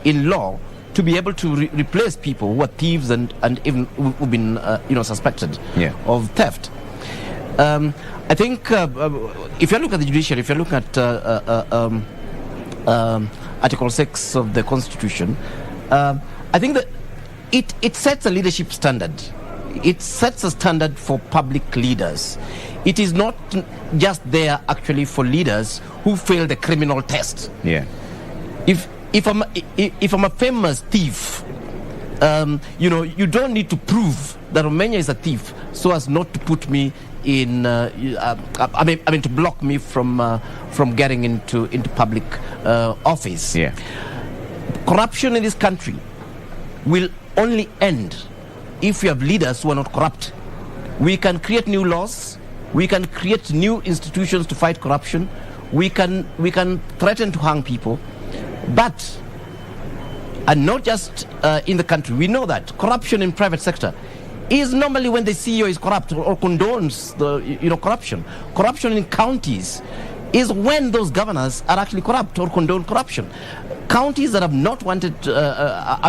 in law to be able to replace people who are thieves and even who've been suspected of theft. I think if you look at the judiciary, if you look at Article 6 of the Constitution, I think that it sets a leadership standard. It sets a standard for public leaders. It is not just there actually for leaders who fail the criminal test. If I'm a famous thief, you don't need to prove that Romania is a thief so as not to put me in. To block me from getting into public office. Corruption in this country will only end if we have leaders who are not corrupt. We can create new laws. We can create new institutions to fight corruption. We can threaten to hang people. But, and not just in the country, we know that corruption in private sector is normally when the CEO is corrupt or condones the corruption. Corruption in counties is when those governors are actually corrupt or condone corruption. Counties that have not wanted, that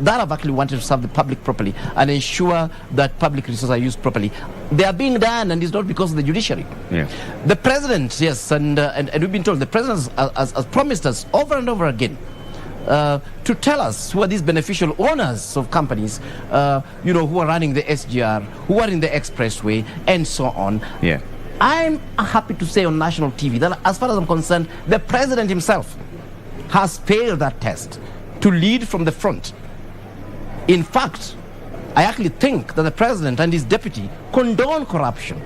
have actually wanted to serve the public properly and ensure that public resources are used properly, they are being done, and it's not because of the judiciary. The president, and we've been told, the president has promised us over and over again to tell us who are these beneficial owners of companies, who are running the SGR, who are in the expressway, and so on. I'm happy to say on national TV that, as far as I'm concerned, the president himself has failed that test to lead from the front. In fact, I actually think that the president and his deputy condone corruption.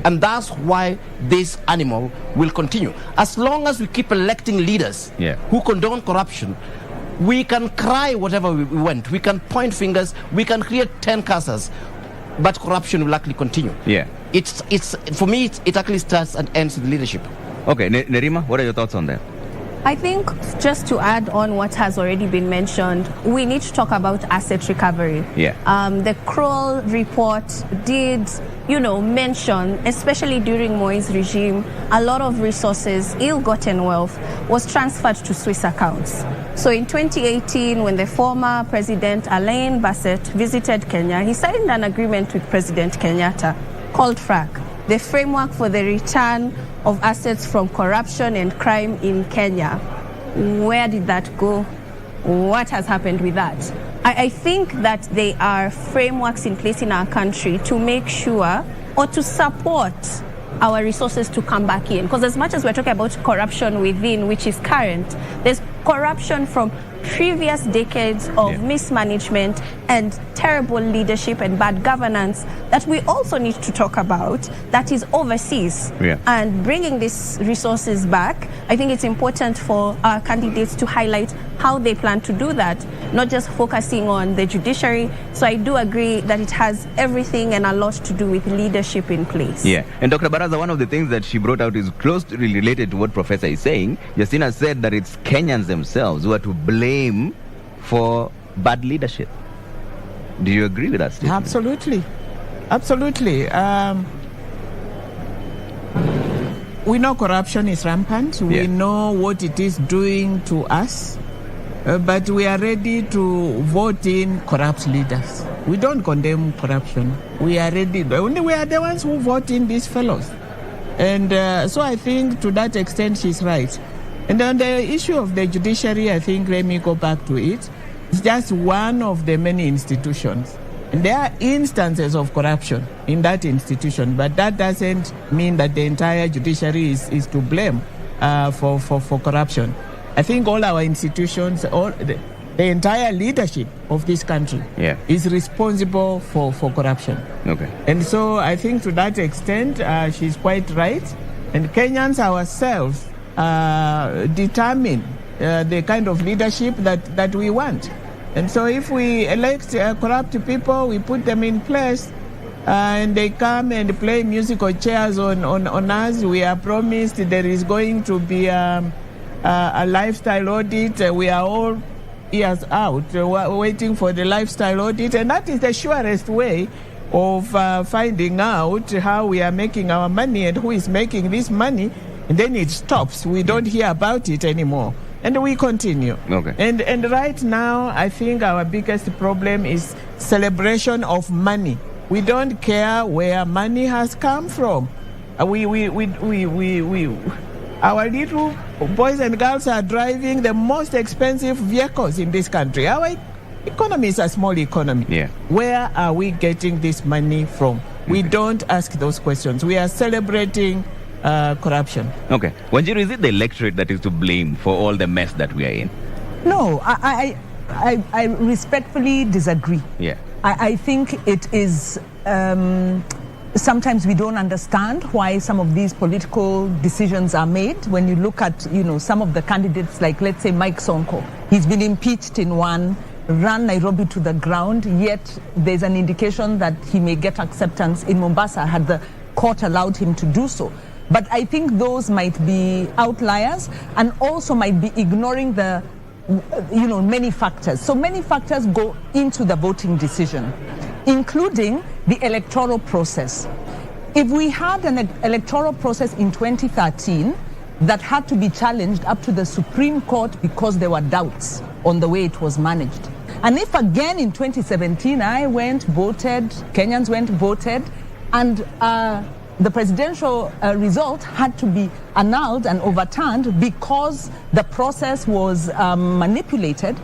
And that's why this animal will continue. As long as we keep electing leaders who condone corruption, we can cry whatever we want. We can point fingers. We can create 10 casas. But corruption will actually continue. It's for me, it actually starts and ends with leadership. Okay, Nerima, what are your thoughts on that? I think just to add on what has already been mentioned, we need to talk about asset recovery. The Kroll report did, mention, especially during Moi's regime, a lot of resources, ill-gotten wealth, was transferred to Swiss accounts. So in 2018, when the former President Alain Berset visited Kenya, he signed an agreement with President Kenyatta called FRAC, the Framework for the Return of Assets from Corruption and Crime in Kenya. Where did that go? What has happened with that? I think that there are frameworks in place in our country to make sure or to support our resources to come back in. Because as much as we're talking about corruption within, which is current, there's corruption from previous decades of mismanagement and terrible leadership and bad governance that we also need to talk about, that is overseas. And bringing these resources back, I think it's important for our candidates to highlight how they plan to do that, not just focusing on the judiciary. So I do agree that it has everything and a lot to do with leadership in place. And Dr. Baraza, one of the things that she brought out is closely related to what Professor is saying. Justina said that it's Kenyans themselves who are to blame for bad leadership. Do you agree with that statement? Absolutely. Absolutely. We know corruption is rampant. We know what it is doing to us. But we are ready to vote in corrupt leaders. We don't condemn corruption. We are ready. Only we are the ones who vote in these fellows. And so I think to that extent she's right. And on the issue of the judiciary, I think, let me go back to it. It's just one of the many institutions. And there are instances of corruption in that institution, but that doesn't mean that the entire judiciary is to blame for corruption. I think all our institutions, the entire leadership of this country is responsible for corruption. And so I think to that extent, she's quite right. And Kenyans ourselves determine the kind of leadership that we want. And so if we elect corrupt people, we put them in place, and they come and play musical chairs on us. We are promised there is going to be a lifestyle audit. We are all ears out waiting for the lifestyle audit, and that is the surest way of finding out how we are making our money and who is making this money. And then it stops. We don't hear about it anymore. And we continue. And right now, I think our biggest problem is celebration of money. We don't care where money has come from. Our little boys and girls are driving the most expensive vehicles in this country. Our economy is a small economy. Where are we getting this money from? We don't ask those questions. We are celebrating corruption. Wanjiru, is it the electorate that is to blame for all the mess that we are in? No, I respectfully disagree. I think it is sometimes we don't understand why some of these political decisions are made. When you look at, some of the candidates, like let's say Mike Sonko, he's been impeached in one, ran Nairobi to the ground, yet there's an indication that he may get acceptance in Mombasa had the court allowed him to do so. But I think those might be outliers and also might be ignoring the, many factors. So many factors go into the voting decision, including the electoral process. If we had an electoral process in 2013 that had to be challenged up to the Supreme Court because there were doubts on the way it was managed, and if again in 2017 Kenyans went, voted, and the presidential result had to be annulled and overturned because the process was manipulated,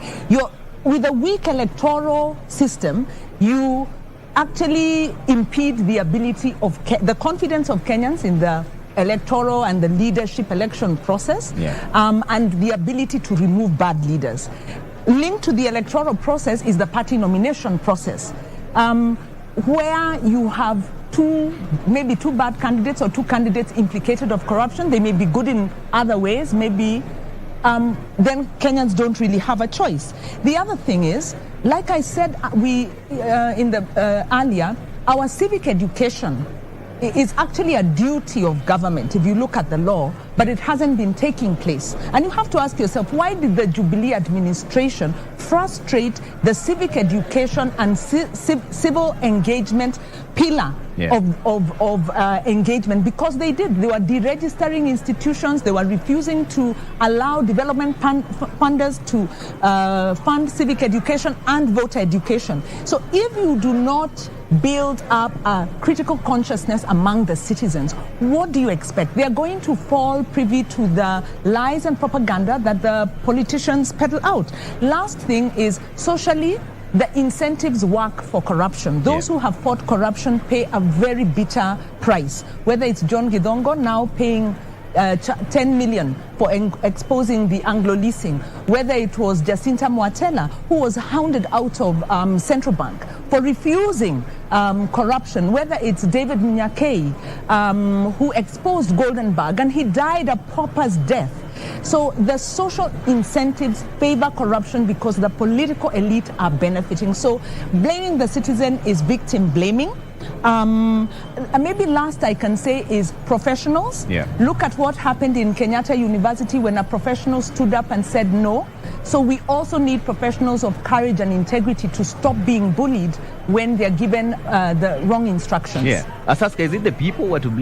with a weak electoral system, you actually impede the ability of the confidence of Kenyans in the electoral and the leadership election process, and the ability to remove bad leaders. Linked to the electoral process is the party nomination process, where you have maybe two bad candidates or two candidates implicated of corruption. They may be good in other ways, maybe then Kenyans don't really have a choice. The other thing is, like I said, earlier, our civic education is actually a duty of government if you look at the law, but it hasn't been taking place. And you have to ask yourself, why did the Jubilee administration frustrate the civic education and civil engagement pillar of engagement? Because they did. They were deregistering institutions. They were refusing to allow development funders to fund civic education and voter education. So if you do not build up a critical consciousness among the citizens, what do you expect? They are going to fall privy to the lies and propaganda that the politicians peddle out. Last thing is, socially, the incentives work for corruption. Those who have fought corruption pay a very bitter price. Whether it's John Githongo now paying 10 million for exposing the Anglo leasing, whether it was Jacinta Mwatela, who was hounded out of Central Bank for refusing corruption, whether it's David Mnyakei, who exposed Goldenberg, and he died a pauper's death. So the social incentives favor corruption because the political elite are benefiting. So blaming the citizen is victim blaming. Maybe last I can say is professionals. Yeah. Look at what happened in Kenyatta University when a professional stood up and said no. So we also need professionals of courage and integrity to stop being bullied when they're given the wrong instructions. Yeah. Asaska, is it the people who are to blame?